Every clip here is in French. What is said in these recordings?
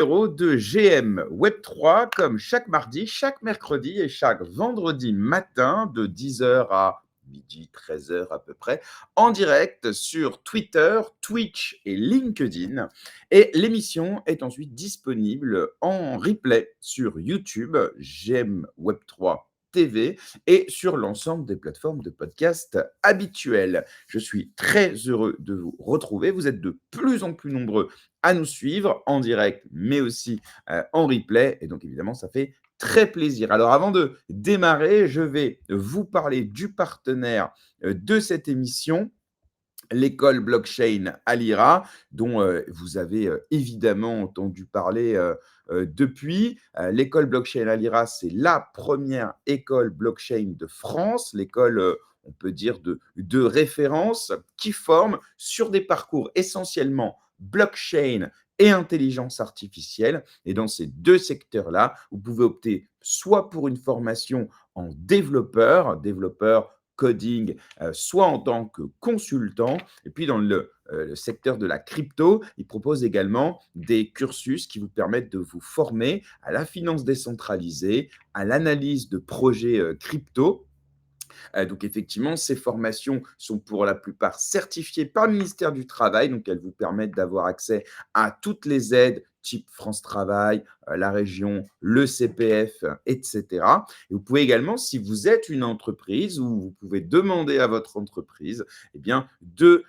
Numéro de GM Web3 comme chaque mardi, chaque mercredi et chaque vendredi matin de 10h à midi, 13h à peu près, en direct sur Twitter, Twitch et LinkedIn. Et l'émission est ensuite disponible en replay sur YouTube, GM Web3 TV et sur l'ensemble des plateformes de podcast habituelles. Je suis très heureux de vous retrouver. Vous êtes de plus en plus nombreux à nous suivre en direct, mais aussi en replay. Et donc, évidemment, ça fait très plaisir. Alors, avant de démarrer, je vais vous parler du partenaire de cette émission, l'école blockchain Alira, dont vous avez évidemment entendu parler depuis. L'école blockchain Alira, c'est la première école blockchain de France, l'école, on peut dire, de référence qui forme sur des parcours essentiellement blockchain et intelligence artificielle. Et dans ces deux secteurs-là, vous pouvez opter soit pour une formation en développeur coding, soit en tant que consultant. Et puis dans le secteur de la crypto, il propose également des cursus qui vous permettent de vous former à la finance décentralisée, à l'analyse de projets crypto. Donc effectivement, ces formations sont pour la plupart certifiées par le ministère du Travail, donc elles vous permettent d'avoir accès à toutes les aides type France Travail, la région, le CPF, etc. Et vous pouvez également, si vous êtes une entreprise, ou vous pouvez demander à votre entreprise eh bien, de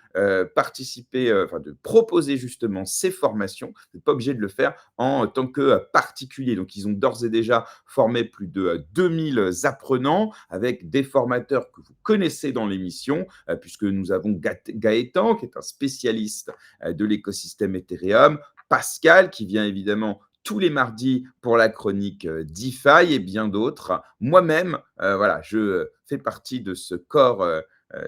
participer, enfin de proposer justement ces formations. Vous n'êtes pas obligé de le faire en tant que particulier. Donc, ils ont d'ores et déjà formé plus de 2000 apprenants avec des formateurs que vous connaissez dans l'émission, puisque nous avons Gaëtan, qui est un spécialiste de l'écosystème Ethereum, Pascal, qui vient évidemment tous les mardis pour la chronique DeFi et bien d'autres. Moi-même, voilà, je fais partie de ce corps,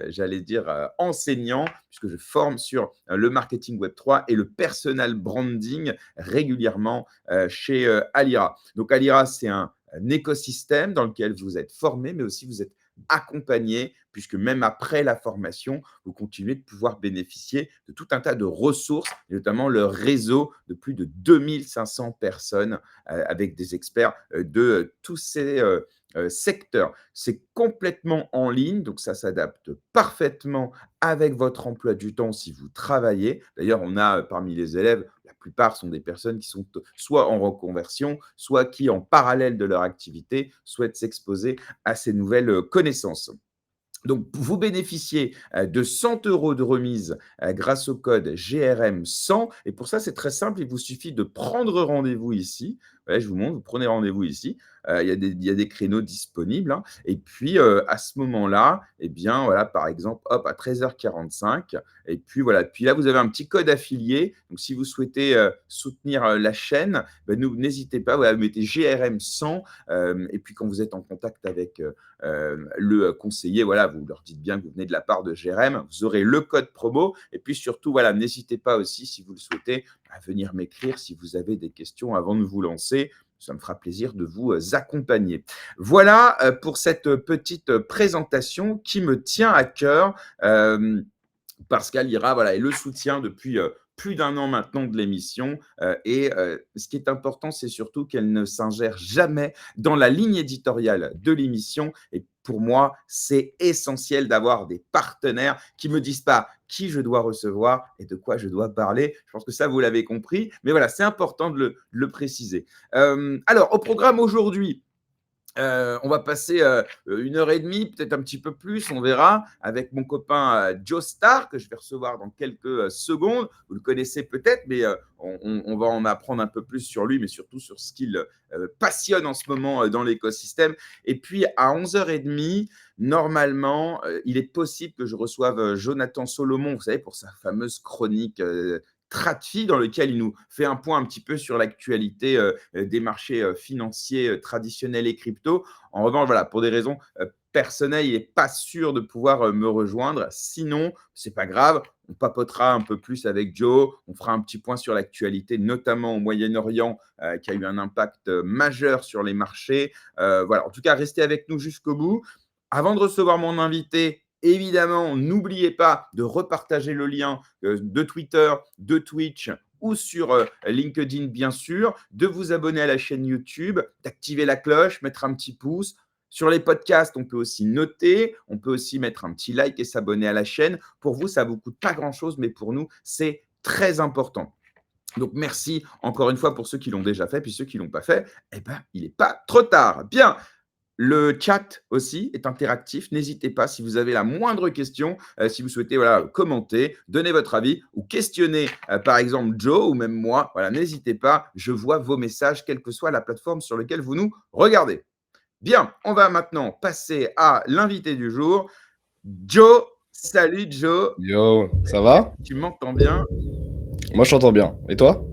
j'allais dire, enseignant, puisque je forme sur le marketing Web3 et le personal branding régulièrement chez Alira. Donc, Alira, c'est un écosystème dans lequel vous êtes formé, mais aussi vous êtes accompagné, puisque même après la formation, vous continuez de pouvoir bénéficier de tout un tas de ressources, et notamment le réseau de plus de 2500 personnes avec des experts de tous ces secteurs. C'est complètement en ligne, donc ça s'adapte parfaitement avec votre emploi du temps si vous travaillez. D'ailleurs, on a parmi les élèves, la plupart sont des personnes qui sont soit en reconversion, soit qui, en parallèle de leur activité, souhaitent s'exposer à ces nouvelles connaissances. Donc, vous bénéficiez de 100 € de remise grâce au code GRM100. Et pour ça, c'est très simple. Il vous suffit de prendre rendez-vous ici. Ouais, je vous montre, vous prenez rendez-vous ici. Il y a des créneaux disponibles, hein. Et puis, à ce moment-là, eh bien, voilà, par exemple, hop, à 13h45. Et puis, voilà. Puis là, vous avez un petit code affilié. Donc, si vous souhaitez soutenir la chaîne, ben, n'hésitez pas. Voilà, vous mettez GRM100. Et puis, quand vous êtes en contact avec le conseiller, voilà, vous leur dites bien que vous venez de la part de GRM, vous aurez le code promo. Et puis surtout, voilà, n'hésitez pas aussi, si vous le souhaitez, à venir m'écrire si vous avez des questions avant de vous lancer. Ça me fera plaisir de vous accompagner. Voilà pour cette petite présentation qui me tient à cœur. Parce qu'Alira, voilà, est le soutien depuis plus d'un an maintenant de l'émission. Et ce qui est important, c'est surtout qu'elle ne s'ingère jamais dans la ligne éditoriale de l'émission. Et pour moi, c'est essentiel d'avoir des partenaires qui ne me disent pas qui je dois recevoir et de quoi je dois parler. Je pense que ça, vous l'avez compris. Mais voilà, c'est important de le préciser. Alors, au programme aujourd'hui, on va passer 1 h 30, peut-être un petit peu plus, on verra, avec mon copain Joe Star, que je vais recevoir dans quelques secondes. Vous le connaissez peut-être, mais on va en apprendre un peu plus sur lui, mais surtout sur ce qu'il passionne en ce moment dans l'écosystème. Et puis, à 11h30, normalement, il est possible que je reçoive Jonathan Solomon, vous savez, pour sa fameuse chronique TradFi, dans lequel il nous fait un point un petit peu sur l'actualité des marchés financiers traditionnels et crypto. En revanche, voilà, pour des raisons personnelles, il n'est pas sûr de pouvoir me rejoindre. Sinon, c'est pas grave. On papotera un peu plus avec Joe. On fera un petit point sur l'actualité, notamment au Moyen-Orient, qui a eu un impact majeur sur les marchés. Voilà. En tout cas, restez avec nous jusqu'au bout. Avant de recevoir mon invité, évidemment, n'oubliez pas de repartager le lien de Twitter, de Twitch ou sur LinkedIn, bien sûr, de vous abonner à la chaîne YouTube, d'activer la cloche, mettre un petit pouce. Sur les podcasts, on peut aussi noter, on peut aussi mettre un petit like et s'abonner à la chaîne. Pour vous, ça ne vous coûte pas grand-chose, mais pour nous, c'est très important. Donc, merci encore une fois pour ceux qui l'ont déjà fait, puis ceux qui ne l'ont pas fait, eh ben, il n'est pas trop tard. Bien, le chat aussi est interactif. N'hésitez pas si vous avez la moindre question, si vous souhaitez commenter, donner votre avis ou questionner par exemple Joe ou même moi. Voilà, n'hésitez pas. Je vois vos messages, quelle que soit la plateforme sur laquelle vous nous regardez. Bien, on va maintenant passer à l'invité du jour. Joe, salut Joe. Yo, ça va? Tu m'entends bien? Moi, je t'entends bien. Et toi?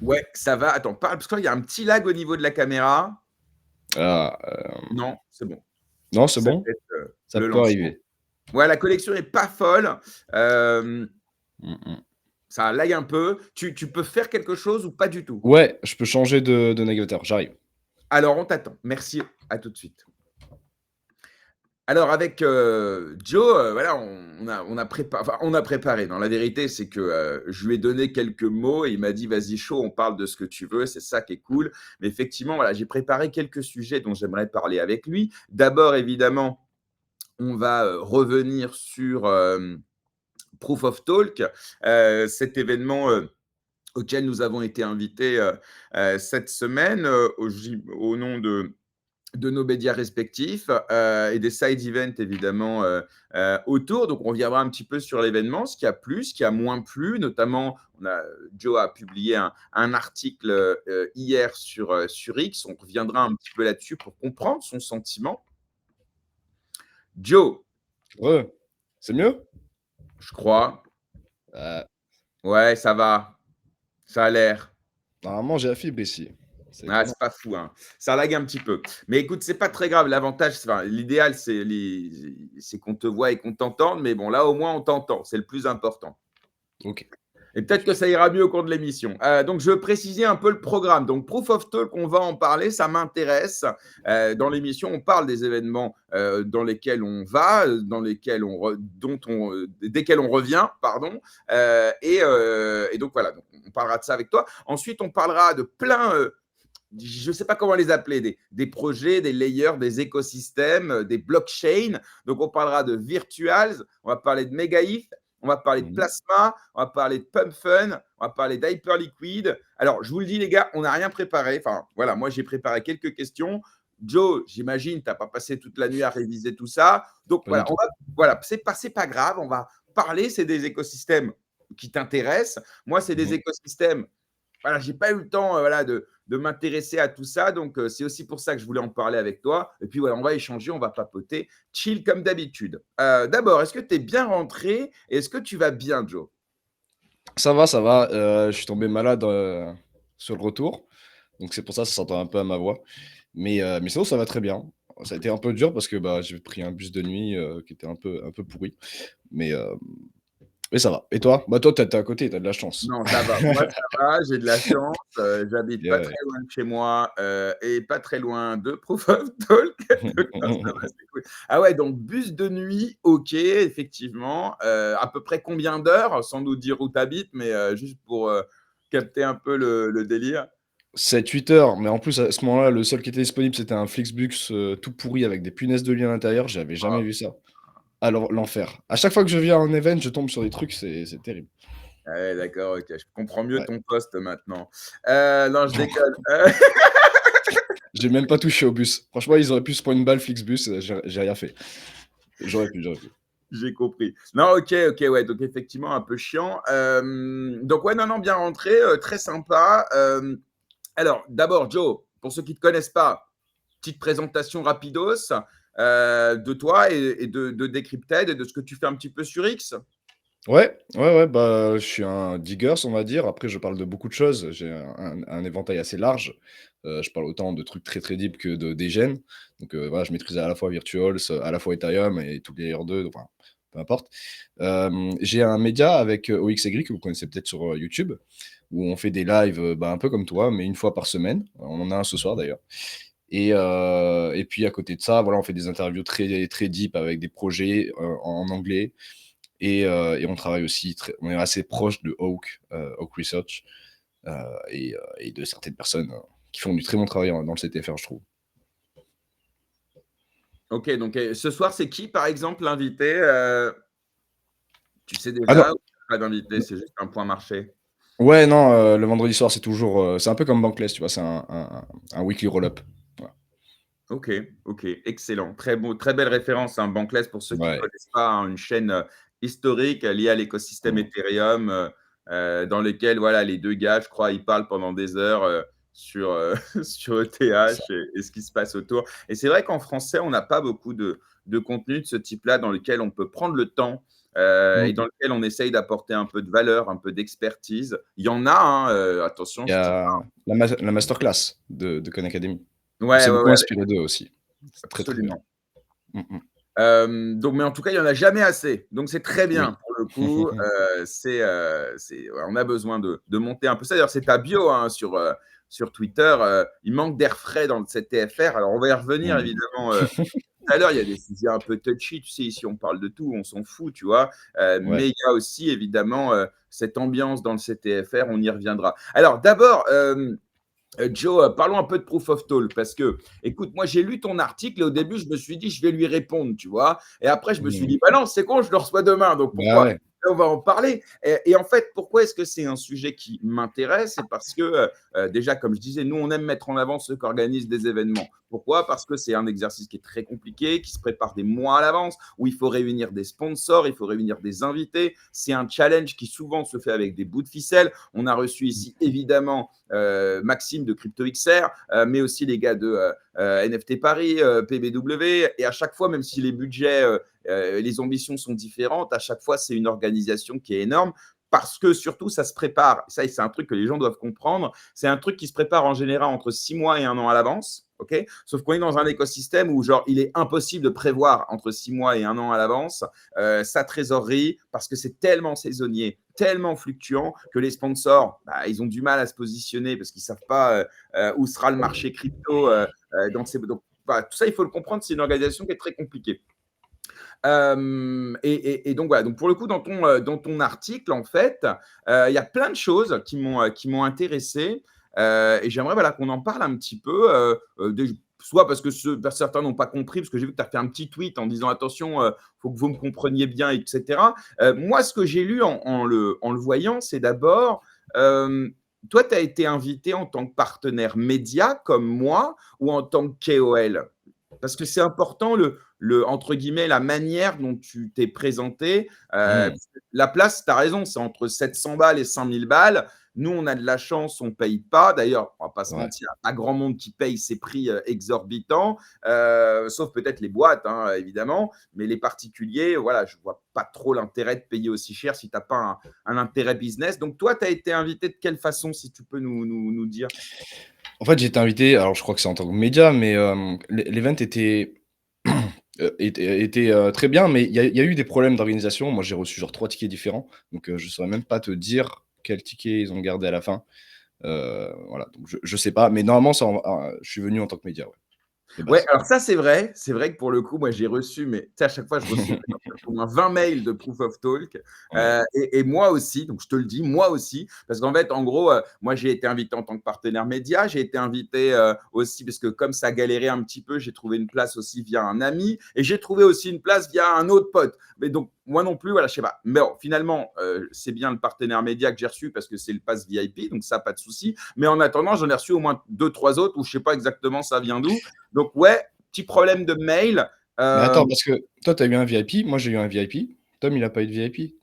Ouais, ça va. Attends, parle, parce qu'il y a un petit lag au niveau de la caméra. Ah, Non, c'est bon. non, c'est C'est bon? peut-être Ça le peut lancement. arriver. Ouais, la connexion n'est pas folle. Mm. Ça lag un peu. Tu peux faire quelque chose ou pas du tout? Ouais, je peux changer de navigateur, j'arrive. Alors, on t'attend. Merci. À tout de suite. Alors, avec Joe, voilà, on a préparé. Non, la vérité, c'est que je lui ai donné quelques mots et il m'a dit, vas-y, chaud, on parle de ce que tu veux. C'est ça qui est cool. Mais effectivement, voilà, j'ai préparé quelques sujets dont j'aimerais parler avec lui. D'abord, évidemment, on va revenir sur Proof of Talk, cet événement auquel nous avons été invités cette semaine au nom de nos médias respectifs et des side events évidemment autour. Donc, on reviendra un petit peu sur l'événement, ce qui a plu, ce qui a moins plu. Notamment, Joe a publié un article hier sur X. On reviendra un petit peu là-dessus pour comprendre son sentiment. Joe, Ouais, c'est mieux? je crois. Euh, Ouais, ça va. Ça a l'air. Normalement, j'ai la fibre ici. C'est Ah, étonnant. c'est pas fou, hein. Ça lag un petit peu. Mais écoute, c'est pas très grave. L'avantage, l'idéal, c'est qu'on te voit et qu'on t'entende. Mais bon, là, au moins, on t'entend. C'est le plus important. Ok. Et peut-être que ça ira mieux au cours de l'émission. Donc, je veux préciser un peu le programme. Donc, Proof of Talk, on va en parler, ça m'intéresse. Dans l'émission, on parle des événements dans lesquels on va, desquels on revient, pardon. Et donc, voilà, donc, on parlera de ça avec toi. Ensuite, on parlera de plein je ne sais pas comment les appeler, des projets, des layers, des écosystèmes, des blockchains. Donc, on parlera de Virtuals, on va parler de MegaETH, on va parler de Mhm. Plasma, on va parler de PumpFun, on va parler d'Hyperliquid. Alors, je vous le dis, les gars, on n'a rien préparé. Enfin, voilà, moi, j'ai préparé quelques questions. Joe, j'imagine, tu n'as pas passé toute la nuit à réviser tout ça. Donc, Pas du tout. voilà, c'est pas grave, on va parler, c'est des écosystèmes qui t'intéressent. Moi, c'est des Mhm. écosystèmes voilà, j'ai pas eu le temps de m'intéresser à tout ça. Donc, c'est aussi pour ça que je voulais en parler avec toi. Et puis, voilà, on va échanger, on va papoter. Chill comme d'habitude. D'abord, est-ce que tu es bien rentré? Est-ce que tu vas bien, Joe? Ça va, ça va. Je suis tombé malade sur le retour. Donc, c'est pour ça, ça s'entend un peu à ma voix. Mais sinon, ça va très bien. Ça a été un peu dur parce que bah, j'ai pris un bus de nuit qui était un peu pourri. Mais, euh, mais ça va. Et toi? Bah, toi, t'es à côté, t'as de la chance. Non, ça va. Moi, ça va. J'ai de la chance. J'habite Et pas très ouais. loin de chez moi et pas très loin de Proof of Talk. Donc, non, ça va, c'est cool. Ah ouais, donc bus de nuit, ok, effectivement. À peu près combien d'heures? Sans nous dire où tu habites, mais juste pour capter un peu le délire. 7-8 heures, mais en plus, à ce moment-là, le seul qui était disponible, c'était un Flixbus tout pourri avec des punaises de lit à l'intérieur. J'avais jamais vu ça. Alors, l'enfer. À chaque fois que je viens à un event, je tombe sur des trucs, c'est terrible. Ouais, d'accord, ok. Je comprends mieux Ouais. ton poste maintenant. Non, je Non, déconne. j'ai même pas touché au bus. Franchement, ils auraient pu se prendre une balle Flixbus, j'ai rien fait. J'aurais pu. J'ai compris. Non, ok, ouais. Donc, effectivement, un peu chiant. Donc, ouais, non, bien rentré. Très sympa. Alors, d'abord, Joe, pour ceux qui ne te connaissent pas, petite présentation rapidos de toi et de Decrypted et de ce que tu fais un petit peu sur X. Ouais, bah, je suis un diggers, on va dire. Après, je parle de beaucoup de choses. J'ai un éventail assez large. Je parle autant de trucs très très deep que des gènes. Donc voilà, je maîtrise à la fois Virtuals, à la fois Ethereum et tous les Layer 2, enfin, peu importe. J'ai un média avec OXY que vous connaissez peut-être sur YouTube, où on fait des lives bah, un peu comme toi, mais une fois par semaine. On en a un ce soir d'ailleurs. Et puis à côté de ça, voilà, on fait des interviews très, très deep avec des projets en anglais. Et on travaille aussi, on est assez proche de Oak Research. et de certaines personnes qui font du très bon travail dans le CTFR, je trouve. Ok, donc ce soir, c'est qui, par exemple, l'invité tu sais Ah non, déjà ou pas d'invité, c'est juste un point marché? ouais, non, le vendredi soir, c'est toujours, c'est un peu comme Bankless, tu vois? C'est un weekly roll-up. Voilà. OK, OK, excellent. Très beau, très belle référence, hein, Bankless pour ceux qui ne Ouais. connaissent pas, hein, une chaîne, historique, liée à l'écosystème Mmh. Ethereum, dans lequel, voilà, les 2 gars, je crois, ils parlent pendant des heures, sur, sur C'est ça. ETH et ce qui se passe autour. Et c'est vrai qu'en français, on n'a pas beaucoup de contenu de ce type-là dans lequel on peut prendre le temps, et Mmh. dans lequel on essaye d'apporter un peu de valeur, un peu d'expertise. Il y en a, hein, attention, Il y je dis a la masterclass de Khan Academy. On ouais, s'est ouais, beaucoup ouais, inspiré d'eux aussi. C'est très, très bien. absolument. Mmh mh. Donc, mais en tout cas, il y en a jamais assez. Donc c'est très Oui. bien pour le coup, ouais, on a besoin de monter un peu ça. D'ailleurs, c'est ta bio, hein, sur Twitter, il manque d'air frais dans le CTFR. Alors on va y revenir Mmh. évidemment, tout à l'heure. Il y a des sujets un peu touchy, tu sais, ici on parle de tout, on s'en fout, tu vois? Ouais. Mais il y a aussi évidemment, cette ambiance dans le CTFR, on y reviendra. Alors d'abord, Joe, parlons un peu de Proof of Talk parce que, écoute, moi j'ai lu ton article et au début je me suis dit je vais lui répondre, tu vois. Et après je me suis Mmh. dit bah non, c'est con, je le reçois demain, donc Bah, pourquoi ouais. on va en parler. Et en fait, pourquoi est-ce que c'est un sujet qui m'intéresse? C'est parce que déjà, comme je disais, nous on aime mettre en avant ceux qui organisent des événements. Pourquoi? Parce que c'est un exercice qui est très compliqué, qui se prépare des mois à l'avance, où il faut réunir des sponsors, il faut réunir des invités. C'est un challenge qui souvent se fait avec des bouts de ficelle. On a reçu ici évidemment Maxime de CryptoXR, mais aussi les gars de NFT Paris, PBW. Et à chaque fois, même si les budgets, les ambitions sont différentes, à chaque fois, c'est une organisation qui est énorme. Parce que surtout, ça se prépare. Ça, c'est un truc que les gens doivent comprendre. C'est un truc qui se prépare en général entre 6 mois et un an à l'avance. Okay, sauf qu'on est dans un écosystème où genre il est impossible de prévoir entre 6 mois et un an à l'avance sa trésorerie parce que c'est tellement saisonnier, tellement fluctuant que les sponsors, bah, ils ont du mal à se positionner parce qu'ils ne savent pas où sera le marché crypto dans ces. Donc, voilà, tout ça, il faut le comprendre, c'est une organisation qui est très compliquée. Et donc voilà, donc pour le coup, dans ton article, en fait, il y a plein de choses qui m'ont intéressé et j'aimerais voilà, qu'on en parle un petit peu. Soit parce que certains n'ont pas compris, parce que j'ai vu que tu as fait un petit tweet en disant attention, il faut que vous me compreniez bien, etc. Moi, ce que j'ai lu en le voyant, c'est d'abord, toi, tu as été invité en tant que partenaire média comme moi ou en tant que KOL? Parce que c'est important entre guillemets, la manière dont tu t'es présenté. Mmh. La place, tu as raison, c'est entre 700 balles et 5000 balles. Nous, on a de la chance, on ne paye pas. D'ailleurs, on ne va pas se Ouais. mentir, pas grand monde qui paye ces prix exorbitants, sauf peut-être les boîtes, hein, évidemment. Mais les particuliers, voilà, je ne vois pas trop l'intérêt de payer aussi cher si tu n'as pas un intérêt business. Donc, toi, tu as été invité de quelle façon, si tu peux nous dire? En fait, j'ai été invité, alors je crois que c'est en tant que média, mais l'event était très bien, mais il y a eu des problèmes d'organisation. Moi, j'ai reçu genre 3 tickets différents, donc je saurais même pas te dire quel ticket ils ont gardé à la fin. Voilà, donc je sais pas, mais normalement, je suis venu en tant que média, ouais, de Ouais, base. alors ça, c'est vrai. C'est vrai que pour le coup, moi, j'ai reçu, mais tu sais, à chaque fois, je reçois au moins 20 mails de Proof of Talk. Ouais. Et moi aussi, donc je te le dis, moi aussi, parce qu'en fait, en gros, moi, j'ai été invité en tant que partenaire média. J'ai été invité aussi, parce que comme ça galérait un petit peu, j'ai trouvé une place aussi via un ami. Et j'ai trouvé aussi une place via un autre pote. Mais donc, moi non plus, voilà, je sais pas. Mais bon, finalement, c'est bien le partenaire média que j'ai reçu parce que c'est le pass VIP, donc ça, pas de souci. Mais en attendant, j'en ai reçu au moins deux, trois autres où je sais pas exactement ça vient d'où. Donc, ouais, petit problème de mail. Mais attends, parce que toi, tu as eu un VIP, moi, j'ai eu un VIP. Tom, il a pas eu de VIP.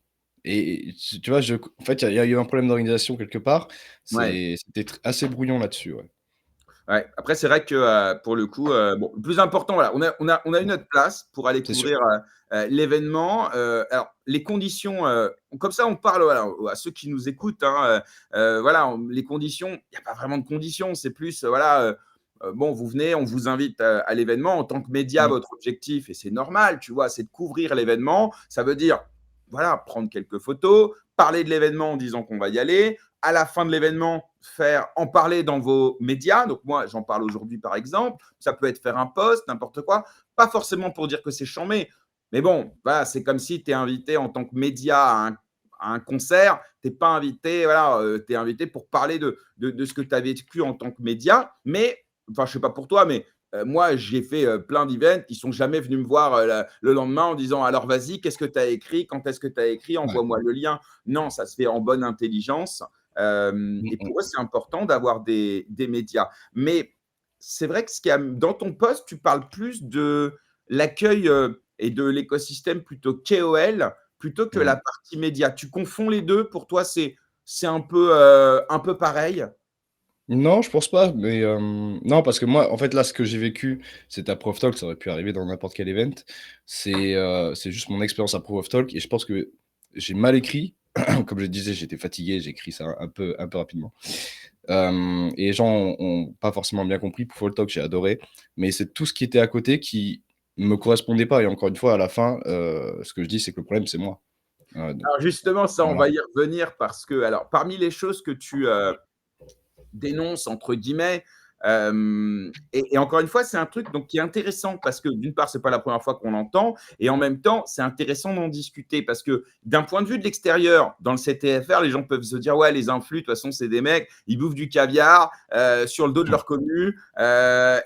Et tu vois, en fait, il y a eu un problème d'organisation quelque part. Ouais, C'était assez brouillon là-dessus, ouais. ouais. Après, c'est vrai que pour le coup, bon, le plus important, voilà, on a eu notre place pour aller C'est sûr. couvrir l'événement. Alors, les conditions, comme ça, on parle voilà, à ceux qui nous écoutent. Hein, voilà, les conditions, il n'y a pas vraiment de conditions. C'est plus, voilà, bon, vous venez, on vous invite à l'événement. En tant que média, Mmh. votre objectif, et c'est normal, tu vois, c'est de couvrir l'événement. Ça veut dire, voilà, prendre quelques photos, parler de l'événement en disant qu'on va y aller. À la fin de l'événement, en parler dans vos médias. Donc, moi, j'en parle aujourd'hui, par exemple. Ça peut être faire un post, n'importe quoi. Pas forcément pour dire que c'est chambé. Mais bon, voilà, c'est comme si tu es invité en tant que média un concert, tu n'es pas invité, voilà, tu es invité pour parler de ce que tu as vécu en tant que média. Mais, enfin, je ne sais pas pour toi, mais moi, j'ai fait plein d'events. Ils sont jamais venus me voir le lendemain en disant alors vas-y, qu'est-ce que tu as écrit, quand est-ce que tu as écrit, Ouais. envoie-moi le lien. Non, ça se fait en bonne intelligence. Mmh Et mh. pour eux, c'est important d'avoir des médias. Mais c'est vrai que dans ton poste, tu parles plus de l'accueil et de l'écosystème plutôt KOL plutôt que Mmh. la partie média. Tu confonds les deux. Pour toi, c'est un peu pareil. Non, je pense pas, mais non, parce que moi, en fait, là, ce que j'ai vécu, c'était à Proof of Talk, ça aurait pu arriver dans n'importe quel event. C'est juste mon expérience à Proof of Talk et je pense que j'ai mal écrit. Comme je disais, j'étais fatigué, j'ai écrit ça un peu rapidement. Et les gens ont pas forcément bien compris. Proof of Talk, j'ai adoré, mais c'est tout ce qui était à côté qui me correspondait pas et encore une fois, à la fin, ce que je dis, c'est que le problème, c'est moi. Donc Alors justement, ça, on voilà. va y revenir parce que, alors, parmi les choses que tu dénonce entre guillemets. Et encore une fois, c'est un truc donc qui est intéressant parce que d'une part, c'est pas la première fois qu'on l'entend, et en même temps, c'est intéressant d'en discuter parce que d'un point de vue de l'extérieur, dans le CTFR, les gens peuvent se dire ouais, les influx, de toute façon, c'est des mecs, ils bouffent du caviar sur le dos de leur commu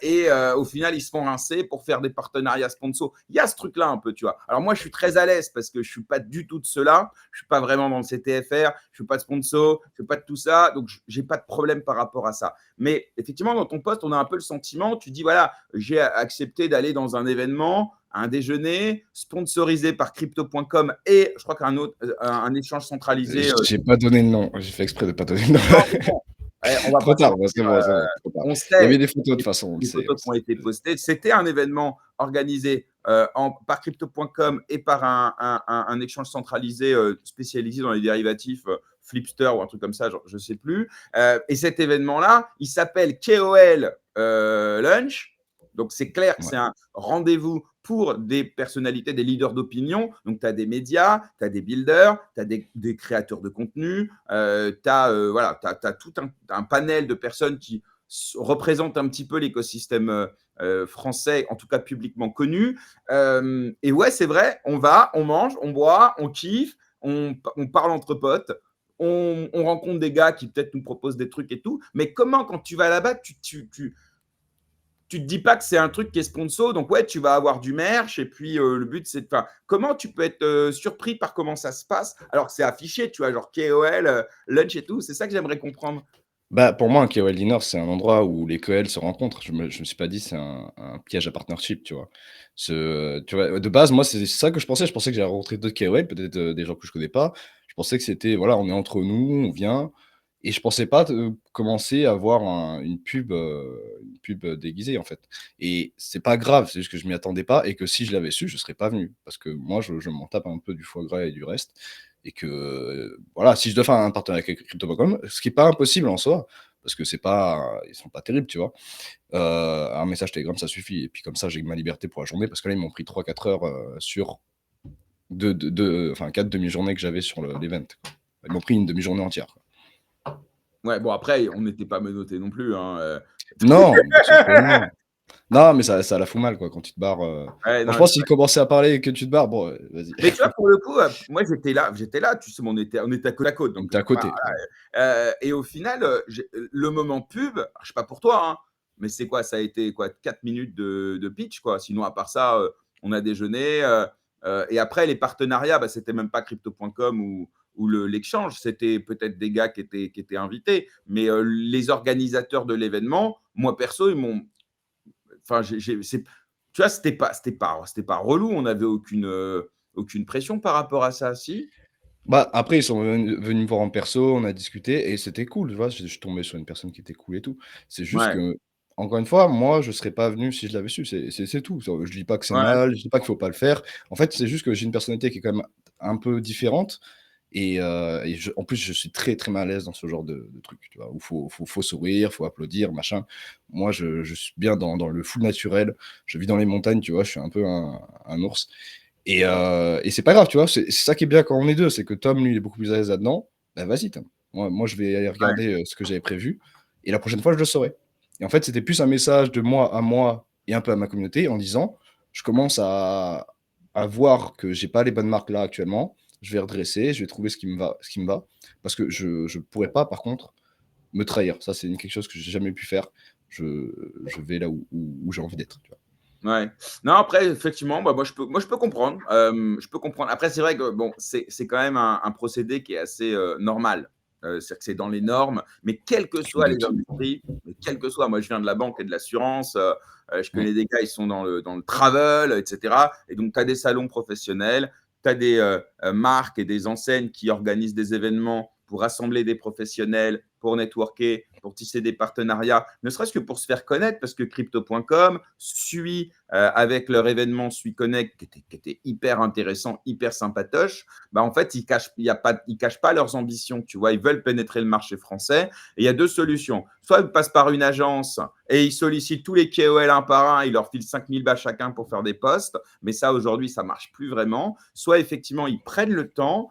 et au final, ils se font rincer pour faire des partenariats sponsors. Il y a ce truc-là un peu, tu vois. Alors moi, je suis très à l'aise parce que je suis pas du tout de cela. Je suis pas vraiment dans le CTFR, je suis pas de sponsor, je suis pas de tout ça, donc j'ai pas de problème par rapport à ça. Mais effectivement, dans ton poste, on a un peu le sentiment, tu dis voilà, j'ai accepté d'aller dans un événement, un déjeuner sponsorisé par crypto.com et je crois qu'un autre, un échange centralisé. J'ai pas donné le nom, j'ai fait exprès de pas donner le nom. Non, mais bon, on va Trop pas se tard, bah, mentir, c'est bon, trop tard. on Il y sait avait des photos de toute les façon, on le les sait, photos qui ont été postées. C'était un événement organisé par crypto.com et par un échange centralisé spécialisé dans les dérivatifs Flipster ou un truc comme ça, je ne sais plus. Et cet événement-là, il s'appelle KOL Lunch. Donc, c'est clair que Ouais, c'est un rendez-vous pour des personnalités, des leaders d'opinion. Donc, tu as des médias, tu as des builders, tu as des créateurs de contenu, tu as, voilà, t'as tout un panel de personnes qui représentent un petit peu l'écosystème français, en tout cas publiquement connu. Et ouais, c'est vrai, on va, on mange, on boit, on kiffe, on parle entre potes. On rencontre des gars qui peut-être nous proposent des trucs et tout. Mais comment, quand tu vas là-bas, tu te dis pas que c'est un truc qui est sponsor, donc ouais, tu vas avoir du merch, et puis le but, c'est de. Enfin, comment tu peux être surpris par comment ça se passe, alors que c'est affiché, tu vois, genre KOL, lunch et tout, c'est ça que j'aimerais comprendre. bah, pour moi, un KOL dinner, c'est un endroit où les KOL se rencontrent. Je me suis pas dit: «C'est un piège à partnership», tu vois? Tu vois? De base, moi, c'est ça que je pensais. Je pensais que j'allais rencontrer d'autres KOL, peut-être, des gens que je connais pas. Je pensais que c'était, voilà, on est entre nous, on vient et je pensais pas commencer à voir une pub, déguisée, en fait et c'est pas grave, c'est juste que je m'y attendais pas et que si je l'avais su, je serais pas venu parce que moi, je m'en tape un peu du foie gras et du reste et que, voilà, si je dois faire un partenariat avec Crypto.com, ce qui est pas impossible en soi, parce que c'est pas ils sont pas terribles, tu vois? Un message Telegram, ça suffit et puis comme ça, j'ai ma liberté pour la journée parce que là, ils m'ont pris 3-4 heures, sur enfin 4 demi-journées que j'avais sur l'event, quoi. Ils m'ont pris une demi-journée entière, quoi. Ouais, bon, après, on n'était pas menottés non plus, hein. Non, bien sûr que non. Non, mais ça la fout mal, quoi, quand tu te barres, Ouais, non, franchement, s'ils commençaient à parler et que tu te barres, bon, vas-y. mais tu vois, pour le coup, moi, j'étais là, tu sais, on était à côte à côte, On donc était à voilà. côté, ouais. Et au final, le moment pub, alors, je sais pas pour toi, hein, mais c'est quoi? Ça a été quoi? 4 minutes de pitch, quoi. Sinon, à part ça, on a déjeuné, et après les partenariats, bah, c'était même pas crypto.com ou l'échange, c'était peut-être des gars qui étaient invités. Mais, les organisateurs de l'événement, moi perso, ils m'ont enfin, tu vois, c'était pas relou, on n'avait aucune pression par rapport à ça, si? Bah, après, ils sont venus me voir en perso, on a discuté et c'était cool, tu vois? Je suis tombé sur une personne qui était cool et tout. C'est juste Ouais, que, encore une fois, moi, je serais pas venu si je l'avais su, c'est tout. Je dis pas que c'est ouais. mal, je dis pas qu'il faut pas le faire. En fait, c'est juste que j'ai une personnalité qui est quand même un peu différente et en plus, je suis très, très mal à l'aise dans ce genre de truc, tu vois? Où faut sourire, faut applaudir, machin. Moi, je suis bien dans le full naturel. Je vis dans les montagnes, tu vois? Je suis un peu un ours et c'est pas grave, tu vois? C'est ça qui est bien quand on est 2, c'est que Tom, lui, il est beaucoup plus à l'aise là-dedans. Bah, vas-y Tom. Moi, je vais aller Ouais. regarder, ce que j'avais prévu et la prochaine fois, je le saurai et en fait, c'était plus un message de moi à moi et un peu à ma communauté en disant: «Je commence à voir que j'ai pas les bonnes marques là actuellement. je vais redresser, je vais trouver ce qui me va, parce que je pourrais pas, par contre, me trahir. Ça, c'est quelque chose que j'ai jamais pu faire. Je vais là où j'ai envie d'être, tu vois? Ouais. Non, après, effectivement, bah, moi, je peux comprendre. Je peux comprendre. Après, c'est vrai que bon, c'est quand même un procédé qui est assez normal. C'est-à-dire que c'est dans les normes, mais quelles que Je me soient les doute. industries, mais quelles que soient, moi, je viens de la banque et de l'assurance, je Mmh. connais des gars, ils sont dans le travel, etc. Et donc, tu as des salons professionnels, tu as des marques et des enseignes qui organisent des événements pour rassembler des professionnels, pour networker, pour tisser des partenariats, ne serait-ce que pour se faire connaître, parce que crypto.com suit avec leur événement Suis Connect, qui était hyper intéressant, hyper sympatoche. Bah, en fait, ils cachent pas leurs ambitions, tu vois, ils veulent pénétrer le marché français. Et il y a deux solutions. Soit ils passent par une agence et ils sollicitent tous les KOL un par un, ils leur filent 5000 balles chacun pour faire des posts, mais ça, aujourd'hui, ça marche plus vraiment. Soit, effectivement, ils prennent le temps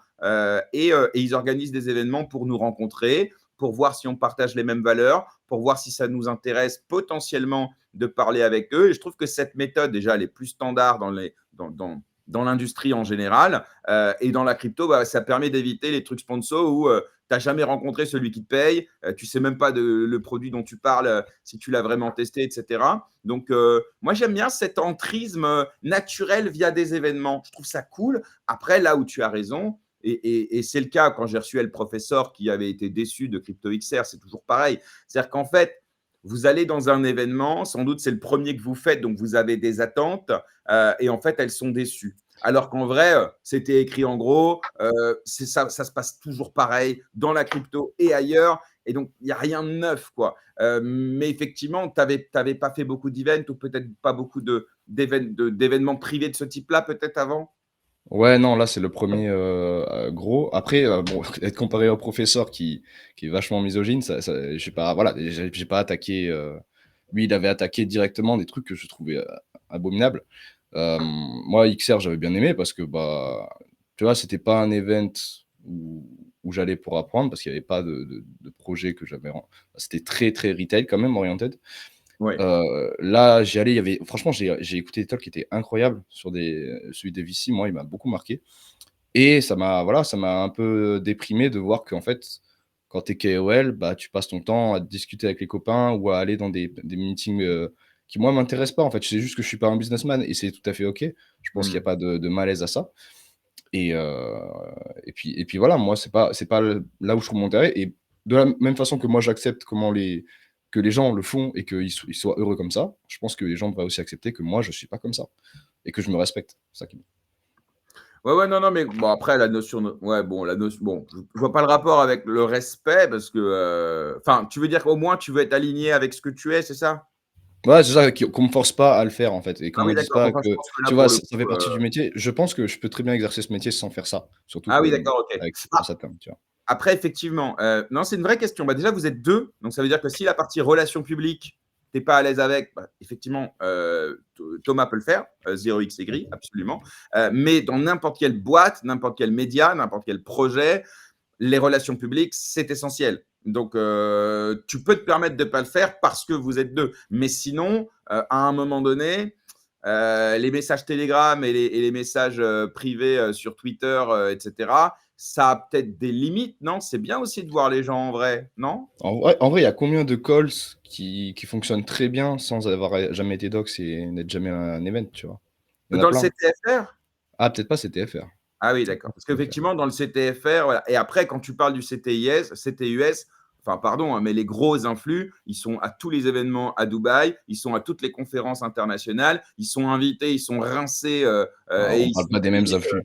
et ils organisent des événements pour nous rencontrer, pour voir si on partage les mêmes valeurs, pour voir si ça nous intéresse potentiellement de parler avec eux. Et je trouve que cette méthode, déjà, elle est plus standard dans l'industrie en général. Et dans la crypto, bah, ça permet d'éviter les trucs sponsors où tu n'as jamais rencontré celui qui te paye, tu ne sais même pas le produit dont tu parles, si tu l'as vraiment testé, etc. Donc, moi, j'aime bien cet entrisme naturel via des événements. Je trouve ça cool. Après, là où tu as raison, et c'est le cas quand j'ai reçu le professeur qui avait été déçu de CryptoXR, c'est toujours pareil. C'est-à-dire qu'en fait, vous allez dans un événement, sans doute c'est le premier que vous faites, donc vous avez des attentes, et en fait, elles sont déçues. Alors qu'en vrai, c'était écrit en gros, ça se passe toujours pareil dans la crypto et ailleurs, et donc il n'y a rien de neuf, quoi. Mais effectivement, tu n'avais pas fait beaucoup d'events ou peut-être pas beaucoup d'événements privés de ce type-là, peut-être avant. Ouais, non, là, c'est le premier gros. Après, bon, être comparé au professeur qui est vachement misogyne, ça j'ai pas voilà, j'ai pas attaqué, lui, il avait attaqué directement des trucs que je trouvais, abominables. Hem, Moi, XR, j'avais bien aimé parce que, bah, tu vois, c'était pas un event où j'allais pour apprendre parce qu'il y avait pas de projet que j'avais ren c'était très, très retail quand même, oriented. Ouais. Là, j'y allais, il y avait franchement, j'ai écouté des talks qui étaient incroyables sur celui des VC, moi, il m'a beaucoup marqué. Et ça m'a un peu déprimé de voir qu'en fait, quand tu es KOL, bah, tu passes ton temps à discuter avec les copains ou à aller dans des meetings, qui moi m'intéressent pas en fait. C'est juste que je suis pas un businessman et c'est tout à fait OK. Je pense qu'il y a Mmh. pas de malaise à ça et heu et puis voilà, moi c'est pas le là où je trouve mon intérêt et de la même façon que moi j'accepte que les gens le font et ils soient heureux comme ça, je pense que les gens devraient aussi accepter que moi je suis pas comme ça et que je me respecte. C'est ça qui Ouais, ouais, non, non, mais bon, après, la notion de ouais, bon, je vois pas le rapport avec le respect parce que, enfin, tu veux dire qu'au moins tu veux être aligné avec ce que tu es, c'est ça? Ouais, c'est ça, qu'on me force pas à le faire, en fait et qu'on Ah me oui, dise d'accord. pas Enfin, je que pense que là, tu vois, pour le ça fait coup, partie du métier. Je pense que je peux très bien exercer ce métier sans faire ça, surtout ah oui, que d'accord, OK. avec dans Ah, sa terme, tu vois? après, effectivement, non, c'est une vraie question. Bah, déjà, vous êtes 2, donc ça veut dire que si la partie relations publiques, tu es pas à l'aise avec, bah, effectivement, Thomas peut le faire, 0x Aigri, absolument. Mais dans n'importe quelle boîte, n'importe quel média, n'importe quel projet, les relations publiques, c'est essentiel. Donc, tu peux te permettre de ne pas le faire parce que vous êtes deux. Mais sinon, à un moment donné, les messages Telegram et les messages privés sur Twitter, etc., ça a peut-être des limites, non? C'est bien aussi de voir les gens en vrai, non? En vrai, il y a combien de calls qui fonctionnent très bien sans avoir jamais été dox et n'être jamais à un event, tu vois? Il y en a Dans le plein. CTFR? Ah, peut-être pas CTFR. Ah oui, Peut-être pas d'accord. Parce CTFR. qu'effectivement, dans le CTFR, voilà. Et après, quand tu parles du CTUS, enfin, pardon, hein, mais les gros influx, ils sont à tous les événements à Dubaï, ils sont à toutes les conférences internationales, ils sont invités, ils sont rincés Alors, et on ils parle sont pas des mêmes payés. influx.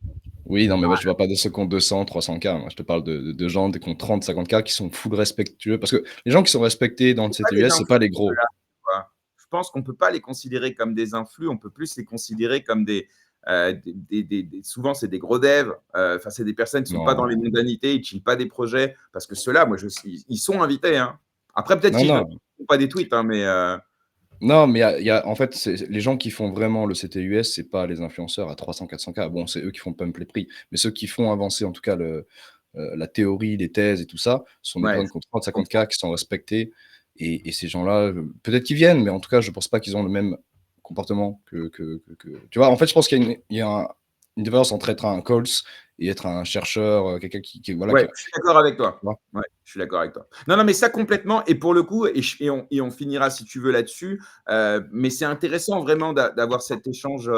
Oui, non, mais moi, je te parle pas de ceux qui ont 200-300 K. Moi, je te parle de gens qui ont 30-50 K qui sont full respectueux. Parce que les gens qui sont respectés dans le Pas des CTUS, c'est influx, pas les gros. ceux-là, tu vois. Je pense qu'on ne peut pas les considérer comme des influx, on peut plus les considérer comme souvent, c'est des gros devs, enfin, c'est des personnes qui ne sont pas dans les Non, mondanités, ils ne chillent pas des projets, parce que ceux-là, moi, ils sont invités, hein. Après, peut-être non, qu'ils ne non. font pas des tweets, hein, mais Non, mais il y a en fait, c'est les gens qui font vraiment le CTUS, c'est pas les influenceurs à 300-400 K. Bon, c'est eux qui font pump les prix, mais ceux qui font avancer en tout cas la théorie, les thèses et tout ça, ce sont des ouais, personnes qui ont 30-50 K, qui sont respectées et ces gens-là, peut-être qu'ils viennent, mais en tout cas, je pense pas qu'ils ont le même comportement que tu vois? En fait, je pense qu'il y a une différence entre être un Coles et être un chercheur, quelqu'un voilà, Ouais, je suis d'accord avec toi. tu vois? Ouais, je suis d'accord avec toi. Non, non, mais ça complètement et pour le coup et on finira si tu veux là-dessus, mais c'est intéressant vraiment d'avoir cet échange,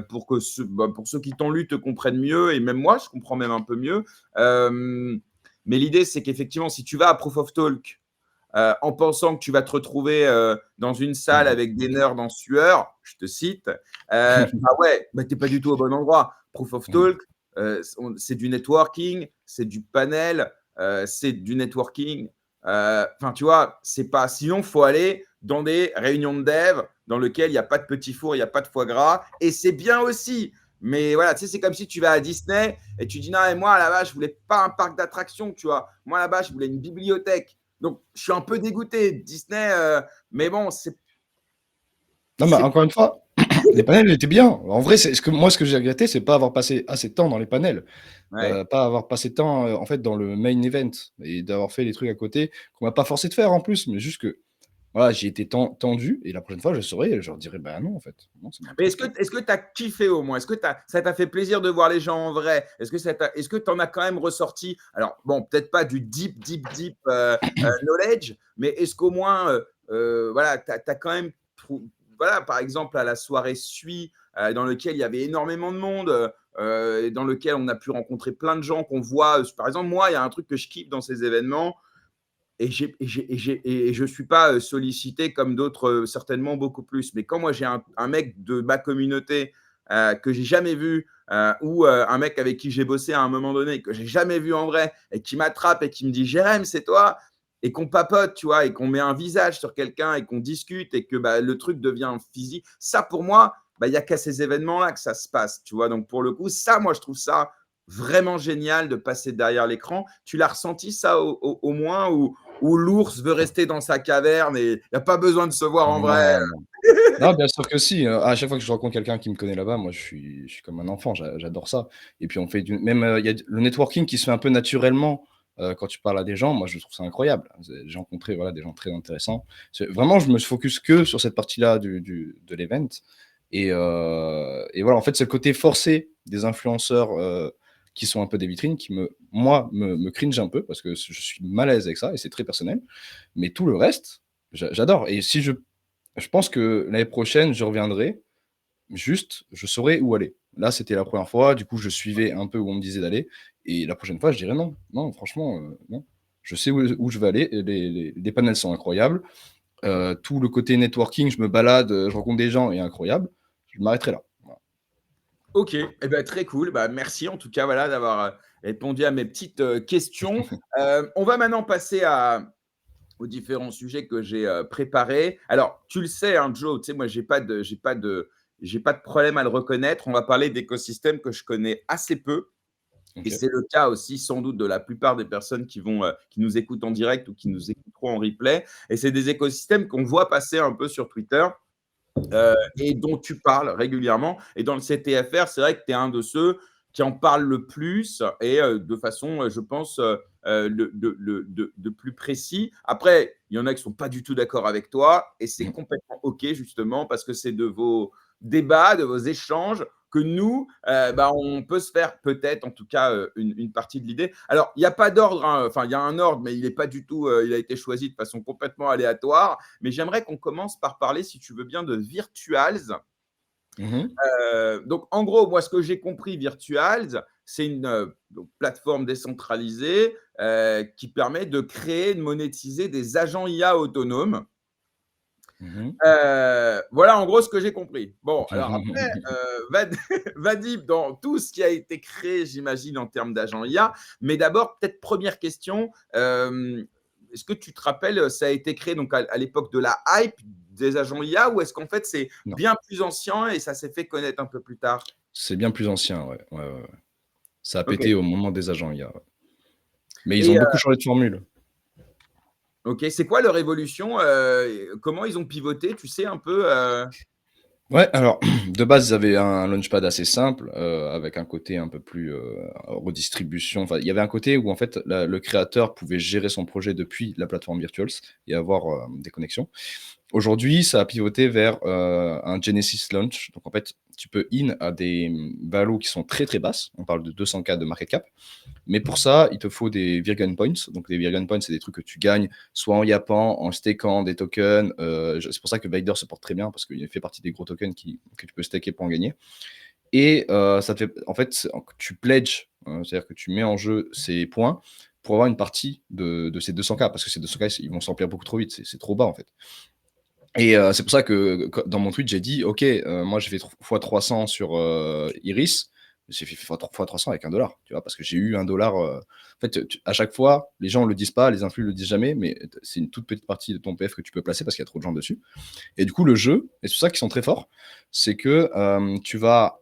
pour ceux qui t'ont lu te comprennent mieux et même moi, je comprends même un peu mieux. Mais l'idée, c'est qu'effectivement, si tu vas à Proof of Talk, en pensant que tu vas te retrouver dans une salle avec des nerds en sueur, je te cite, bah ouais, bah t'es pas du tout au bon endroit. Proof of Mmh. Talk, c'est du networking, c'est du panel, c'est du networking. Enfin, tu vois, c'est pas. Sinon, il faut aller dans des réunions de dev dans lesquelles il n'y a pas de petit four, il n'y a pas de foie gras, et c'est bien aussi. Mais voilà, tu sais, c'est comme si tu vas à Disney et tu dis non, et moi là-bas, je voulais pas un parc d'attractions, tu vois. Moi là-bas, je voulais une bibliothèque. Donc, je suis un peu dégoûté. Disney, mais bon, Non, mais c'est encore une fois, les panels étaient bien. En vrai, c'est ce que j'ai regretté, c'est pas avoir passé assez de temps dans les panels, ouais. pas avoir passé de temps, en fait, dans le main event et d'avoir fait les trucs à côté qu'on m'a pas forcé de faire en plus, mais juste que, voilà, j'ai été tendu et la prochaine fois, je saurais, je leur dirais: «Bah non, en fait, non, ça Mais m'intéresse pas». est-ce que tu as kiffé au moins? Est-ce que ça t'a fait plaisir de voir les gens en vrai? Est-ce que tu en as quand même ressorti, alors bon, peut-être pas du deep, deep, deep knowledge, mais est-ce qu'au moins, voilà, tu as quand même voilà, par exemple, à la soirée Sui, dans lequel il y avait énormément de monde, et dans lequel on a pu rencontrer plein de gens qu'on voit. Par exemple, moi, il y a un truc que je kiffe dans ces événements, et je ne suis pas sollicité comme d'autres, certainement beaucoup plus. Mais quand moi j'ai un mec de ma communauté que j'ai jamais vu, ou un mec avec qui j'ai bossé à un moment donné, que j'ai jamais vu en vrai, et qui m'attrape et qui me dit Jérém, c'est toi, et qu'on papote, tu vois, et qu'on met un visage sur quelqu'un et qu'on discute et que bah, le truc devient physique, ça pour moi, bah, il n'y a qu'à ces événements-là que ça se passe, tu vois. Donc pour le coup, ça, moi je trouve ça vraiment génial de passer derrière l'écran. Tu l'as ressenti ça au moins, où l'ours veut rester dans sa caverne et il n'y a pas besoin de se voir en vrai. Non, non. Non, bien sûr que si, à chaque fois que je rencontre quelqu'un qui me connaît là-bas, moi je suis comme un enfant, j'adore ça et puis on fait du même, il y a le networking qui se fait un peu naturellement, quand tu parles à des gens, moi je trouve ça incroyable. J'ai rencontré, voilà, des gens très intéressants. Vraiment, je me focus que sur cette partie-là de l'event et voilà, en fait, c'est le côté forcé des influenceurs, qui sont un peu des vitrines qui me cringe un peu parce que je suis mal à l'aise avec ça et c'est très personnel. Mais tout le reste, j'adore et si je pense que l'année prochaine, je reviendrai, juste, je saurai où aller. Là, c'était la première fois, du coup, je suivais un peu où on me disait d'aller et la prochaine fois, je dirais: «Non, non, franchement, non». Je sais où je veux aller et les panels sont incroyables, tout le côté networking, je me balade, je rencontre des gens est incroyable. Je m'arrêterai là. Voilà. Ok, eh ben, très cool. Bah, merci en tout cas voilà, d'avoir répondu à mes petites questions. On va maintenant passer aux différents sujets que j'ai préparés. Alors, tu le sais, hein, Joe, tu sais, moi, j'ai pas de problème à le reconnaître. On va parler d'écosystèmes que je connais assez peu. Et OK. c'est le cas aussi sans doute de la plupart des personnes qui nous écoutent en direct ou qui nous écouteront en replay. Et c'est des écosystèmes qu'on voit passer un peu sur Twitter, et dont tu parles régulièrement. Et dans le CTFR, c'est vrai que tu es un de ceux qui en parle le plus et de façon, je pense, de plus précis. Après, il y en a qui ne sont pas du tout d'accord avec toi et c'est Mmh. complètement OK, justement, parce que c'est de vos débats, de vos échanges que nous, bah, on peut se faire peut-être, en tout cas, une partie de l'idée. Alors, il n'y a pas d'ordre, hein. Enfin, il y a un ordre, mais il n'est pas du tout, il a été choisi de façon complètement aléatoire. Mais j'aimerais qu'on commence par parler, si tu veux bien, de Virtuals. Mmh. Donc, en gros, moi, ce que j'ai compris, Virtuals, c'est une donc, plateforme décentralisée qui permet de créer, de monétiser des agents IA autonomes. Mmh. Voilà en gros ce que j'ai compris. Bon, alors après, Vadib, dans tout ce qui a été créé, j'imagine, en termes d'agents IA, mais d'abord, peut-être première question, est-ce que tu te rappelles, ça a été créé donc à l'époque de la hype des agents IA, ou est-ce qu'en fait c'est Non, bien plus ancien et ça s'est fait connaître un peu plus tard? c'est bien plus ancien, ouais. Ouais, ouais, ouais. Ça a Ok. pété au moment des agents IA, ouais. Mais ils ont Et beaucoup changé de formule. ok, c'est quoi leur évolution? Comment ils ont pivoté? Tu sais un peu Ouais, alors de base, ils avaient un launchpad assez simple, avec un côté un peu plus, redistribution. Enfin, il y avait un côté où en fait le créateur pouvait gérer son projet depuis la plateforme Virtuals et avoir, des connexions. Aujourd'hui, ça a pivoté vers, un Genesis Launch. Donc en fait, tu peux in à des valos qui sont très très basses. On parle de 200K de market cap. Mais pour ça, il te faut des Virgen Points. Donc, les Virgen Points, c'est des trucs que tu gagnes soit en yappant, en stakant des tokens. C'est pour ça que Vader se porte très bien parce qu'il fait partie des gros tokens que tu peux staker pour en gagner. Et ça te fait, en fait, tu pledges, c'est-à-dire que tu mets en jeu ces points pour avoir une partie de ces 200K parce que ces 200K, ils vont s'emplir beaucoup trop vite. C'est trop bas, en fait. Et c'est pour ça que dans mon tweet, j'ai dit, OK, moi, j'ai fait x300 sur Iris. J'ai fait x300 avec $1, tu vois, parce que j'ai eu $1. En fait, à chaque fois, les gens ne le disent pas, les influx ne le disent jamais, mais c'est une toute petite partie de ton PF que tu peux placer parce qu'il y a trop de gens dessus. Et du coup, le jeu, et c'est pour ça qu'ils sont très forts, c'est que tu vas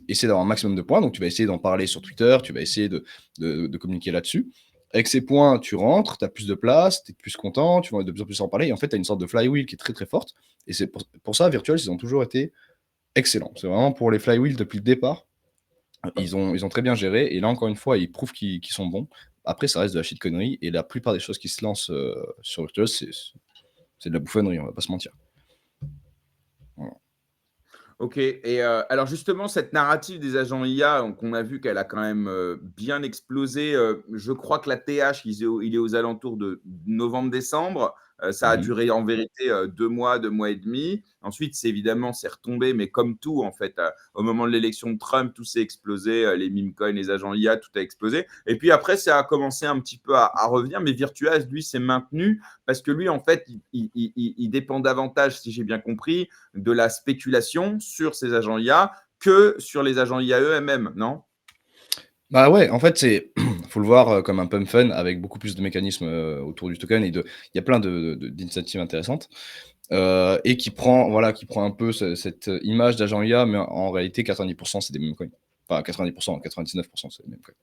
essayer d'avoir un maximum de points. Donc, tu vas essayer d'en parler sur Twitter, tu vas essayer de communiquer là-dessus. Avec ces points, tu rentres, tu as plus de place, tu es plus content, tu vas de plus en plus en parler. Et en fait, tu as une sorte de flywheel qui est très très forte. Et c'est pour ça, Virtuals, ils ont toujours été excellents. C'est vraiment pour les flywheels depuis le départ. Ils ont très bien géré. Et là, encore une fois, ils prouvent qu'ils sont bons. Après, ça reste de la shit connerie. Et la plupart des choses qui se lancent sur Virtuals, c'est de la bouffonnerie, on va pas se mentir. Voilà. Ok, et alors justement, cette narrative des agents IA, donc on a vu qu'elle a quand même bien explosé. Je crois que la TH, il est aux alentours de novembre-décembre. Ça a duré en vérité 2 mois, 2 mois et demi. Ensuite, c'est retombé, mais comme tout, en fait, au moment de l'élection de Trump, tout s'est explosé. Les meme coins, les agents IA, tout a explosé. Et puis après, ça a commencé un petit peu à revenir, mais Virtuaz, lui, s'est maintenu parce que lui, en fait, il dépend davantage, si j'ai bien compris, de la spéculation sur ces agents IA que sur les agents IA eux-mêmes, non? Bah ouais, en fait, faut le voir comme un pump fun avec beaucoup plus de mécanismes autour du token il y a plein d'initiatives intéressantes et qui prend un peu cette image d'agent IA, mais en réalité, 90% c'est des mêmes coins. Enfin, 90%, 99% c'est des mêmes coins.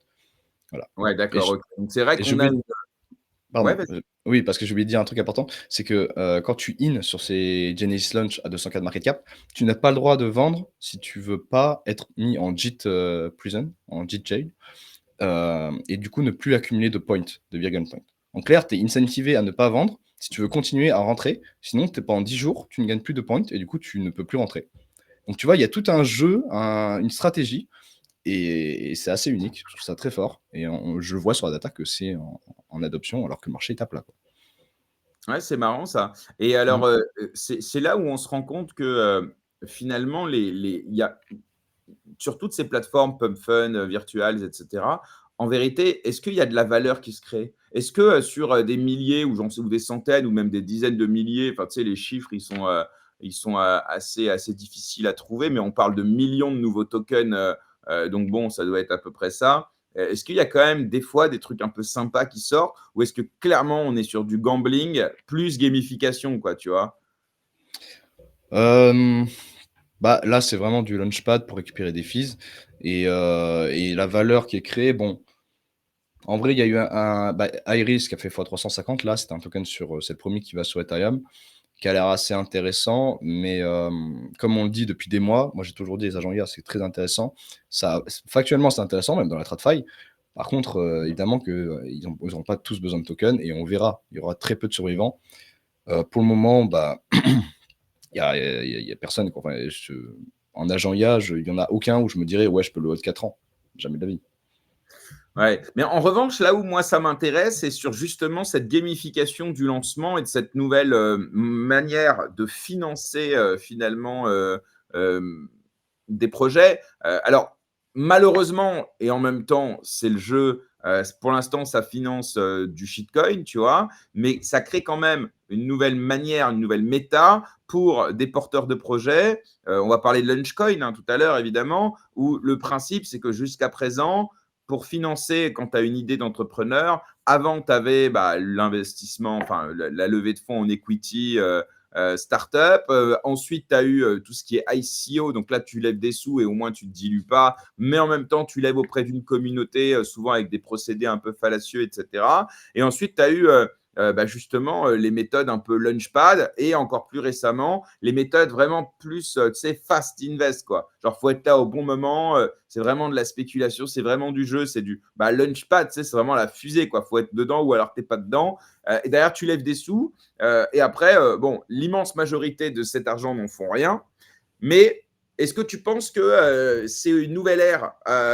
Voilà. Ouais, Et d'accord. j- Ok. Donc c'est vrai et j'ai qu'on a oublié, une... Ouais, pardon, vas-y. oui, parce que j'ai oublié de dire un truc important, c'est que quand tu in sur ces Genesis Launch à 204 market cap, tu n'as pas le droit de vendre si tu veux pas être mis en JIT prison, en JIT jail, et du coup ne plus accumuler de points, de Virgen Point. En clair, tu es incentivé à ne pas vendre si tu veux continuer à rentrer. Sinon, pendant 10 jours, tu ne gagnes plus de points et du coup, tu ne peux plus rentrer. Donc, tu vois, il y a tout un jeu, une stratégie, et c'est assez unique. Je trouve ça très fort. Et je vois sur la data que c'est en adoption alors que le marché est à plat, quoi. Ouais, c'est marrant ça. Et alors, Mm. c'est là où on se rend compte que finalement, il y a sur toutes ces plateformes Pump Fun, Virtuals, etc., en vérité, est-ce qu'il y a de la valeur qui se crée? Est-ce que sur des milliers ou des centaines ou même des dizaines de milliers, enfin, tu sais, les chiffres, ils sont assez difficiles à trouver, mais on parle de millions de nouveaux tokens, donc bon, ça doit être à peu près ça. Est-ce qu'il y a quand même des fois des trucs un peu sympas qui sortent ou est-ce que clairement on est sur du gambling plus gamification, quoi, tu vois? Euh, Bah, là, c'est vraiment du launchpad pour récupérer des fees. Et la valeur qui est créée, bon, en vrai, il y a eu bah, Iris qui a fait x350. Là, c'était un token c'est le premier qui va sur Ethereum, qui a l'air assez intéressant. Mais comme on le dit depuis des mois, moi j'ai toujours dit les agents IA, c'est très intéressant. Factuellement, c'est intéressant, même dans la TradFi. Par contre, évidemment qu'ils n'auront pas tous besoin de tokens et on verra. Il y aura très peu de survivants. Pour le moment, bah, il y a personne, quoi. Enfin, en agent IA, il n'y en a aucun où je me dirais, ouais, je peux le hold 4 ans. Jamais de la vie. Ouais, mais en revanche, là où moi ça m'intéresse, c'est sur justement cette gamification du lancement et de cette nouvelle manière de financer finalement des projets. Alors, malheureusement, et en même temps, c'est le jeu, pour l'instant, ça finance du shitcoin, tu vois, mais ça crée quand même une nouvelle manière, une nouvelle méta pour des porteurs de projets. On va parler de Launchcoin tout à l'heure, évidemment, où le principe, c'est que jusqu'à présent, pour financer, quand tu as une idée d'entrepreneur, avant, tu avais l'investissement, enfin la levée de fonds en equity startup. Ensuite, tu as eu tout ce qui est ICO. Donc là, tu lèves des sous et au moins, tu ne te dilues pas. Mais en même temps, tu lèves auprès d'une communauté, souvent avec des procédés un peu fallacieux, etc. Et ensuite, tu as eu justement les méthodes un peu launchpad et encore plus récemment, les méthodes vraiment plus, tu sais, fast invest, quoi. Genre, faut être là au bon moment. C'est vraiment de la spéculation, c'est vraiment du jeu, c'est du launchpad, tu sais, c'est vraiment la fusée, quoi. Faut être dedans ou alors t'es pas dedans. Et derrière, tu lèves des sous. Et après, bon, l'immense majorité de cet argent n'en font rien. Mais est-ce que tu penses que c'est une nouvelle ère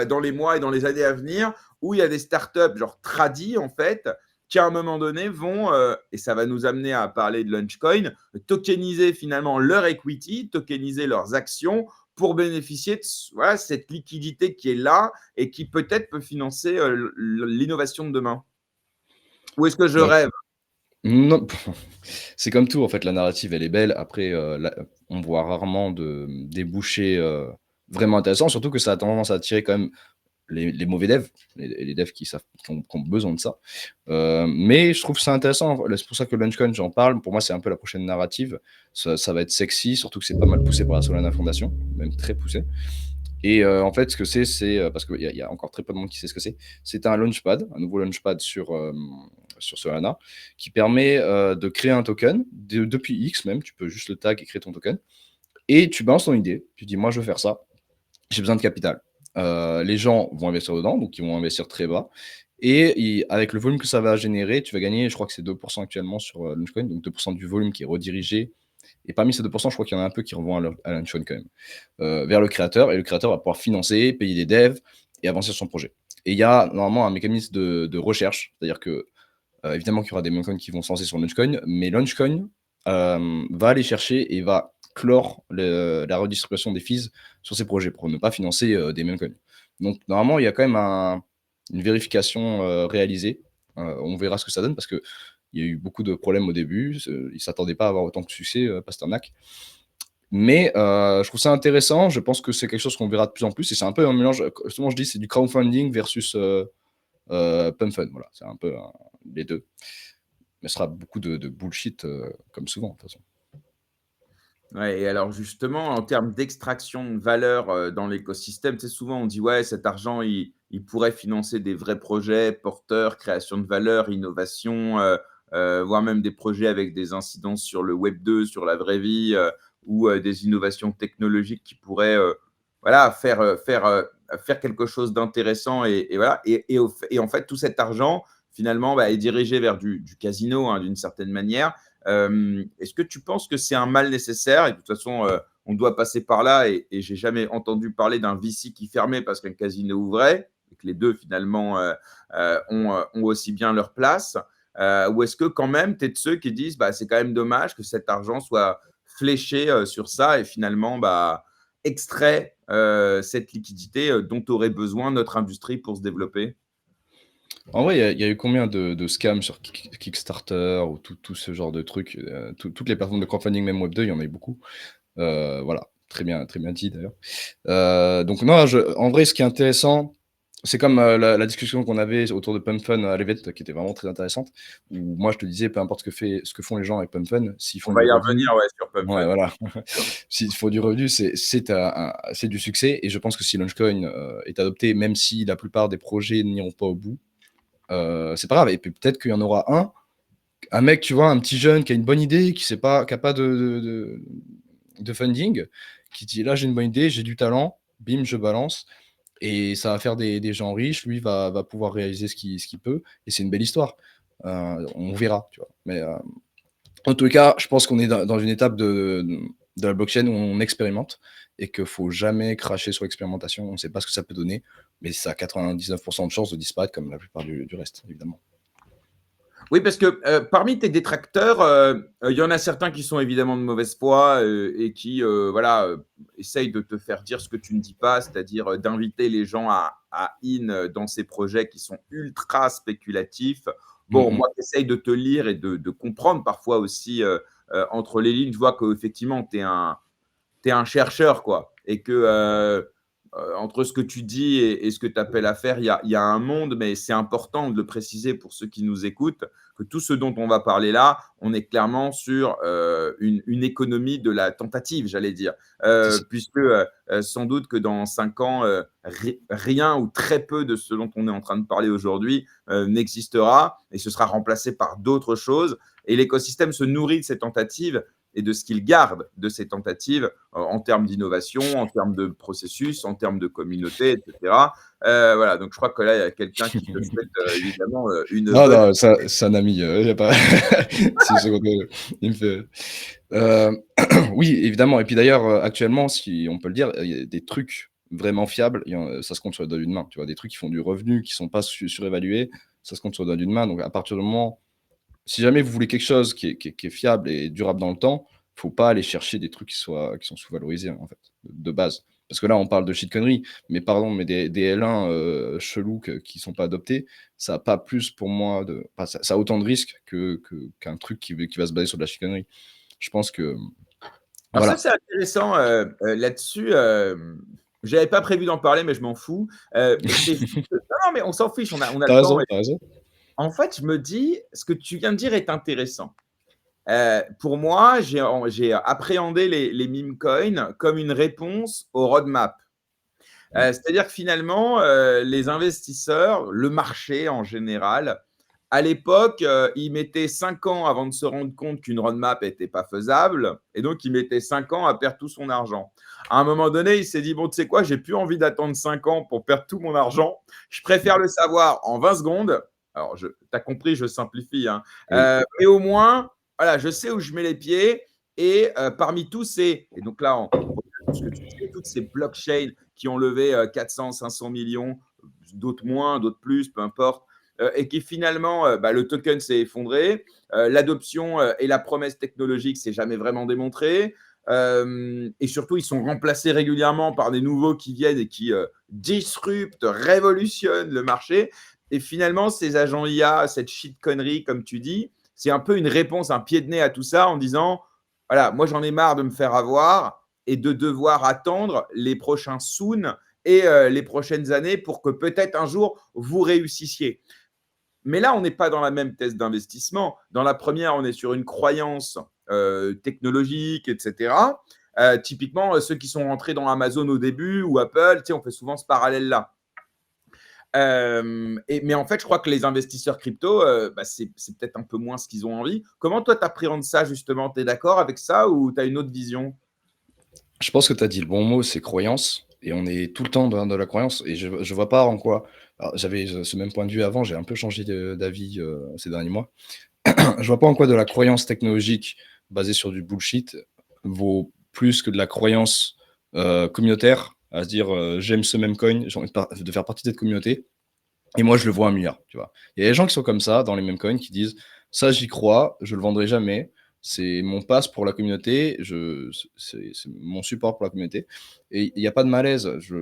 dans les mois et dans les années à venir où il y a des startups genre tradis en fait qui à un moment donné vont, et ça va nous amener à parler de Launchcoin, tokeniser finalement leur equity, tokeniser leurs actions pour bénéficier de voilà, cette liquidité qui est là et qui peut-être peut financer l'innovation de demain. Ou est-ce que je Bah, rêve? non, c'est comme tout en fait, la narrative elle est belle. Après, on voit rarement de débouchés, vraiment intéressants, surtout que ça a tendance à attirer quand même les mauvais devs, les devs qui ont besoin de ça. Mais je trouve ça intéressant. C'est pour ça que Launchcoin, j'en parle. Pour moi, c'est un peu la prochaine narrative. Ça va être sexy, surtout que c'est pas mal poussé par la Solana Foundation, même très poussé. Et en fait, ce que c'est parce qu'il y a encore très peu de monde qui sait ce que c'est. C'est un launchpad, un nouveau launchpad sur Solana, qui permet de créer un token, depuis X même, tu peux juste le tag et créer ton token. Et tu balances ton idée, tu dis, moi je veux faire ça, j'ai besoin de capital. Les gens vont investir dedans, donc ils vont investir très bas. Et avec le volume que ça va générer, tu vas gagner, je crois que c'est 2% actuellement sur Launchcoin, donc 2% du volume qui est redirigé. Et parmi ces 2%, je crois qu'il y en a un peu qui revont à Launchcoin quand même, vers le créateur. Et le créateur va pouvoir financer, payer des devs et avancer son projet. Et il y a normalement un mécanisme de recherche, c'est-à-dire que évidemment qu'il y aura des memcoins qui vont se lancer sur Launchcoin, mais Launchcoin va aller chercher et va clore la redistribution des fees sur ces projets pour ne pas financer des memcoins. Donc normalement, il y a quand même une vérification réalisée. On verra ce que ça donne parce que il y a eu beaucoup de problèmes au début. Ils ne s'attendaient pas à avoir autant de succès, Pasternak. Mais je trouve ça intéressant. Je pense que c'est quelque chose qu'on verra de plus en plus. Et c'est un peu un mélange. Justement, je dis c'est du crowdfunding versus pump fund. Voilà, c'est un peu les deux. Mais ce sera beaucoup de bullshit comme souvent, de toute façon. Ouais, et alors justement, en termes d'extraction de valeur dans l'écosystème, tu sais, souvent on dit ouais, cet argent, il pourrait financer des vrais projets porteurs, création de valeur, innovation, voire même des projets avec des incidences sur le Web 2, sur la vraie vie, ou des innovations technologiques qui pourraient voilà, faire quelque chose d'intéressant. Et voilà. Et en fait, tout cet argent, finalement, bah, est dirigé vers du casino, hein, d'une certaine manière. Est-ce que tu penses que c'est un mal nécessaire? Et de toute façon, on doit passer par là. Et j'ai jamais entendu parler d'un VC qui fermait parce qu'un casino ouvrait, et que les deux finalement ont aussi bien leur place. Ou est-ce que quand même, tu es de ceux qui disent bah, c'est quand même dommage que cet argent soit fléché sur ça et finalement bah, extrait cette liquidité dont aurait besoin notre industrie pour se développer? En vrai, il y a eu combien de scams sur Kickstarter ou tout ce genre de trucs toutes les plateformes de crowdfunding, même Web2, il y en a eu beaucoup. Voilà, très bien dit d'ailleurs. Donc non, en vrai, ce qui est intéressant, c'est comme la discussion qu'on avait autour de Pump Fun à Levet, qui était vraiment très intéressante, où moi je te disais, peu importe ce que font les gens avec Pump Fun, s'ils On font va du y revenu, revenir ouais, sur Pump ouais, Fun. voilà, s'il faut du revenu, c'est du succès, et je pense que si Launchcoin est adopté, même si la plupart des projets n'iront pas au bout, c'est pas grave, et puis peut-être qu'il y en aura un mec, tu vois, un petit jeune qui a une bonne idée, qui a pas de funding, qui dit là j'ai une bonne idée, j'ai du talent, bim, je balance, et ça va faire des gens riches, lui va pouvoir réaliser ce qu'il peut, et c'est une belle histoire. On verra, tu vois. Mais en tout cas, je pense qu'on est dans une étape de la blockchain où on expérimente, et qu'il ne faut jamais cracher sur l'expérimentation. On ne sait pas ce que ça peut donner, mais ça a 99% de chances de disparaître comme la plupart du reste, évidemment. Oui, parce que parmi tes détracteurs, il y en a certains qui sont évidemment de mauvaise foi et qui voilà, essayent de te faire dire ce que tu ne dis pas, c'est-à-dire d'inviter les gens à in dans ces projets qui sont ultra spéculatifs. Bon, Mm, moi qui essaye de te lire et de comprendre parfois aussi entre les lignes, je vois qu'effectivement, tu es t'es un chercheur, quoi. Et que entre ce que tu dis et ce que tu appelles à faire, il y a un monde, mais c'est important de le préciser pour ceux qui nous écoutent, que tout ce dont on va parler là, on est clairement sur une économie de la tentative, j'allais dire. c'est ça. Puisque sans doute que dans 5 ans, rien ou très peu de ce dont on est en train de parler aujourd'hui n'existera et ce sera remplacé par d'autres choses. Et l'écosystème se nourrit de ces tentatives et de ce qu'il garde de ces tentatives en termes d'innovation, en termes de processus, en termes de communauté, etc. Voilà, donc je crois que là, il y a quelqu'un qui te souhaite évidemment une Non, bonne. non, c'est un ami. Y a pas... si, une seconde, il me fait. Oui, évidemment. Et puis d'ailleurs, actuellement, si on peut le dire, il y a des trucs vraiment fiables, ça se compte sur les doigts d'une main, tu vois? Des trucs qui font du revenu, qui sont pas surévalués, ça se compte sur les doigts d'une main. Donc à partir du moment si jamais vous voulez quelque chose qui est fiable et durable dans le temps, faut pas aller chercher des trucs qui sont sous-valorisés, en fait, de base. Parce que là, on parle de shit conneries, mais pardon, mais des L1, chelous qui sont pas adoptés, ça a pas plus pour moi de enfin, ça a autant de risques qu'un truc qui va se baser sur de la chicanerie. Je pense que Alors ça, voilà. c'est intéressant, là-dessus, j'avais pas prévu d'en parler, mais je m'en fous. C'est juste que non, non, mais on s'en fiche, on a Tu le temps. raison, tu raison. En fait, je me dis, ce que tu viens de dire est intéressant. Pour moi, j'ai appréhendé les meme coins comme une réponse au roadmap. Mmh. C'est-à-dire que finalement, les investisseurs, le marché en général, à l'époque, ils mettaient 5 ans avant de se rendre compte qu'une roadmap n'était pas faisable, et donc ils mettaient 5 ans à perdre tout son argent. À un moment donné, il s'est dit, bon, tu sais quoi, j'ai plus envie d'attendre 5 ans pour perdre tout mon argent. Je préfère le savoir en 20 secondes. Alors, tu as compris, je simplifie, hein. Oui. Mais au moins, voilà, je sais où je mets les pieds. Et parmi tous ces, et donc là, ce que tu sais, toutes ces blockchains qui ont levé 400, 500 millions, d'autres moins, d'autres plus, peu importe, et qui finalement, le token s'est effondré, l'adoption et la promesse technologique s'est jamais vraiment démontrée, et surtout, ils sont remplacés régulièrement par des nouveaux qui viennent et qui disruptent, révolutionnent le marché. Et finalement, ces agents IA, cette shit connerie, comme tu dis, c'est un peu une réponse, un pied de nez à tout ça en disant, voilà, moi j'en ai marre de me faire avoir et de devoir attendre les prochains soon et les prochaines années pour que peut-être un jour vous réussissiez. Mais là, on n'est pas dans la même thèse d'investissement. Dans la première, on est sur une croyance technologique, etc. Typiquement, ceux qui sont rentrés dans Amazon au début ou Apple, on fait souvent ce parallèle-là. Mais en fait, je crois que les investisseurs crypto, c'est peut-être un peu moins ce qu'ils ont envie. Comment toi, tu appréhendes ça justement? Tu es d'accord avec ça ou tu as une autre vision? Je pense que tu as dit le bon mot, c'est croyance et on est tout le temps dans la croyance et je vois pas en quoi alors j'avais ce même point de vue avant, j'ai un peu changé d'avis, ces derniers mois. Je vois pas en quoi de la croyance technologique basée sur du bullshit vaut plus que de la croyance, communautaire, à se dire, «J'aime ce même coin, j'ai envie de faire partie de cette communauté et moi je le vois 1 milliard», tu vois? Il y a des gens qui sont comme ça dans les mêmes coins qui disent: «Ça j'y crois, je le vendrai jamais, c'est mon pass pour la communauté, c'est mon support pour la communauté» et il y a pas de malaise. Tu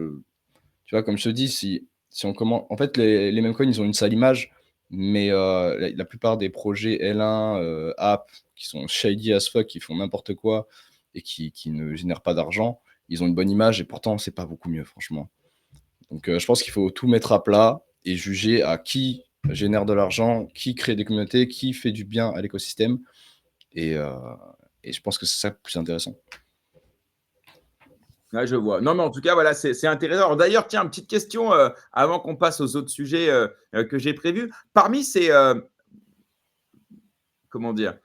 vois, comme je te dis, si on commen en fait, les mêmes coins, ils ont une sale image, mais la plupart des projets L1, app, qui sont shady as fuck, qui font n'importe quoi et qui ne génèrent pas d'argent, ils ont une bonne image et pourtant c'est pas beaucoup mieux, franchement. Donc je pense qu'il faut tout mettre à plat et juger à qui génère de l'argent, qui crée des communautés, qui fait du bien à l'écosystème et heu et je pense que c'est ça le plus intéressant. Ouais, je vois. Non, mais en tout cas, voilà, c'est intéressant. Alors, d'ailleurs, tiens, une petite question avant qu'on passe aux autres sujets que j'ai prévus. Parmi ces, comment dire,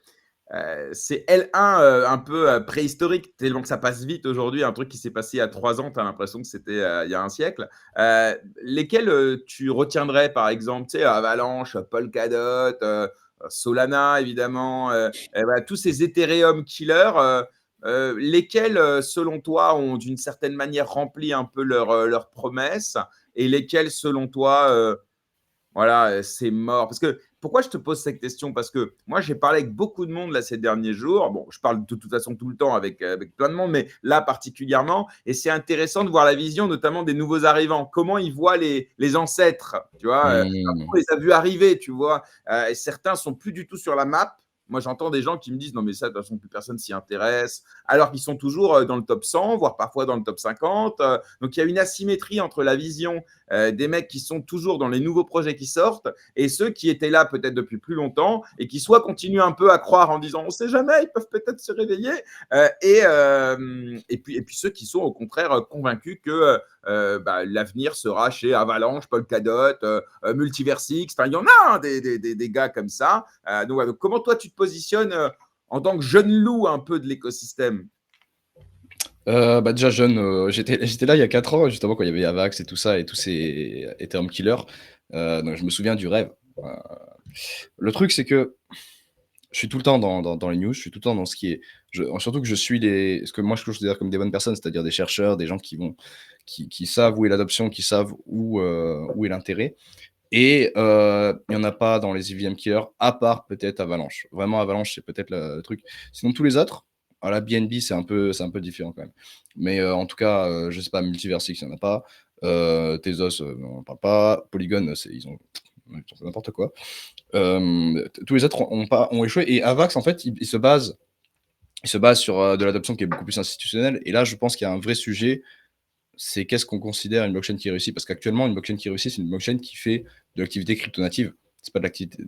c'est L1 un peu préhistorique, tellement que ça passe vite aujourd'hui, un truc qui s'est passé il y a 3 ans, tu as l'impression que c'était il y a un siècle. Lesquels tu retiendrais, par exemple, tu sais, Avalanche, Polkadot, Solana, évidemment, voilà, tous ces Ethereum killers, lesquels, selon toi, ont d'une certaine manière rempli un peu leurs promesses et lesquels, selon toi, voilà, c'est mort. Parce que pourquoi je te pose cette question? Parce que moi, j'ai parlé avec beaucoup de monde là ces derniers jours. Bon, je parle de toute façon tout le temps avec plein de monde, mais là particulièrement. Et c'est intéressant de voir la vision, notamment des nouveaux arrivants. Comment ils voient les ancêtres, tu vois? Mmh. On les a vus arriver, tu vois? Et certains sont plus du tout sur la map. Moi, j'entends des gens qui me disent non, mais ça, de toute façon, plus personne s'y intéresse, alors qu'ils sont toujours dans le top 100, voire parfois dans le top 50. Donc, il y a une asymétrie entre la vision des mecs qui sont toujours dans les nouveaux projets qui sortent et ceux qui étaient là peut-être depuis plus longtemps et qui soit continuent un peu à croire en disant on ne sait jamais, ils peuvent peut-être se réveiller, et puis ceux qui sont au contraire convaincus que l'avenir sera chez Avalanche, Polkadot, Multiversix. Enfin, il y en a des gars comme ça. Donc, comment toi tu te positionnes en tant que jeune loup un peu de l'écosystème? Déjà jeune, j'étais là il y a 4 ans, justement, quand il y avait Avax et tout ça et tous ces Ethereum killers, donc je me souviens du rêve. Heu, le truc, c'est que je suis tout le temps dans les news, je suis tout le temps dans ce qui est. Surtout que je suis ce que moi je considère comme des bonnes personnes, c'est-à-dire des chercheurs, des gens qui savent où est l'adoption, qui savent où est l'intérêt. Et il n'y en a pas dans les EVM killers, à part peut-être Avalanche. Vraiment, Avalanche, c'est peut-être le truc. Sinon, tous les autres, à la BNB, c'est un peu différent quand même. Mais en tout cas, je sais pas, Multiversix, il n'y en a pas. Tezos, on n'en parle pas. Polygon, ils ont fait n'importe quoi. Tous les autres ont échoué. Et Avax, en fait, il se base sur de l'adoption qui est beaucoup plus institutionnelle. Et là, je pense qu'il y a un vrai sujet, c'est qu'est-ce qu'on considère une blockchain qui réussit. Parce qu'actuellement, une blockchain qui réussit, c'est une blockchain qui fait de l'activité crypto-native. C'est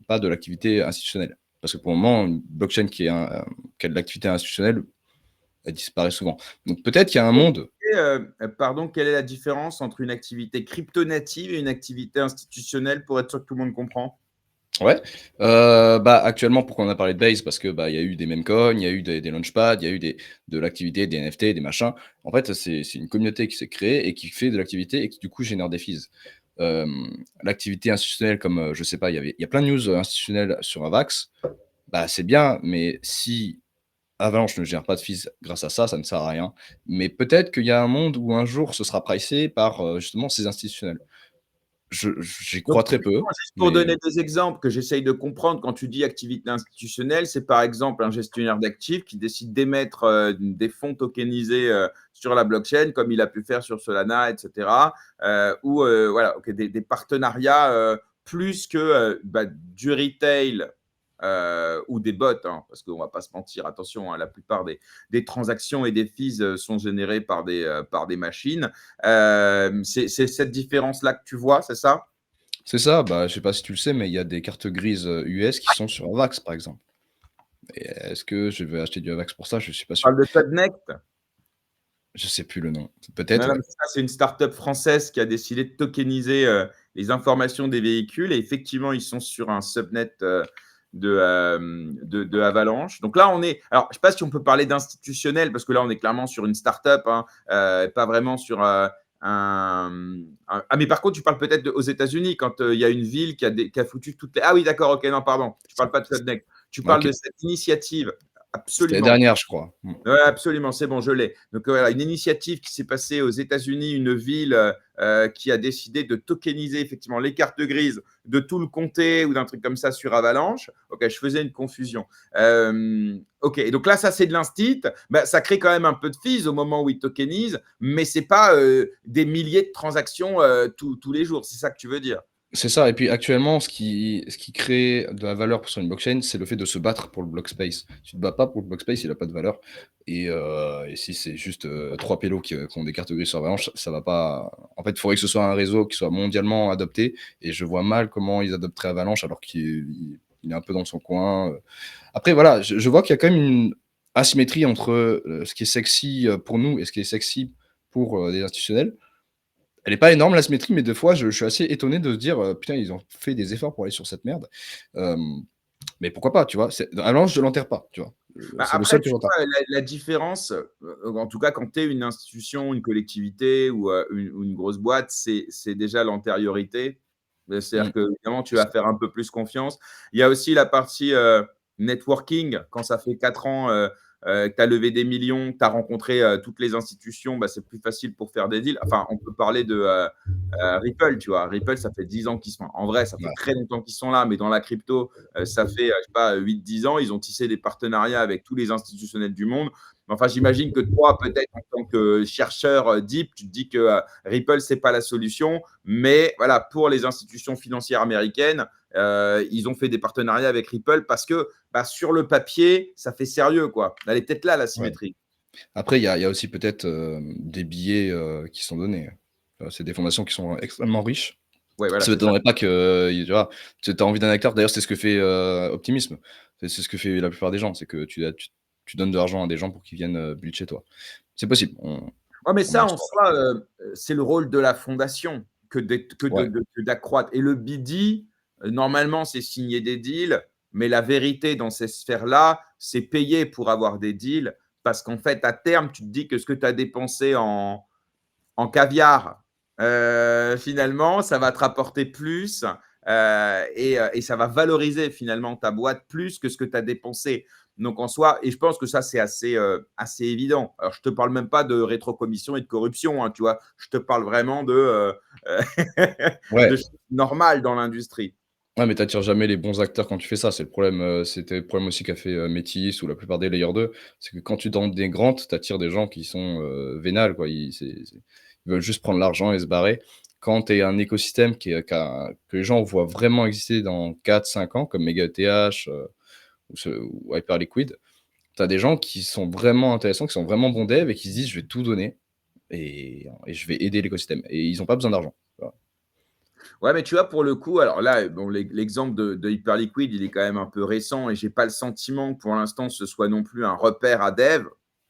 pas de l'activité institutionnelle. Parce que pour le moment, une blockchain qui a de l'activité institutionnelle, elle disparaît souvent. Donc peut-être qu'il y a un monde. Pardon, quelle est la différence entre une activité crypto-native et une activité institutionnelle pour être sûr que tout le monde comprend? Ouais. Actuellement, pourquoi on a parlé de Base? Parce que il y a eu des memcoins, il y a eu des launchpads, il y a eu de l'activité, des NFT, des machins. En fait, c'est une communauté qui s'est créée et qui fait de l'activité et qui, du coup, génère des fees. L'activité institutionnelle, comme, je sais pas, il y a plein de news institutionnelles sur Avax. C'est bien, mais si Avalanche ne gère pas de fees grâce à ça, ça ne sert à rien. Mais peut-être qu'il y a un monde où un jour, ce sera pricé par, justement, ces institutionnels. J'y Donc, crois très peu, juste pour mais donner des exemples que j'essaye de comprendre, quand tu dis activité institutionnelle, c'est par exemple un gestionnaire d'actifs qui décide d'émettre des fonds tokenisés sur la blockchain, comme il a pu faire sur Solana, etc. Ou voilà, des partenariats plus que du retail ou des bots, hein, parce qu'on ne va pas se mentir, attention, hein, la plupart des transactions et des fees sont générées par des machines. C'est cette différence-là que tu vois, c'est ça? c'est ça. Je sais pas si tu le sais, mais il y a des cartes grises US qui sont sur Avax, par exemple. Et est-ce que je vais acheter du Avax pour ça? Je suis pas Je sûr. parle de Codnext. Je sais plus le nom. Non, Peut-être, non, ouais. mais ça, c'est une start-up française qui a décidé de tokeniser les informations des véhicules. Et effectivement, ils sont sur un subnet de Avalanche. Donc là, on est. Alors, je ne sais pas si on peut parler d'institutionnel, parce que là, on est clairement sur une start-up, hein, pas vraiment sur Ah, mais par contre, tu parles peut-être aux États-Unis, quand il y a une ville qui a foutu toutes les. Ah oui, d'accord, ok, non, pardon. Tu ne parles pas de Codnext. Tu parles Ok. de cette initiative. C'était la Absolument. dernière, je crois. Ouais, absolument, c'est bon, je l'ai. Donc voilà, une initiative qui s'est passée aux États-Unis, une ville qui a décidé de tokeniser effectivement les cartes grises de tout le comté ou d'un truc comme ça sur Avalanche. Ok, je faisais une confusion. Ok, donc là, ça c'est de l'instit. Ça crée quand même un peu de fees au moment où ils tokenisent, mais c'est pas des milliers de transactions tous les jours. C'est ça que tu veux dire? C'est ça. Et puis actuellement, ce qui crée de la valeur sur une blockchain, c'est le fait de se battre pour le block space. Tu te bats pas pour le block space, il n'a pas de valeur. Et si c'est juste trois pélos qui ont des cartes grises sur Avalanche, ça va pas. En fait, il faudrait que ce soit un réseau qui soit mondialement adopté. Et je vois mal comment ils adopteraient Avalanche alors qu'il est un peu dans son coin. Après, voilà, je vois qu'il y a quand même une asymétrie entre ce qui est sexy pour nous et ce qui est sexy pour des institutionnels. Elle est pas énorme la symétrie, mais des fois, je suis assez étonné de se dire putain, ils ont fait des efforts pour aller sur cette merde. Euh, mais pourquoi pas, tu vois? Avalanche, je l'enterre pas, tu vois? C'est le Après, seul que tu j'enterre. vois, la différence, en tout cas, quand tu es une institution, une collectivité ou une grosse boîte, c'est déjà l'antériorité. C'est-à-dire Mm. que, évidemment, tu C'est vas ça. faire un peu plus confiance. Il y a aussi la partie networking. Quand ça fait 4 ans que tu as levé des millions, que tu as rencontré toutes les institutions, c'est plus facile pour faire des deals. Enfin, on peut parler de Ripple, tu vois. Ripple, ça fait 10 ans qu'ils sont. En vrai, ça fait Ouais. très longtemps qu'ils sont là, mais dans la crypto, ça fait, je sais pas, 8-10 ans. Ils ont tissé des partenariats avec tous les institutionnels du monde. Enfin, j'imagine que toi, peut-être en tant que chercheur deep, tu te dis que Ripple, c'est pas la solution. Mais voilà, pour les institutions financières américaines, ils ont fait des partenariats avec Ripple parce que sur le papier, ça fait sérieux, quoi. Elle est peut-être là, la Ouais. symétrie. Après, il y a aussi peut-être des billets qui sont donnés. C'est des fondations qui sont extrêmement riches. Ouais, voilà, Ça ne c'est ça. m'étonnerait pas que tu vois, tu as envie d'un acteur. D'ailleurs, c'est ce que fait Optimisme. C'est ce que fait la plupart des gens. C'est que tu donnes de l'argent à des gens pour qu'ils viennent build chez toi. C'est possible. Ouais, mais On est ça, en en soi. soi, c'est le rôle de la fondation Ouais. d'accroître. Et le BD, normalement, c'est signer des deals, mais la vérité dans ces sphères-là, c'est payer pour avoir des deals, parce qu'en fait, à terme, tu te dis que ce que tu as dépensé en caviar, finalement, ça va te rapporter plus et ça va valoriser finalement ta boîte plus que ce que tu as dépensé. Donc en soi, et je pense que ça, c'est assez évident. Alors, je ne te parle même pas de rétrocommission et de corruption, hein, tu vois. Je te parle vraiment Ouais. de choses normales dans l'industrie. Ouais, mais t'attires jamais les bons acteurs quand tu fais ça. C'est le problème, c'était le problème aussi qu'a fait, Métis ou la plupart des Layer 2. C'est que quand tu donnes des grants, t'attires des gens qui sont, vénales, quoi. Ils veulent juste prendre l'argent et se barrer. Quand tu es un écosystème que les gens voient vraiment exister dans 4 5 ans, comme Mega ETH, ou Hyperliquid, tu as des gens qui sont vraiment intéressants, qui sont vraiment bons devs et qui se disent: «Je vais tout donner et je vais aider l'écosystème» et ils ont pas besoin d'argent. Voilà. Ouais, mais tu vois, pour le coup, alors là, bon, l'exemple de Hyperliquid, il est quand même un peu récent et j'ai pas le sentiment que pour l'instant ce soit non plus un repère à dev.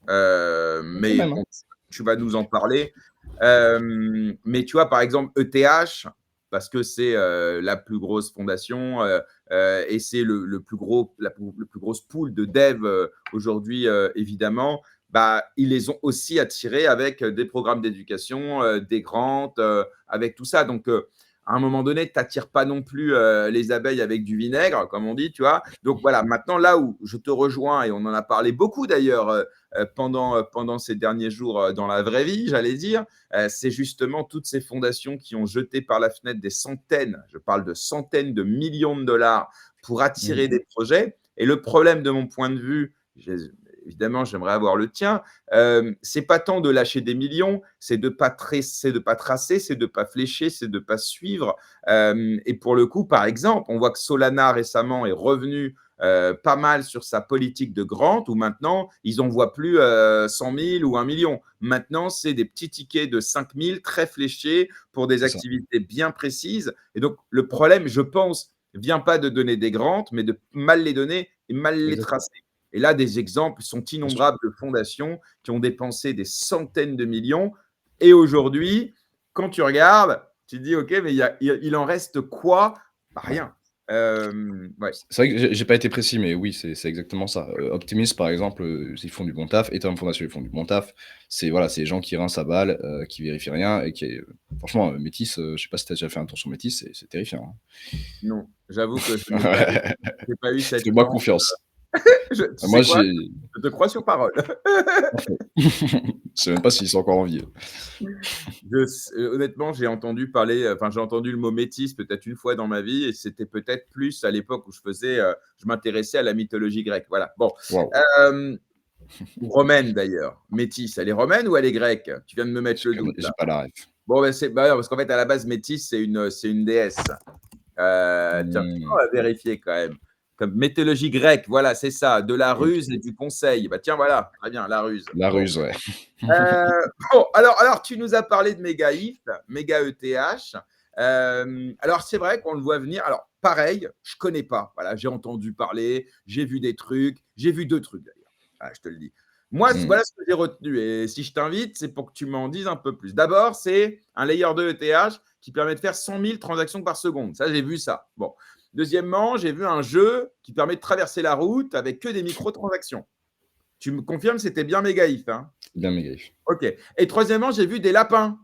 Quand Mais même, hein. bon, tu vas nous en parler. Mais tu vois, par exemple, ETH, parce que c'est la plus grosse fondation et c'est le plus gros, le plus grosse pool de dev aujourd'hui, évidemment. Bah, ils les ont aussi attirés avec des programmes d'éducation, des grants, avec tout ça. Donc, à un moment donné, tu n'attires pas non plus les abeilles avec du vinaigre, comme on dit, tu vois. Donc voilà, maintenant, là où je te rejoins, et on en a parlé beaucoup d'ailleurs pendant ces derniers jours dans la vraie vie, j'allais dire, c'est justement toutes ces fondations qui ont jeté par la fenêtre des centaines, je parle de centaines de millions de dollars pour Mmh. attirer des projets. Et le problème de mon point de vue, évidemment, j'aimerais avoir le tien, c'est pas tant de lâcher des millions, c'est de pas tracer, c'est de pas flécher, c'est de pas suivre. Et pour le coup, par exemple, on voit que Solana récemment est revenu pas mal sur sa politique de grant, où maintenant, ils n'envoient plus 100 000 ou 1 million. Maintenant, c'est des petits tickets de 5 000 très fléchés pour des C'est ça, activités bien précises. Et donc, le problème, je pense, vient pas de donner des grants, mais de mal les donner et mal les exactement, tracer. Et là, des exemples sont bien sûr. innombrables de fondations qui ont dépensé des centaines de millions. Et aujourd'hui, quand tu regardes, tu te dis, OK, mais il en reste quoi? Bah, Ouais. rien. Ouais. C'est vrai que j'ai pas été précis, mais oui, c'est exactement ça. Optimism, par exemple, ils font du bon taf. Ethereum Foundation, ils font du bon taf. C'est voilà, c'est des gens qui rincent à balles, qui vérifient rien et franchement, Métis, je sais pas si tu as déjà fait un tour sur Métis, c'est terrifiant, Non, j'avoue que je hein. n'ai pas eu, j'ai pas eu cette Fais-moi chance. confiance. Tu Moi, sais quoi? j'ai Je te crois sur parole. à fond. Je sais même pas s'ils sont encore en vie. Honnêtement, j'ai entendu parler, enfin, j'ai entendu le mot métis peut-être une fois dans ma vie et c'était peut-être plus à l'époque où je m'intéressais à la mythologie grecque. Voilà. Bon. Waouh! Euh, ou romaine d'ailleurs. Métis, elle est romaine ou elle est grecque? Tu viens de me mettre le doute J'ai là. pas la ref. Bon, ben, non, parce qu'en fait, à la base, Métis, c'est une déesse. Tiens, on Mmh. va vérifier quand même. Comme mythologie grecque, voilà, c'est ça, de la OK. ruse et du conseil. Bah tiens, voilà, très bien, la ruse. La Bon. ruse, ouais. Bon, alors, tu nous as parlé de Mega ETH, Mega ETH. Alors, c'est vrai qu'on le voit venir. Alors, pareil, je connais pas. Voilà, j'ai entendu parler, j'ai vu des trucs, j'ai vu deux trucs d'ailleurs. Ah, je te le dis. Moi, Mmh. voilà ce que j'ai retenu. Et si je t'invite, c'est pour que tu m'en dises un peu plus. D'abord, c'est un layer 2 ETH qui permet de faire 100 000 transactions par seconde. Ça, j'ai vu ça. Bon. Deuxièmement, j'ai vu un jeu qui permet de traverser la route avec que des microtransactions. Tu me confirmes, c'était bien méga ETH, hein? Bien méga. Ok. Et troisièmement, j'ai vu des lapins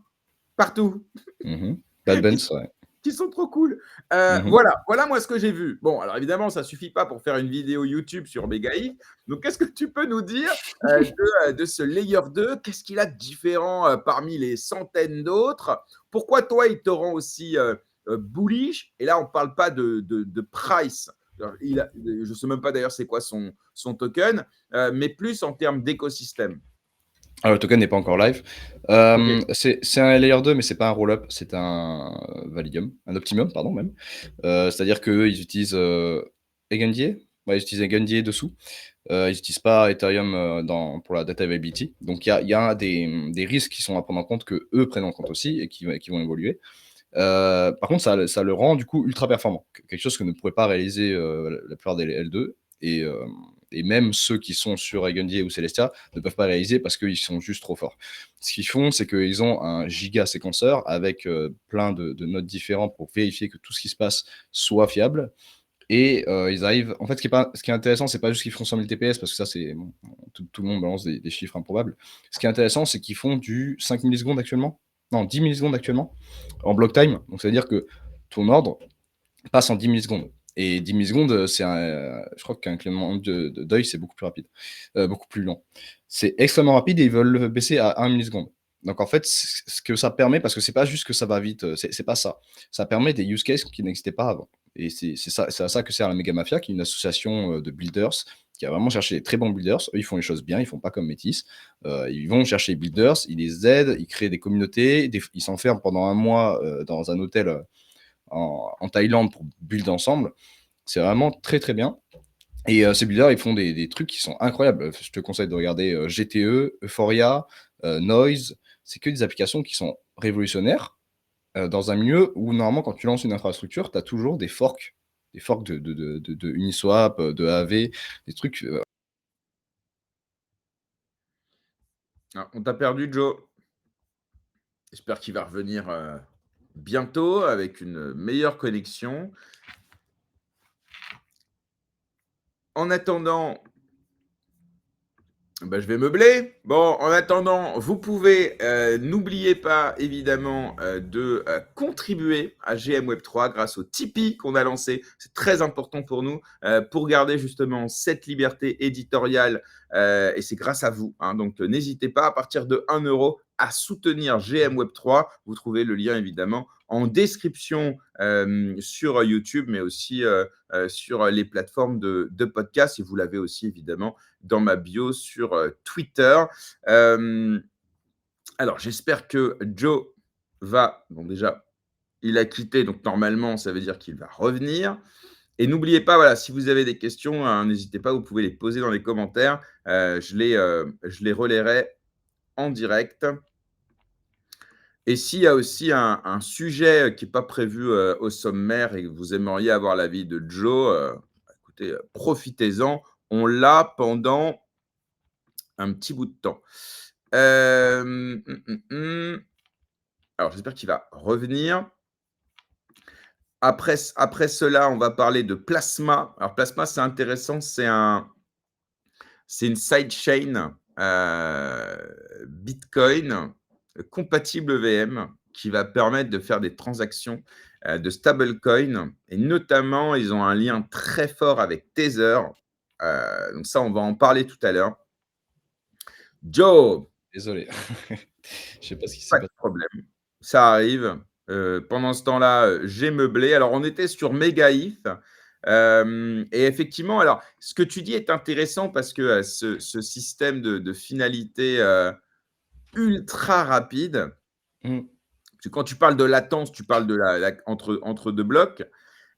partout Mmh. Bad qui, Benz, ouais. qui sont trop cool. Mmh. Voilà moi ce que j'ai vu. Bon, alors évidemment, ça suffit pas pour faire une vidéo YouTube sur Megaïf. Donc, qu'est-ce que tu peux nous dire de ce Layer 2? Qu'est-ce qu'il a de différent parmi les centaines d'autres? Pourquoi toi, il te rend aussi bullish? Et là, on ne parle pas de price. Alors, je ne sais même pas d'ailleurs c'est quoi son token, mais plus en termes d'écosystème. Ah, le token n'est pas encore live. Ok. C'est un layer 2, mais c'est pas un roll-up, c'est un Validium, un Optimum, pardon, même. C'est-à-dire qu'eux, ils utilisent, Eigendier? Ouais, ils utilisent Eigendier dessous. Ils n'utilisent pas Ethereum, pour la data availability. Donc il y a des risques qui sont à prendre en compte, qu'eux prennent en compte aussi et qui vont évoluer. Par contre, ça le rend du coup ultra performant. Quelque chose que ne pourrait pas réaliser, la plupart des L2 et même ceux qui sont sur Eigendier ou Celestia ne peuvent pas réaliser parce qu'ils sont juste trop forts. Ce qu'ils font, c'est qu'ils ont un giga séquenceur avec, plein de nodes différents pour vérifier que tout ce qui se passe soit fiable et ils arrivent en fait, ce qui est intéressant, c'est pas juste qu'ils font 100 000 TPS parce que ça, c'est bon, tout le monde balance des chiffres improbables. Ce qui est intéressant, c'est qu'ils font du 5 millisecondes actuellement? Non, 10 millisecondes actuellement en block time. Donc ça veut dire que ton ordre, passe en 10 millisecondes. Et 10 millisecondes, je crois qu'un clignement d'œil, c'est beaucoup plus rapide, beaucoup plus lent. C'est extrêmement rapide et ils veulent le baisser à 1 milliseconde. Donc en fait, ce que ça permet, parce que c'est pas juste que ça va vite, c'est pas ça. Ça permet des use cases qui n'existaient pas avant. Et c'est à ça que sert la Mega Mafia, qui est une association, de builders, qui a vraiment cherché des très bons builders. Eux, ils font les choses bien, ils font pas comme Métis. Ils vont chercher les builders, ils les aident, ils créent des communautés, ils s'enferment pendant un mois, dans un hôtel, en Thaïlande pour build ensemble. C'est vraiment très très bien. Et ces builders, ils font des trucs qui sont incroyables. Je te conseille de regarder GTE, Euphoria, Noise. C'est que des applications qui sont révolutionnaires dans un milieu où normalement, quand tu lances une infrastructure, tu as toujours des forks de Uniswap, de AV, des trucs. Ah, on t'a perdu, Joe. J'espère qu'il va revenir bientôt avec une meilleure connexion. En attendant, bah, je vais meubler. Bon, en attendant, vous pouvez, n'oubliez pas évidemment de contribuer à GM Web3 grâce au Tipeee qu'on a lancé. C'est très important pour nous pour garder justement cette liberté éditoriale et c'est grâce à vous. Hein. Donc n'hésitez pas à partir de 1 euro à soutenir GM Web3. Vous trouvez le lien évidemment en description sur YouTube, mais aussi sur les plateformes de podcast. Et vous l'avez aussi évidemment dans ma bio sur Twitter. Alors, j'espère que Joe va. Bon, déjà, il a quitté, donc normalement, ça veut dire qu'il va revenir. Et n'oubliez pas, voilà, si vous avez des questions, hein, n'hésitez pas, vous pouvez les poser dans les commentaires. Je les relayerai en direct. Et s'il y a aussi un sujet qui n'est pas prévu au sommaire et que vous aimeriez avoir l'avis de Joe, écoutez, profitez-en. On l'a pendant un petit bout de temps. Alors, j'espère qu'il va revenir. Après cela, on va parler de Plasma. Alors, Plasma, c'est intéressant. C'est une sidechain Bitcoin compatible EVM qui va permettre de faire des transactions de stablecoin. Et notamment, ils ont un lien très fort avec Tether. Donc ça, on va en parler tout à l'heure. Joe, Désolé. Je sais pas ce qui s'est pas de passé. problème. Ça arrive. Pendant ce temps-là, j'ai meublé. Alors, on était sur Megaïth. Et effectivement, alors, ce que tu dis est intéressant parce que ce système de finalité ultra rapide, Mmh. parce que quand tu parles de latence, tu parles de entre deux blocs.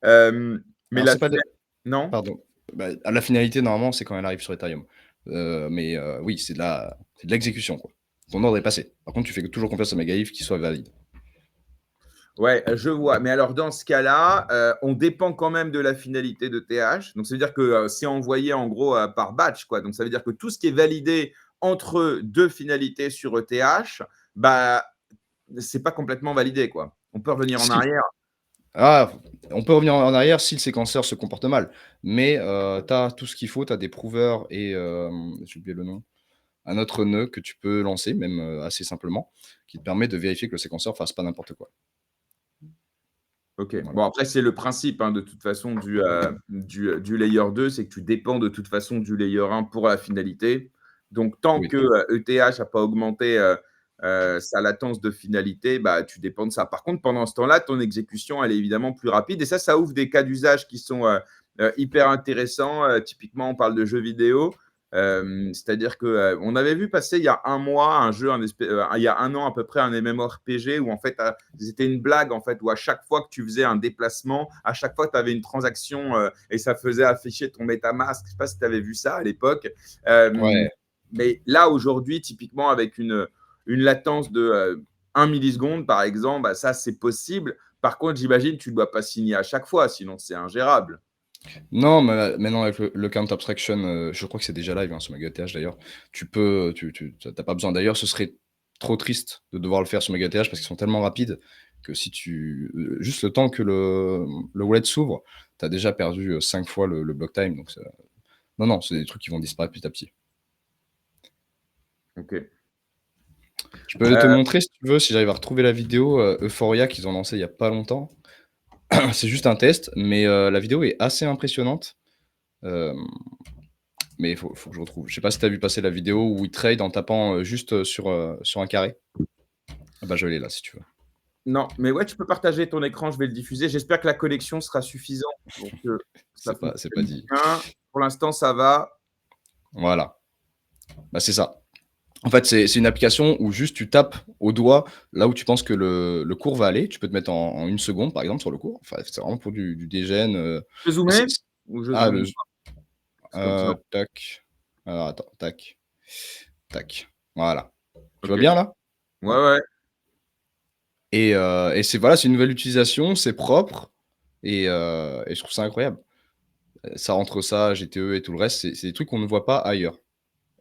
Mais Alors la c'est pas de finalité, non? pardon. Bah, à la finalité, normalement, c'est quand elle arrive sur Ethereum. Mais oui, c'est de l'exécution, quoi. Ton ordre est passé. Par contre, tu fais toujours confiance à Megaïf qui soit valide. Ouais, je vois. Mais alors, dans ce cas-là, on dépend quand même de la finalité de TH. Donc, ça veut dire que c'est envoyé en gros par batch, quoi. Donc, ça veut dire que tout ce qui est validé entre deux finalités sur ETH, bah, c'est pas complètement validé, quoi. On peut revenir en Si. arrière. Ah, on peut revenir en arrière si le séquenceur se comporte mal. Mais tu as tout ce qu'il faut, tu as des prouveurs et j'ai oublié le nom, un autre nœud que tu peux lancer, même assez simplement, qui te permet de vérifier que le séquenceur fasse pas n'importe quoi. Ok. Voilà. Bon, après, c'est le principe hein, de toute façon du layer 2, c'est que tu dépends de toute façon du layer 1 pour la finalité. Donc, tant Oui. que ETH n'a pas augmenté sa latence de finalité, bah, tu dépends de ça. Par contre, pendant ce temps-là, ton exécution, elle est évidemment plus rapide. Et ça ouvre des cas d'usage qui sont hyper intéressants. Typiquement, on parle de jeux vidéo. C'est-à-dire que on avait vu passer il y a un mois un jeu, il y a un an à peu près, un MMORPG où en fait c'était une blague en fait où à chaque fois que tu faisais un déplacement, à chaque fois tu avais une transaction et ça faisait afficher ton MetaMask. Je sais pas si tu avais vu ça à l'époque. Ouais. Mais là aujourd'hui, typiquement avec une latence de 1 milliseconde par exemple, bah, ça c'est possible. Par contre, j'imagine que tu ne dois pas signer à chaque fois, sinon c'est ingérable. Non, mais maintenant avec le count abstraction, je crois que c'est déjà live, hein, sur MegaTH d'ailleurs. Tu as pas besoin. D'ailleurs, ce serait trop triste de devoir le faire sur MegaTH parce qu'ils sont tellement rapides que si juste le temps que le wallet s'ouvre, tu as déjà perdu, 5 fois le block time, donc ça non, non, c'est des trucs qui vont disparaître petit à petit. Ok. Je peux te montrer si tu veux, si j'arrive à retrouver la vidéo, Euphoria qu'ils ont lancée il y a pas longtemps. C'est juste un test, mais la vidéo est assez impressionnante. Hem, mais il faut que je retrouve. Je sais pas si tu as vu passer la vidéo où il trade en tapant, juste, sur un carré? Ah bah, je l'ai là si tu veux. Non, mais ouais, tu peux partager ton écran, je vais le diffuser. J'espère que la connexion sera suffisante pour que ça C'est pas fonctionne dit. bien. Pour l'instant, ça va. Voilà, bah, c'est ça. En fait, c'est une application où juste tu tapes au doigt là où tu penses que le cours va aller. Tu peux te mettre en 1 seconde, par exemple, sur le cours. Enfin, c'est vraiment pour du dégène, Je peux mais zoomer? Ou je ah zoome le pas? C'est comme ça. tac. Alors attends, tac, tac. Voilà. Tu vois OK. bien là? Ouais, Ouais. ouais. Et c'est voilà, c'est une nouvelle utilisation, c'est propre et je trouve ça incroyable. Ça entre ça, GTE et tout le reste, c'est des trucs qu'on ne voit pas ailleurs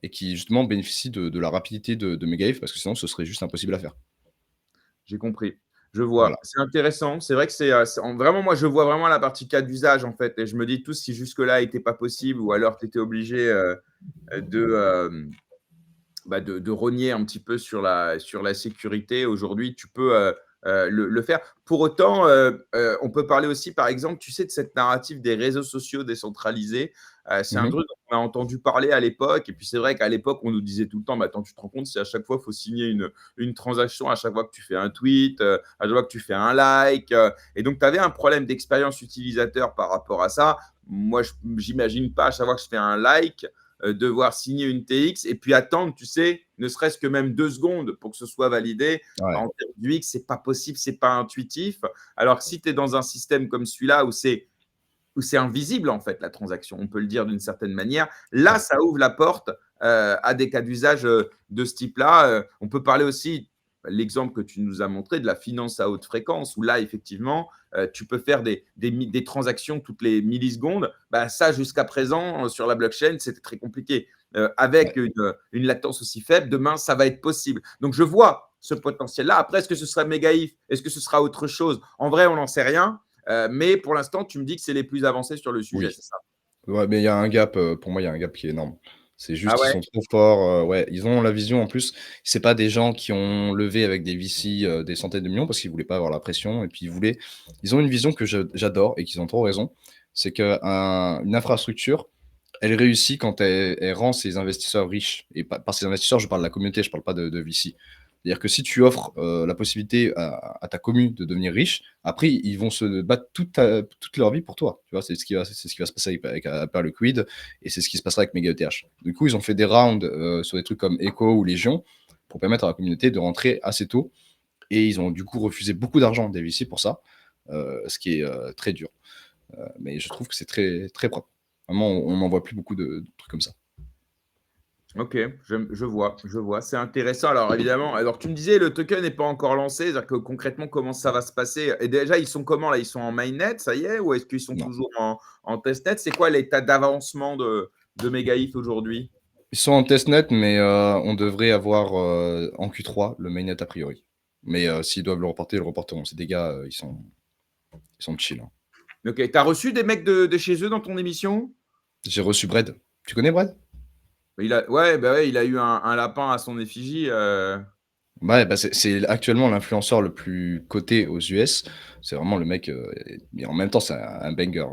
et qui justement bénéficient de la rapidité de Megahive parce que sinon ce serait juste impossible à faire. J'ai compris. Je Voilà. vois. C'est intéressant. C'est vrai que vraiment, moi, je vois vraiment la partie cas d'usage, en fait, et je me dis tout ce qui jusque-là était pas possible ou alors tu étais obligé, de, de rogner un petit peu sur la sécurité. Aujourd'hui, tu peux le faire. Pour autant, on peut parler aussi, par exemple, tu sais, de cette narrative des réseaux sociaux décentralisés. C'est un Mmh. truc dont on a entendu parler à l'époque. Et puis, c'est vrai qu'à l'époque, on nous disait tout le temps, bah, attends, tu te rends compte, si à chaque fois, il faut signer une transaction, à chaque fois que tu fais un tweet, à chaque fois que tu fais un like. Et donc, tu avais un problème d'expérience utilisateur par rapport à ça. Moi, j'imagine pas à chaque fois que je fais un like devoir signer une TX et puis attendre, tu sais, ne serait-ce que même 2 secondes pour que ce soit validé. Ouais, En termes d'UX, c'est pas possible, c'est pas intuitif. Alors que si tu es dans un système comme celui-là où c'est invisible en fait la transaction, on peut le dire d'une certaine manière, là ouais, ça ouvre la porte à des cas d'usage de ce type-là. On peut parler aussi, l'exemple que tu nous as montré de la finance à haute fréquence, où là effectivement tu peux faire des transactions toutes les millisecondes. Bah, ça jusqu'à présent sur la blockchain c'était très compliqué. Avec ouais. une latence aussi faible, demain ça va être possible. Donc je vois ce potentiel-là. Après, est-ce que ce sera Megaif? Est-ce que ce sera autre chose? En vrai, on n'en sait rien. Mais pour l'instant, tu me dis que c'est les plus avancés sur le sujet, Oui. c'est ça? Ouais, mais il y a un gap, pour moi, il y a un gap qui est énorme. C'est Ah juste qu'ils ouais? sont trop forts, ouais, ils ont la vision en plus, c'est pas des gens qui ont levé avec des VC, des centaines de millions parce qu'ils voulaient pas avoir la pression et puis ils ont une vision que j'adore et qu'ils ont trop raison. C'est qu'une infrastructure, elle réussit quand elle rend ses investisseurs riches et par ses investisseurs, je parle de la communauté, je parle pas de VC. C'est-à-dire que si tu offres, la possibilité à ta commu de devenir riche, après ils vont se battre toute leur vie pour toi, tu vois? C'est ce qui va se passer avec Hyperliquid et c'est ce qui se passera avec Mega ETH. Du coup, ils ont fait des rounds, sur des trucs comme Echo ou Légion pour permettre à la communauté de rentrer assez tôt et ils ont du coup refusé beaucoup d'argent des VC pour ça, ce qui est, très dur. Mais je trouve que c'est très, très propre. Vraiment, on n'en voit plus beaucoup de trucs comme ça. OK, je vois, je vois. C'est intéressant. Alors évidemment, alors tu me disais le token n'est pas encore lancé, c'est-à-dire que concrètement, comment ça va se passer? Et déjà, ils sont comment là? Ils sont en mainnet, ça y est? Ou est-ce qu'ils sont Non. toujours en testnet? C'est quoi l'état d'avancement de Megaeth aujourd'hui? Ils sont en testnet, mais on devrait avoir, en Q3 le mainnet a priori. Mais s'ils doivent le reporter, ils le reporteront. C'est des gars, ils sont chill, hein. OK, tu as reçu des mecs de chez eux dans ton émission? J'ai reçu Bread. Tu connais Bread? Ouais, bah, ouais, il a eu un lapin à son effigie. Ouais, bah, c'est actuellement l'influenceur le plus coté aux US. C'est vraiment le mec, mais en même temps, c'est un banger,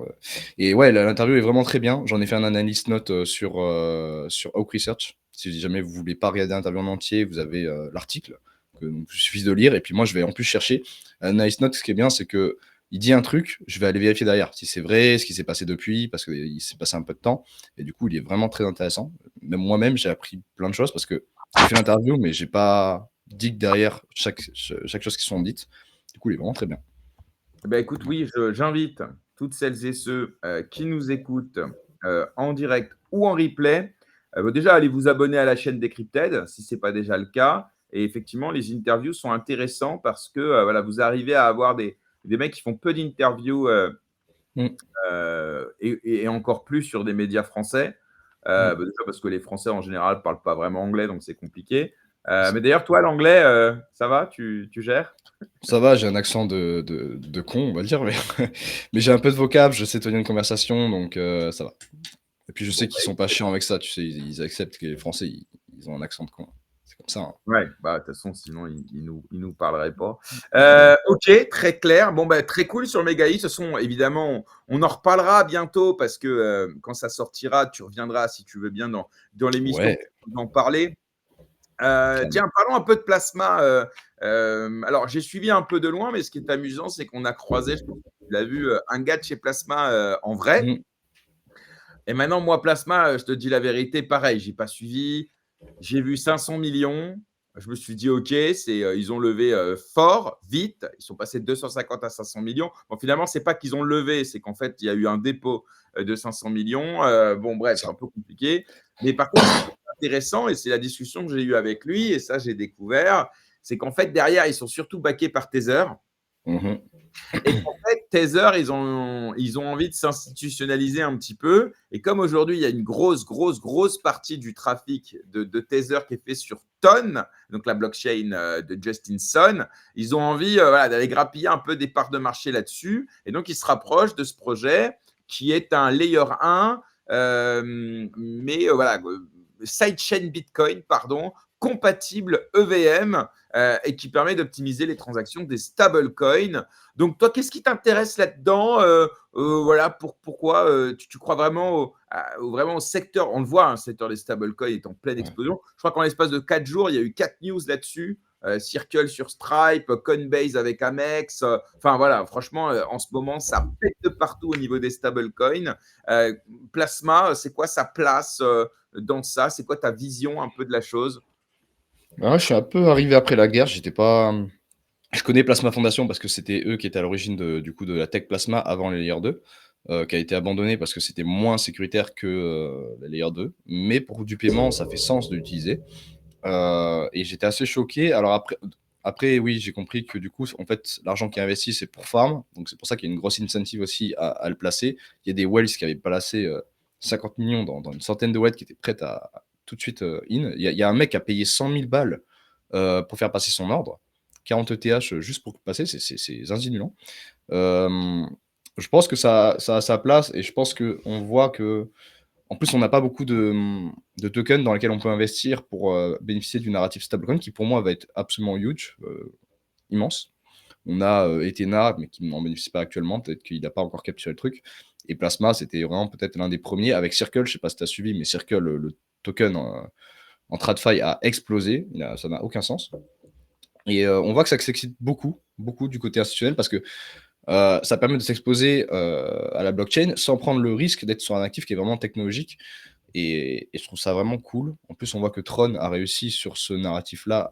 et ouais, l'interview est vraiment très bien. J'en ai fait un analyst note, sur Hawk Research. Si jamais vous voulez pas regarder l'interview en entier, vous avez, l'article que donc il suffit de lire et puis moi, je vais en plus chercher. Analyst note, ce qui est bien, c'est que il dit un truc, je vais aller vérifier derrière si c'est vrai, ce qui s'est passé depuis, parce qu'il s'est passé un peu de temps et du coup, il est vraiment très intéressant. Même moi-même, j'ai appris plein de choses parce que j'ai fait l'interview, mais j'ai pas dit que derrière chaque chose qui sont dites. Du coup, il est vraiment très bien. Eh ben, écoute, oui, j'invite toutes celles et ceux qui nous écoutent en direct ou en replay. Déjà, allez vous abonner à la chaîne Decrypted si ce n'est pas déjà le cas. Et effectivement, les interviews sont intéressants parce que voilà, vous arrivez à avoir des mecs qui font peu d'interviews Mmh, et encore plus sur des médias français. mmh. Déjà parce que les Français en général ne parlent pas vraiment anglais, donc c'est compliqué. Mais d'ailleurs, toi, l'anglais, ça va? Tu gères? Ça va, j'ai un accent de con, on va dire, mais mais j'ai un peu de vocab, je sais tenir une conversation, donc ça va. Et puis je sais Bon, qu'ils sont pas chiants avec ça, tu sais, ils acceptent que les Français, ils ont un accent de con. C'est comme ça, hein. Ouais, bah, de toute façon, sinon, il nous parlerait pas. Bah oui. OK, très clair. Bon, bah, très cool sur Megaï. De toute façon, évidemment, on en reparlera bientôt parce que, quand ça sortira, tu reviendras si tu veux bien dans l'émission Ouais, pour en parler. carrément. Tiens, parlons un peu de plasma. Alors, j'ai suivi un peu de loin, mais ce qui est amusant, c'est qu'on a croisé, je pense que tu l'as vu, un gars de chez Plasma en vrai. Mmh. Et maintenant, moi, Plasma, je te dis la vérité, pareil, j'ai pas suivi. J'ai vu 500 millions. Je me suis dit, OK, ils ont levé fort, vite. Ils sont passés de 250 à 500 millions. Bon, finalement, c'est pas qu'ils ont levé, c'est qu'en fait, il y a eu un dépôt de 500 millions. Bon, bref, c'est Ça. un peu compliqué. Mais par contre, ce qui est intéressant, et c'est la discussion que j'ai eue avec lui, et ça, j'ai découvert, c'est qu'en fait, derrière, ils sont surtout backés par Tether. Mmh. Et qu'en fait, Tether, ils ont envie de s'institutionnaliser un petit peu. Et comme aujourd'hui, il y a une grosse, grosse, grosse partie du trafic de Tether qui est fait sur Ton, donc la blockchain de Justin Sun, ils ont envie voilà, d'aller grappiller un peu des parts de marché là-dessus. Et donc, ils se rapprochent de ce projet qui est un Layer 1, mais voilà, sidechain Bitcoin, pardon, compatible EVM et qui permet d'optimiser les transactions des stablecoins. Donc, toi, qu'est-ce qui t'intéresse là-dedans voilà, pourquoi tu crois vraiment vraiment au secteur. On le voit, le secteur des stablecoins est en pleine Ouais. explosion. Je crois qu'en l'espace de 4 jours, il y a eu 4 news là-dessus. Circle sur Stripe, Coinbase avec Amex. Enfin, voilà, franchement, en ce moment, ça pète de partout au niveau des stablecoins. Plasma, c'est quoi sa place dans ça? C'est quoi ta vision un peu de la chose? Ah, je suis un peu arrivé après la guerre, j'étais pas, je connais Plasma Foundation parce que c'était eux qui étaient à l'origine du coup, de la tech Plasma avant les Layer 2, qui a été abandonnée parce que c'était moins sécuritaire que, les Layer 2. Mais pour du paiement, ça fait sens de l'utiliser. Et j'étais assez choqué. Alors après oui, j'ai compris que du coup, en fait, l'argent qui est investi, c'est pour farm. Donc c'est pour ça qu'il y a une grosse incentive aussi à le placer. Il y a des whales qui avaient placé 50 millions dans une centaine de whales qui étaient prêtes à tout de suite in. Il y a un mec qui a payé 100 000 balles pour faire passer son ordre. 40 ETH juste pour passer, c'est zinzinulant. Euh, je pense que ça a sa place et je pense qu'on voit que en plus, on n'a pas beaucoup de tokens dans lesquels on peut investir pour bénéficier du narratif stablecoin qui, pour moi, va être absolument huge, immense. On a Ethena, mais qui n'en bénéficie pas actuellement. Peut-être qu'il n'a pas encore capturé le truc. Et Plasma, c'était vraiment peut-être l'un des premiers. Avec Circle, je ne sais pas si tu as suivi, mais Circle, le token en TradFi a explosé. Ça n'a aucun sens. Et on voit que ça s'excite beaucoup, beaucoup du côté institutionnel parce que ça permet de s'exposer à la blockchain sans prendre le risque d'être sur un actif qui est vraiment technologique. Et je trouve ça vraiment cool. En plus, on voit que Tron a réussi sur ce narratif-là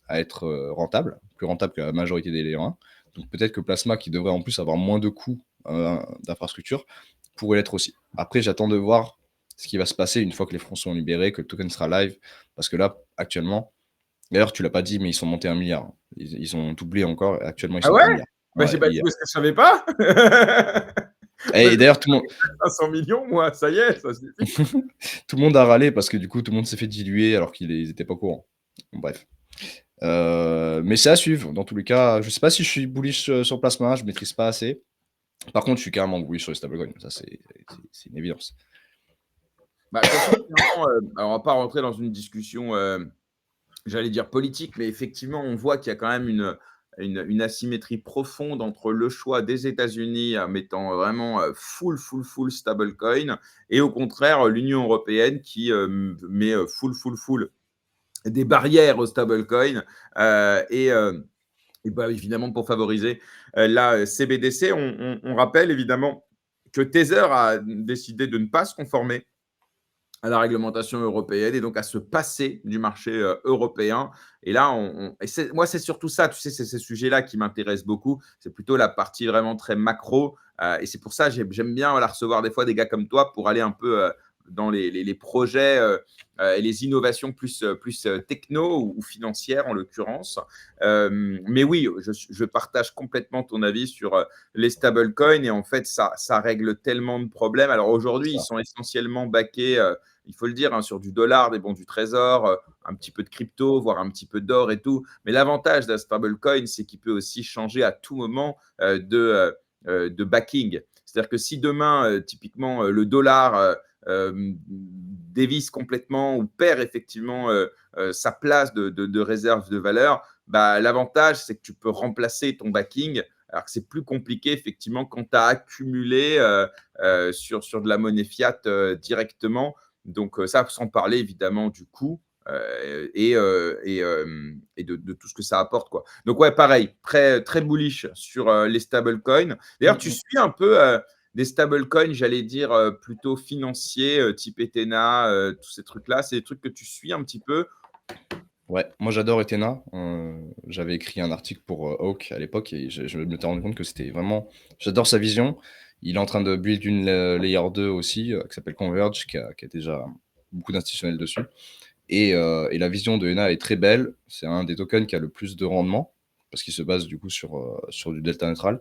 à être rentable, plus rentable que la majorité des Layer 1. Donc peut-être que Plasma, qui devrait en plus avoir moins de coûts d'infrastructure, pourrait l'être aussi. Après, j'attends de voir ce qui va se passer une fois que les fonds sont libérés, que le token sera live. Parce que là, actuellement, d'ailleurs, tu l'as pas dit, mais ils sont montés à 1 milliard. Ils ont doublé encore. Et actuellement, ils Ah sont ouais? à 1 milliard. Bah, Ouais, j'ai pas dit hier. parce que je savais pas. Moi, Et je d'ailleurs, tout le monde, 500 millions, moi, ça y est, ça suffit. tout le monde a râlé parce que du coup, tout le monde s'est fait diluer alors qu'ils étaient pas au courant. Bon, bref. Mais c'est à suivre. Dans tous les cas, je sais pas si je suis bullish sur Plasma, je maîtrise pas assez. Par contre, je suis carrément bullish sur les stablecoins. Ça, c'est une évidence. Bah, de toute façon, clairement, alors on va pas rentrer dans une discussion, j'allais dire politique, mais effectivement, on voit qu'il y a quand même une asymétrie profonde entre le choix des États-Unis en mettant vraiment full, full, full stablecoin et au contraire l'Union européenne qui met full, full, full des barrières au stablecoin et bah, évidemment pour favoriser la CBDC. On rappelle évidemment que Tether a décidé de ne pas se conformer à la réglementation européenne et donc à se passer du marché européen. Et là, moi, c'est surtout ça, tu sais, c'est ces sujets-là qui m'intéressent beaucoup. C'est plutôt la partie vraiment très macro. Et c'est pour ça que j'aime bien voilà, recevoir des fois des gars comme toi pour aller un peu dans les projets et les innovations plus techno ou financières en l'occurrence. Mais oui, je partage complètement ton avis sur les stablecoins et en fait, ça règle tellement de problèmes. Alors aujourd'hui, ils Ça. sont essentiellement backés il faut le dire, hein, sur du dollar, des bons du trésor, un petit peu de crypto, voire un petit peu d'or et tout. Mais l'avantage d'un stablecoin, c'est qu'il peut aussi changer à tout moment de backing. C'est-à-dire que si demain, typiquement, le dollar dévisse complètement ou perd effectivement sa place de réserve de valeur, bah, l'avantage, c'est que tu peux remplacer ton backing, alors que c'est plus compliqué effectivement quand tu as accumulé sur de la monnaie fiat directement. Donc ça, sans parler évidemment du coût et de tout ce que ça apporte, quoi. Donc ouais, pareil, très, très bullish sur les stablecoins. D'ailleurs, tu Mmh. suis un peu des stablecoins, j'allais dire, plutôt financiers, type Ethena, tous ces trucs-là. C'est des trucs que tu suis un petit peu? Ouais, moi j'adore Ethena. J'avais écrit un article pour, Hawk à l'époque et je m'étais rendu compte que c'était vraiment j'adore sa vision. Il est en train de build une, layer 2 aussi, qui s'appelle Converge, qui a déjà beaucoup d'institutionnels dessus et la vision de Ena est très belle. C'est un des tokens qui a le plus de rendement parce qu'il se base du coup sur du delta neutral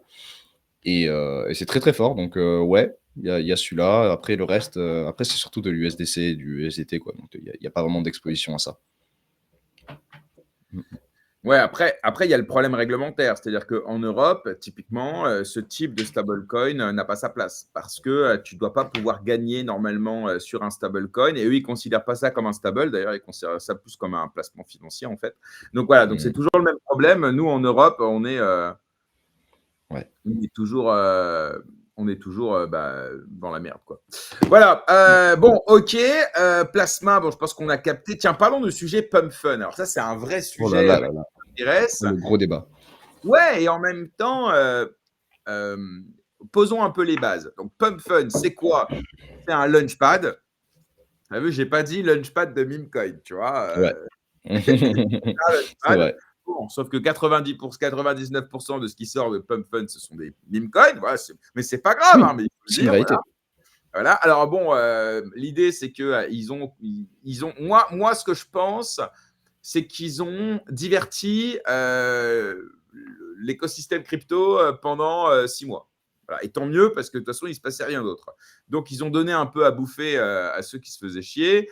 et c'est très, très fort donc ouais, il y a celui-là. Après le reste, après c'est surtout de l'USDC, du USDT quoi, donc il y a pas vraiment d'exposition à ça. Mmh. Ouais, après il y a le problème réglementaire. C'est-à-dire qu'en Europe, typiquement, ce type de stablecoin, n'a pas sa place parce que, tu dois pas pouvoir gagner normalement, sur un stablecoin et eux, ils considèrent pas ça comme un stable. D'ailleurs, ils considèrent ça plus comme un placement financier, en fait. Donc voilà, donc c'est Mmh. toujours le même problème. Nous, en Europe, Ouais. on est toujours, bah, dans la merde, quoi. Voilà, bon, OK, Plasma, bon, je pense qu'on a capté. Tiens, parlons du sujet Pump Fun. Alors ça, c'est un vrai Oh là sujet, là là là, qui m'intéresse. le gros débat. Ouais, et en même temps, posons un peu les bases. Donc, Pump Fun, c'est quoi? C'est un launchpad. Tu as vu, j'ai pas dit launchpad de Memecoin, tu vois? Ouais. Un C'est launchpad. vrai. Bon, sauf que 99% de ce qui sort de Pump Fun, ce sont des Memecoins. Voilà, mais c'est pas grave, hein, Oui, mais il faut le c'est une dire, voilà. réalité. Voilà. Alors bon, l'idée, c'est que ils ont moi, ce que je pense, c'est qu'ils ont diverti l'écosystème crypto pendant 6 mois. Voilà. Et tant mieux, parce que de toute façon, il ne se passait rien d'autre. Donc, ils ont donné un peu à bouffer à ceux qui se faisaient chier.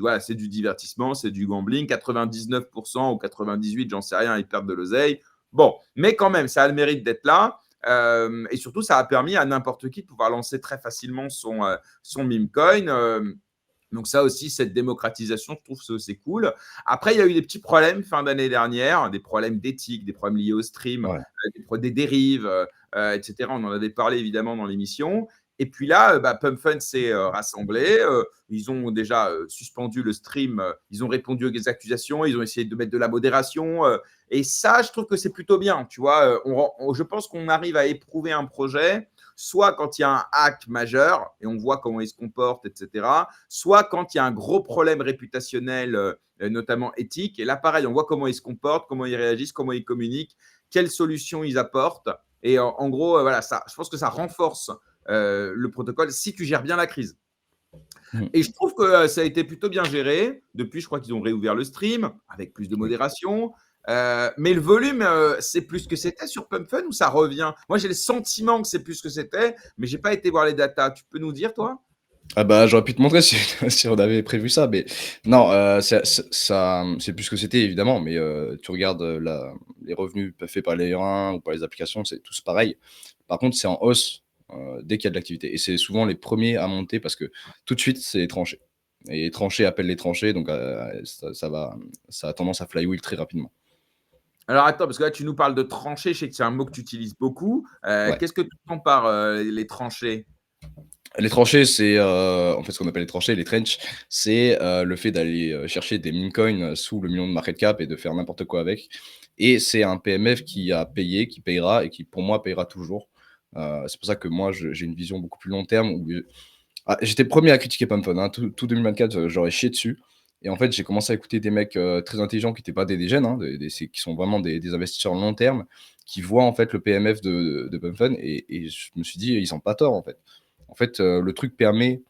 Voilà, c'est du divertissement, c'est du gambling. 99% ou 98%, j'en sais rien, ils perdent de l'oseille. Bon, mais quand même, ça a le mérite d'être là. Et surtout, ça a permis à n'importe qui de pouvoir lancer très facilement son meme coin. Donc ça aussi, cette démocratisation, je trouve que c'est cool. Après, il y a eu des petits problèmes fin d'année dernière, des problèmes d'éthique, des problèmes liés au stream, Ouais. des dérives, etc. On en avait parlé évidemment dans l'émission. Et puis là, bah, Pump Fun s'est rassemblé. Ils ont déjà suspendu le stream. Ils ont répondu aux accusations. Ils ont essayé de mettre de la modération. Et ça, je trouve que c'est plutôt bien. Tu vois, je pense qu'on arrive à éprouver un projet, soit quand il y a un hack majeur et on voit comment il se comporte, etc. Soit quand il y a un gros problème réputationnel, notamment éthique. Et là, pareil, on voit comment ils se comportent, comment ils réagissent, comment ils communiquent, quelles solutions ils apportent. Et en gros, voilà, ça, je pense que ça renforce le protocole si tu gères bien la crise. Mmh. Et je trouve que ça a été plutôt bien géré. Depuis, je crois qu'ils ont réouvert le stream avec plus de Oui. modération. Mais le volume, c'est plus que c'était sur Pump Fun ou ça revient? Moi, j'ai le sentiment que c'est plus que c'était, mais j'ai pas été voir les datas. Tu peux nous dire, toi? Ah bah, j'aurais pu te montrer si si on avait prévu ça, mais non, c'est plus ce que c'était évidemment, mais tu regardes, la les revenus faits par les 1 ou par les applications, c'est tous pareil. Par contre, c'est en hausse, dès qu'il y a de l'activité et c'est souvent les premiers à monter parce que tout de suite, c'est les tranchées et les tranchées appellent les tranchées donc ça a tendance à flywheel très rapidement. Alors attends, parce que là, tu nous parles de tranchées. Je sais que c'est un mot que tu utilises beaucoup. Ouais. Qu'est-ce que tu entends par les tranchées? Les tranchées, c'est, en fait, ce qu'on appelle les tranchées, les trench, c'est, le fait d'aller, chercher des meme coins, sous le million de market cap et de faire n'importe quoi avec et c'est un PMF qui a payé, qui payera et qui, pour moi, payera toujours. C'est pour ça que moi, j'ai une vision beaucoup plus long terme où, j'étais le 1er à critiquer Pump hein. Tout 2024, j'aurais chié dessus et en fait, j'ai commencé à écouter des mecs, très intelligents qui étaient pas des dégènes, hein, qui sont vraiment des investisseurs long terme, qui voient, en fait, le PMF de Pump et je me suis dit: «Ils ont pas tort, en fait». En fait, le truc permet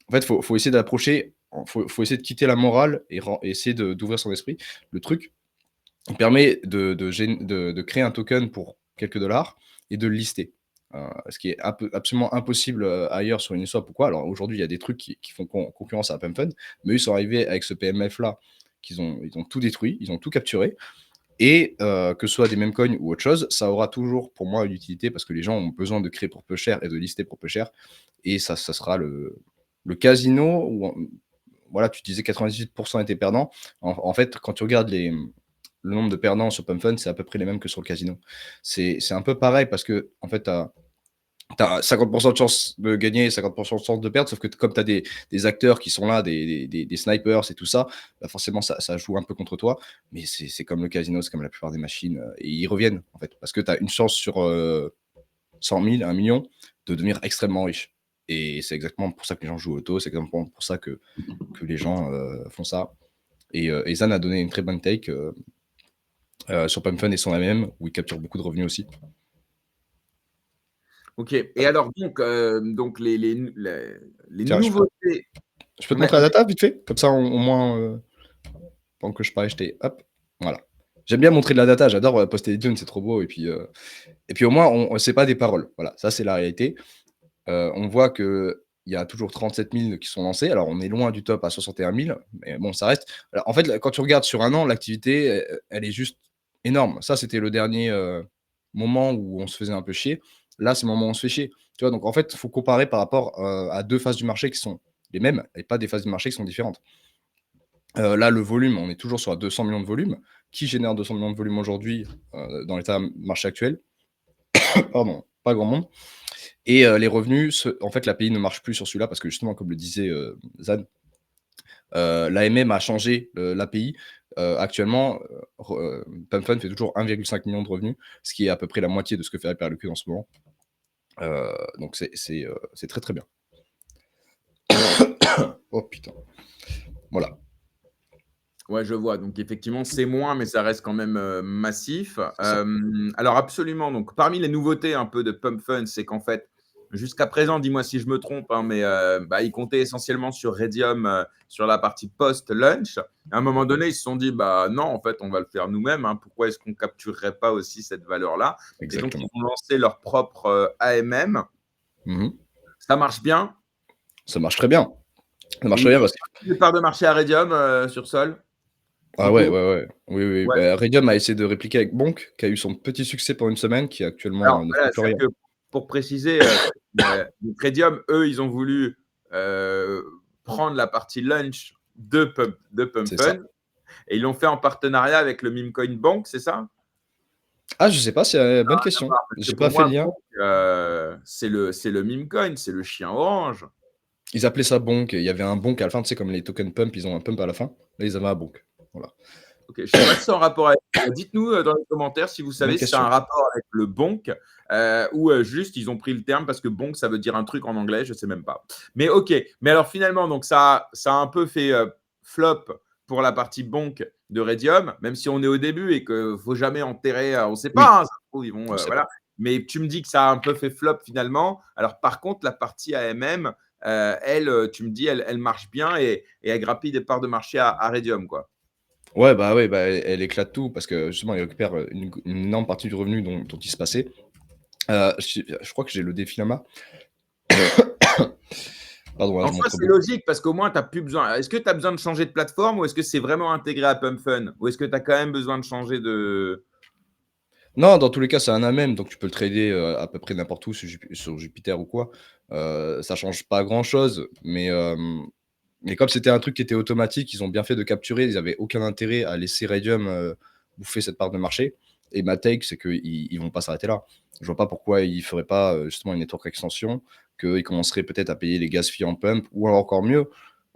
en fait, faut essayer d'approcher faut essayer de quitter la morale et essayer d'ouvrir son esprit. Le truc, il permet de créer un token pour quelques dollars et de le lister. Ce qui est absolument impossible, ailleurs sur Uniswap ou quoi. Alors aujourd'hui, il y a des trucs qui font concurrence à Pump Fund, mais eux, ils sont arrivés avec ce PMF-là, ils ont tout détruit, ils ont tout capturé et que ce soit des meme coins ou autre chose, ça aura toujours pour moi une utilité parce que les gens ont besoin de créer pour peu cher et de lister pour peu cher et ça sera le Le casino, voilà, tu disais 98% étaient perdants. En fait, quand tu regardes le nombre de perdants sur Pump Fun, c'est à peu près les mêmes que sur le casino. C'est un peu pareil parce que, en fait, tu as 50% de chance de gagner et 50% de chance de perdre, sauf que comme tu as des acteurs qui sont là, des snipers et tout ça, bah forcément, ça joue un peu contre toi. Mais c'est comme le casino, c'est comme la plupart des machines. Et ils reviennent, en fait, parce que tu as une chance sur 100 000, 1 million, de devenir extrêmement riche. Et c'est exactement pour ça que les gens jouent au loto, c'est exactement pour ça que les gens font ça. Et Zan a donné une très bonne take sur Pump Fun et son AMM, où il capture beaucoup de revenus aussi. Ok. Et alors, donc les Tiens, nouveautés. je peux te Ouais, montrer la data vite fait? Comme ça, au moins, pendant que je parlais, hop, voilà. J'aime bien montrer de la data, j'adore poster des dunes, c'est trop beau. Et puis au moins, c'est pas des paroles. Voilà, ça c'est la réalité. On voit qu'il y a toujours 37 000 qui sont lancés. Alors, on est loin du top à 61 000, mais bon, ça reste. Alors, en fait, quand tu regardes sur un an, l'activité, elle est juste énorme. Ça, c'était le dernier moment où on se faisait un peu chier. Là, c'est le moment où on se fait chier. Tu vois, donc en fait, il faut comparer par rapport à deux phases du marché qui sont les mêmes et pas des phases du marché qui sont différentes. Là, le volume, on est toujours sur 200 millions de volume. Qui génère 200 millions de volume aujourd'hui dans l'état marché actuel? Pardon, pas grand monde. Et les revenus, en fait, l'API ne marche plus sur celui-là parce que justement, comme le disait Zan, l'AMM a changé l'API. Actuellement, Pump Fun fait toujours 1,5 million de revenus, ce qui est à peu près la moitié de ce que fait Hyperliquid en ce moment. Donc c'est très très bien. Oh putain. Voilà. Ouais, je vois. Donc effectivement, c'est moins, mais ça reste quand même massif. C'est ça. Alors absolument. Donc parmi les nouveautés un peu de Pump Fun, c'est qu'en fait, jusqu'à présent, dis-moi si je me trompe, hein, mais ils comptaient essentiellement sur Redium, sur la partie post-lunch. À un moment donné, ils se sont dit, bah non, en fait, on va le faire nous-mêmes, hein. Pourquoi est-ce qu'on ne capturerait pas aussi cette valeur-là? Et donc, ils Exactement. ont lancé leur propre AMM. Mhm. Ça marche bien. Ça marche très bien. Ça marche Et très ils bien font parce que. des parts de marché à Redium sur Sol, Ah du ouais, coup. ouais, ouais. Oui, oui. Ouais. Bah, Radium a essayé de répliquer avec Bonk, qui a eu son petit succès pendant une semaine, qui actuellement Alors ne fait voilà, plus rien. c'est-à-dire que pour préciser, donc Redium, eux, ils ont voulu prendre la partie lunch de Pump C'est ça. Fun et ils l'ont fait en partenariat avec le Memecoin Bank, c'est ça? Ah, je sais pas, c'est une bonne question. Parce que J'ai pour pas fait moi, le lien. Bonk, c'est le Memecoin, c'est le chien orange. Ils appelaient ça Bonk. Il y avait un Bonk à la fin, tu sais, comme les tokens pump, ils ont un pump à la fin. Là, ils avaient un Bonk. Voilà. Ok, je ne sais pas si c'est en rapport avec. Dites-nous dans les commentaires si vous Bonne savez si c'est un question. rapport avec le bonk ou juste ils ont pris le terme parce que bonk ça veut dire un truc en anglais, je ne sais même pas. Mais ok, mais alors finalement, donc ça a un peu fait flop pour la partie bonk de Redium, même si on est au début et qu'il ne faut jamais enterrer, on ne sait Oui, pas, hein, ça se trouve, ils vont, on sait pas. voilà. Mais tu me dis que ça a un peu fait flop finalement. Alors par contre, la partie AMM, elle, tu me dis, elle marche bien et elle grappille des parts de marché à Redium, quoi. Ouais, bah, elle éclate tout parce que justement, ils récupèrent une énorme partie du revenu dont ils se passaient. Je crois que j'ai le défi là. Pardon, là, En je soi, montre c'est beaucoup. logique parce qu'au moins, tu n'as plus besoin. Est-ce que tu as besoin de changer de plateforme ou est-ce que c'est vraiment intégré à Pump Fun? Ou est-ce que tu as quand même besoin de changer de. Non, dans tous les cas, c'est un AMM, donc tu peux le trader à peu près n'importe où sur Jupiter ou quoi. Ça change pas grand-chose, mais comme c'était un truc qui était automatique, ils ont bien fait de capturer. Ils avaient aucun intérêt à laisser Radium bouffer cette part de marché. Et ma take, c'est qu'ils ils vont pas s'arrêter là. Je vois pas pourquoi ils feraient pas justement une network extension, qu'ils commenceraient peut-être à payer les gas fees en pump, ou alors encore mieux.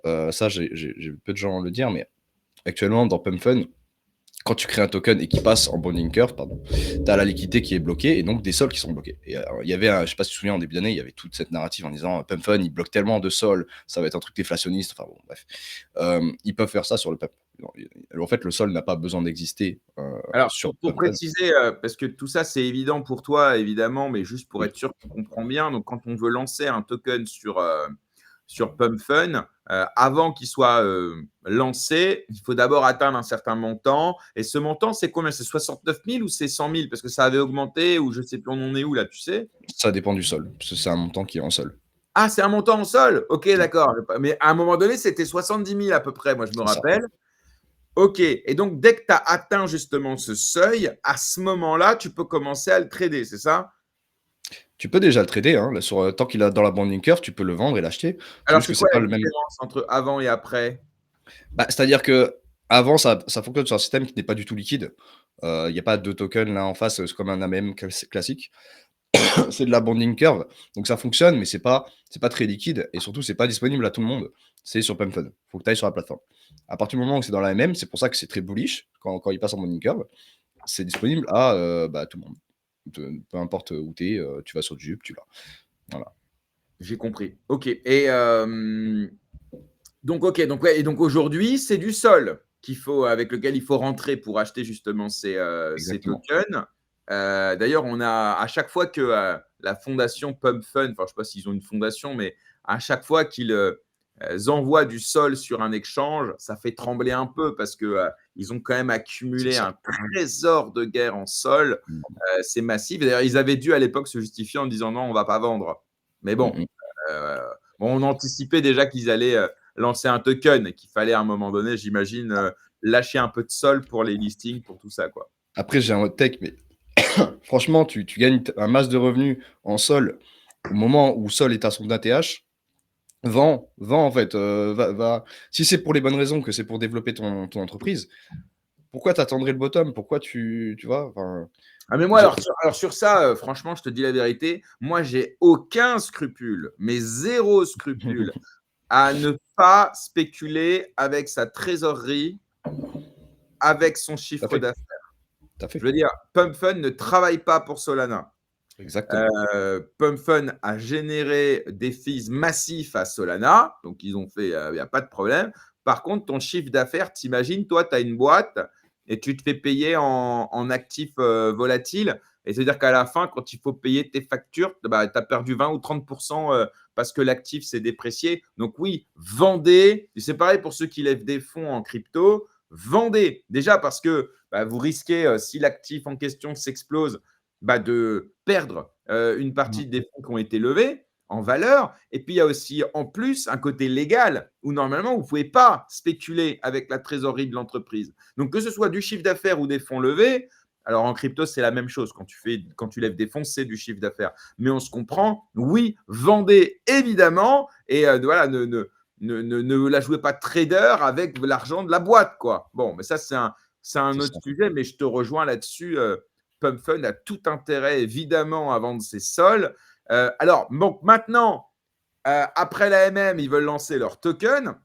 Ça, j'ai vu peu de gens le dire, mais actuellement, dans Pump Fun, quand tu crées un token et qu'il passe en bonding curve, pardon, tu as la liquidité qui est bloquée et donc des sols qui sont bloqués. Et il y avait, je sais pas si tu te souviens, en début d'année, il y avait toute cette narrative en disant Pump Fun, il bloque tellement de sols, ça va être un truc déflationniste. Enfin bon, bref. Ils peuvent faire ça sur le Pump. En fait, le sol n'a pas besoin d'exister Alors, sur pour Pump Fun. préciser, parce que tout ça, c'est évident pour toi, évidemment, mais juste pour Oui, être sûr qu'on comprend bien. Donc, quand on veut lancer un token sur Pump Fun, avant qu'il soit lancé, il faut d'abord atteindre un certain montant. Et ce montant, c'est combien? C'est 69 000 ou c'est 100 000? Parce que ça avait augmenté ou je ne sais plus, on en est où là, tu sais? ça dépend du sol, parce que c'est un montant qui est en sol. Ah, c'est un montant en sol. Ok, Ouais, d'accord. Mais à un moment donné, c'était 70 000 à peu près, moi je me c'est ça. rappelle. Ok. Et donc, dès que tu as atteint justement ce seuil, à ce moment-là, tu peux commencer à le trader, c'est ça? Tu peux déjà le trader, hein, là, tant qu'il est dans la bonding curve, tu peux le vendre et l'acheter. C'est Alors, juste c'est que quoi c'est pas la le même. différence entre avant et après? Bah, c'est-à-dire qu'avant, ça fonctionne sur un système qui n'est pas du tout liquide. Il y a pas de token là en face, c'est comme un AMM classique. C'est de la bonding curve, donc ça fonctionne, mais c'est pas très liquide et surtout, c'est pas disponible à tout le monde. C'est sur PumpFun. Faut que tu ailles sur la plateforme. À partir du moment où c'est dans la MM, c'est pour ça que c'est très bullish quand il passe en bonding curve. C'est disponible à, bah, tout le monde. Peu importe où tu es, tu vas sur Jup, tu l'as. Voilà. J'ai compris. OK et donc OK, donc ouais et donc aujourd'hui, c'est du sol avec lequel il faut rentrer pour acheter justement ces Exactement. tokens. D'ailleurs, on a à chaque fois que, la fondation Pump Fund, enfin, je ne sais pas s'ils ont une fondation, mais à chaque fois qu'ils, envoient du sol sur un exchange, ça fait trembler un peu parce que, ils ont quand même C'est accumulé ça. un trésor de guerre en sol. Mmh. C'est massif. D'ailleurs, ils avaient dû à l'époque se justifier en disant: «Non, on ne va pas vendre». Mais Mmh bon, mh. heu, bon, on anticipait déjà qu'ils allaient, lancer un token et qu'il fallait à un moment donné, j'imagine, lâcher un peu de sol pour les listings, pour tout ça, quoi. Après, j'ai un hot take, mais franchement, tu gagnes un masse de revenus en sol au moment où sol est à son ATH. Vends en fait, va si c'est pour les bonnes raisons, que c'est pour développer ton entreprise, pourquoi t'attendrais le bottom? Pourquoi tu vois? Enfin, Ah mais moi j'ai alors sur ça, franchement, je te dis la vérité, moi j'ai aucun scrupule, mais zéro scrupule à ne pas spéculer avec sa trésorerie, avec son tout à chiffre fait, d'affaires. tout à Je fait. veux dire, Pump Fund ne travaille pas pour Solana. Exactement. Pump Fund a généré des fees massifs à Solana, donc ils ont fait, il y a pas de problème. Par contre, ton chiffre d'affaires, t'imagines, toi, tu as une boîte et tu te fais payer en actifs, volatiles et c'est-à-dire qu'à la fin, quand il faut payer tes factures, bah, tu as perdu 20 ou 30 parce que l'actif s'est déprécié. Donc oui, vendez et c'est pareil pour ceux qui lèvent des fonds en crypto, vendez. Déjà parce que, bah, vous risquez, si l'actif en question s'explose, bah, de perdre une Mmh. partie des fonds qui ont été levés en valeur. Et puis, il y a aussi en plus un côté légal où normalement, vous ne pouvez pas spéculer avec la trésorerie de l'entreprise. Donc, que ce soit du chiffre d'affaires ou des fonds levés, alors en crypto, c'est la même chose. Quand tu lèves des fonds, c'est du chiffre d'affaires. Mais on se comprend, oui, vendez évidemment et voilà, ne la jouez pas trader avec l'argent de la boîte, quoi. Bon, mais ça, c'est un C'est autre ça. sujet, mais je te rejoins là-dessus. Pump Fund a tout intérêt, évidemment, à vendre ses sols. Alors, donc maintenant, après la MM, ils veulent lancer leur token.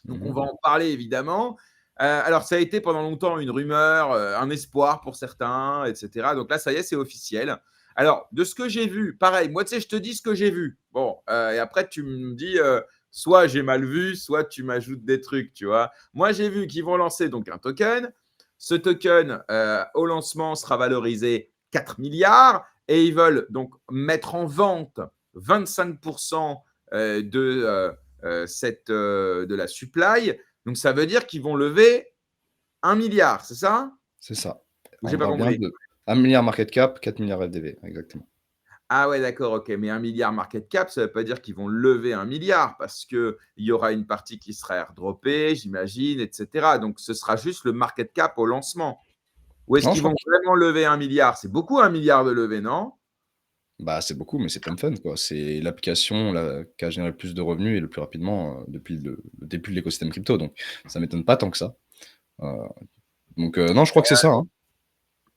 Donc, on Mmh. va en parler, évidemment. Alors, ça a été pendant longtemps une rumeur, un espoir pour certains, etc. Donc là, ça y est, c'est officiel. Alors, de ce que j'ai vu, pareil, moi, tu sais, je te dis ce que j'ai vu. Bon, et après, tu me dis, soit j'ai mal vu, soit tu m'ajoutes des trucs, tu vois. Moi, j'ai vu qu'ils vont lancer donc un token. Ce token, au lancement, sera valorisé 4 milliards et ils veulent donc mettre en vente 25% de la supply. Donc, ça veut dire qu'ils vont lever 1 milliard, c'est ça? C'est ça. Ou j'ai On pas parle bien compris? de 1 000 000 market cap, 4 000 000 LTV, exactement. Ah ouais, d'accord, ok. Mais 1 milliard market cap, ça ne veut pas dire qu'ils vont lever 1 milliard parce qu'il y aura une partie qui sera airdroppée, j'imagine, etc. Donc, ce sera juste le market cap au lancement. Ou est-ce Non, je qu'ils crois vont vraiment lever 1 milliard? C'est beaucoup 1 milliard de lever, non? bah, c'est beaucoup, mais c'est Pump Fun, quoi. C'est l'application qui a généré le plus de revenus et le plus rapidement, depuis le début de l'écosystème crypto, donc ça m'étonne pas tant que ça. Heu, donc non, je crois que c'est ça, hein.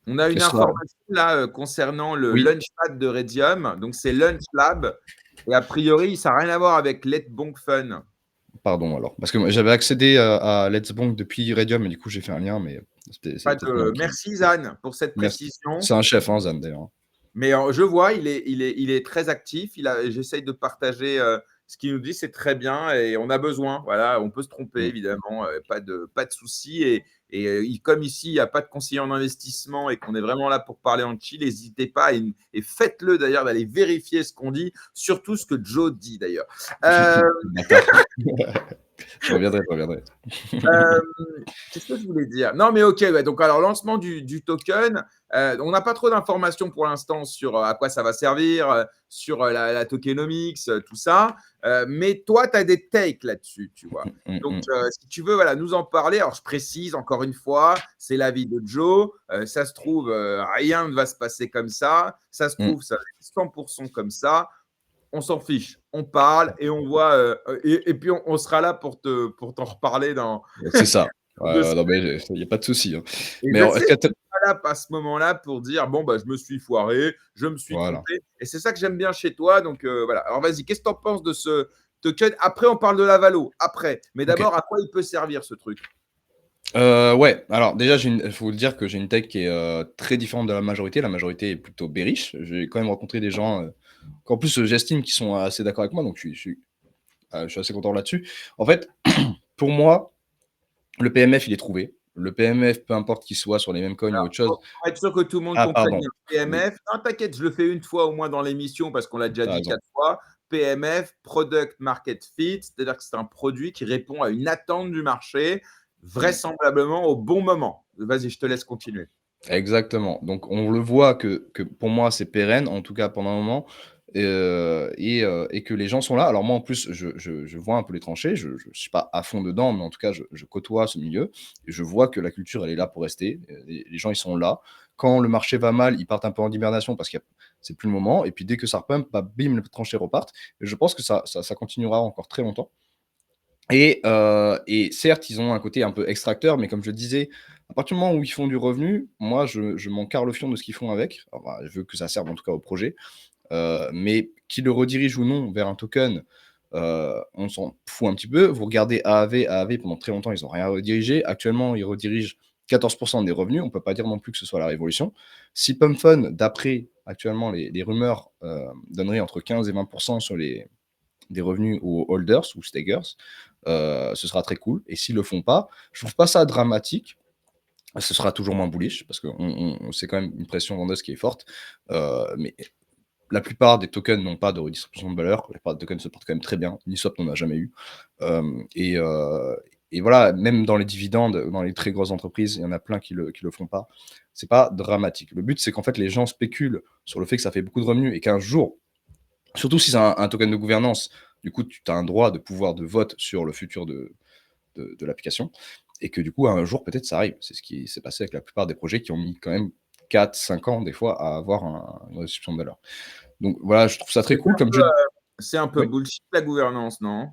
On a Et une ce sera information là concernant le oui, Launchpad de Redium. Donc, c'est Launch Lab. Et a priori, ça n'a rien à voir avec Let Bonk Fun. pardon alors, parce que moi j'avais accédé à Let's Bank depuis Redium et du coup j'ai fait un lien, mais c'est peut-être moi qui Merci, Zan, pour cette merci. précision. C'est un chef, hein, Zan, d'ailleurs, hein. Mais je vois, il est très actif. J'essaye de partager ce qu'il nous dit, c'est très bien et on a besoin. Voilà, on peut se tromper, Mmh. évidemment, pas de souci. Et comme ici, il n'y a pas de conseiller en investissement et qu'on est vraiment là pour parler en chill, n'hésitez pas et faites-le d'ailleurs d'aller vérifier ce qu'on dit, surtout ce que Joe dit d'ailleurs. Euh, Bâtard. Je reviendrai. Qu'est-ce que je voulais dire? Non, mais OK, ouais, donc alors lancement du token, on n'a pas trop d'informations pour l'instant sur, à quoi ça va servir, sur, la tokenomics, tout ça, mais toi, tu as des takes là-dessus, tu vois? Donc, si tu veux, voilà, nous en parler. Alors je précise encore une fois, c'est l'avis de Joe, ça se trouve, rien ne va se passer comme ça se Mmh. trouve, ça va être 100 comme ça. On s'en fiche, on parle et on voit, et puis on sera là pour t'en reparler dans C'est ça. deux Non, mais il y a pas de souci, hein. et Mais je en sais est-ce que que tu tu es pas là à ce moment-là pour dire: «Bon, bah, je me suis foiré, je me suis voilà. trompé» et c'est ça que j'aime bien chez toi, donc voilà. Alors vas-y, qu'est-ce que tu en penses de ce token? Après, on parle de la valo, après, mais OK. d'abord, à quoi il peut servir ce truc? Ouais, alors déjà, faut le dire que j'ai une tech qui est, très différente de la majorité. La majorité est plutôt bearish. J'ai quand même rencontré des gens, qu'en plus, j'estime qui sont assez d'accord avec moi, donc je suis assez content là-dessus. En fait, pour moi, le PMF, il est trouvé. Le PMF, peu importe qu'il soit sur les mêmes coins ou autre chose. Pour être sûr que tout le monde Ah comprenne pardon, bien, oui, PMF non, t'inquiète, je le fais une fois au moins dans l'émission parce qu'on l'a déjà tu dit raison. 4 fois. PMF, Product Market Fit, c'est-à-dire que c'est un produit qui répond à une attente du marché, Mmh. vraisemblablement au bon moment. Vas-y, je te laisse continuer. Exactement. Donc on le voit que pour moi, c'est pérenne, en tout cas pendant un moment, et que les gens sont là. Alors moi, en plus, je vois un peu les tranchées, je suis pas à fond dedans, mais en tout cas, je côtoie ce milieu et je vois que la culture, elle est là pour rester. Les gens, ils sont là. Quand le marché va mal, ils partent un peu en hibernation parce que c'est plus le moment et puis dès que ça repump, bah, bim, les tranchées repartent et je pense que ça continuera encore très longtemps. Et certes, ils ont un côté un peu extracteur, mais comme je disais, à partir du moment où ils font du revenu, moi, je m'en carre le fion de ce qu'ils font avec. Alors, bah, je veux que ça serve en tout cas au projet, mais qu'ils le redirigent ou non vers un token, on s'en fout un petit peu. Vous regardez AAV pendant très longtemps, ils ont rien redirigé. Actuellement, ils redirigent 14 des revenus. On peut pas dire non plus que ce soit la révolution. Si Pump Fun, d'après actuellement les rumeurs, donnerait entre 15 et 20 sur les des revenus aux holders ou stakers, ce sera très cool. Et s'ils le font pas, je trouve pas ça dramatique. Ce sera toujours moins bullish parce que c'est quand même une pression vendeuse qui est forte. Mais la plupart des tokens n'ont pas de redistribution de valeur. La plupart des tokens se portent quand même très bien. Uniswap n'en a jamais eu. Et voilà, même dans les dividendes, dans les très grosses entreprises, il y en a plein qui le font pas. C'est pas dramatique. Le but, c'est qu'en fait, les gens spéculent sur le fait que ça fait beaucoup de revenus et qu'un jour, surtout si c'est un token de gouvernance, du coup, tu as un droit de pouvoir de vote sur le futur de l'application et que du coup, un jour, peut-être, ça arrive. C'est ce qui s'est passé avec la plupart des projets qui ont mis quand même 4, 5 ans, des fois, à avoir une restitution de valeur. Donc voilà, je trouve ça très cool. Comme je. C'est un peu Oui. bullshit la gouvernance, non?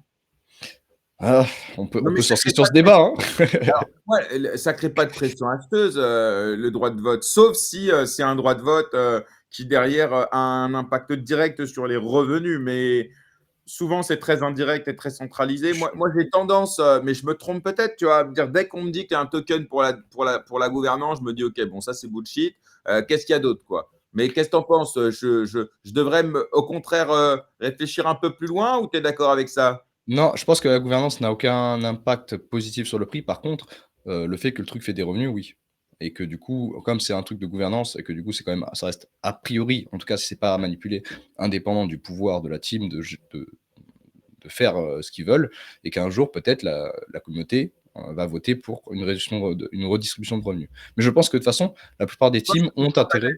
Ah, Non, on mais peut se ça lancer crée sur pas ce de débat, pression. hein. Alors, ouais, ça crée pas de pression acheteuse, le droit de vote, sauf si c'est un droit de vote qui derrière a un impact direct sur les revenus, mais souvent c'est très indirect et très centralisé. Moi j'ai tendance, mais je me trompe peut-être, tu vois, à me dire dès qu'on me dit qu'il y a un token pour la gouvernance, je me dis ok, bon, ça c'est bullshit. Qu'est-ce qu'il y a d'autre, quoi? Mais qu'est-ce que tu en penses? Je devrais au contraire réfléchir un peu plus loin ou tu es d'accord avec ça? Non, je pense que la gouvernance n'a aucun impact positif sur le prix. Par contre, le fait que le truc fait des revenus, oui. Et que du coup, comme c'est un truc de gouvernance et que du coup, c'est quand même ça reste a priori, en tout cas si c'est pas manipulé, indépendant du pouvoir de la team de faire, ce qu'ils veulent et qu'un jour peut-être la communauté, va voter pour une redistribution de revenus. Mais je pense que de toute façon, la plupart des Tu penses teams que ce ont sera pas, intérêt.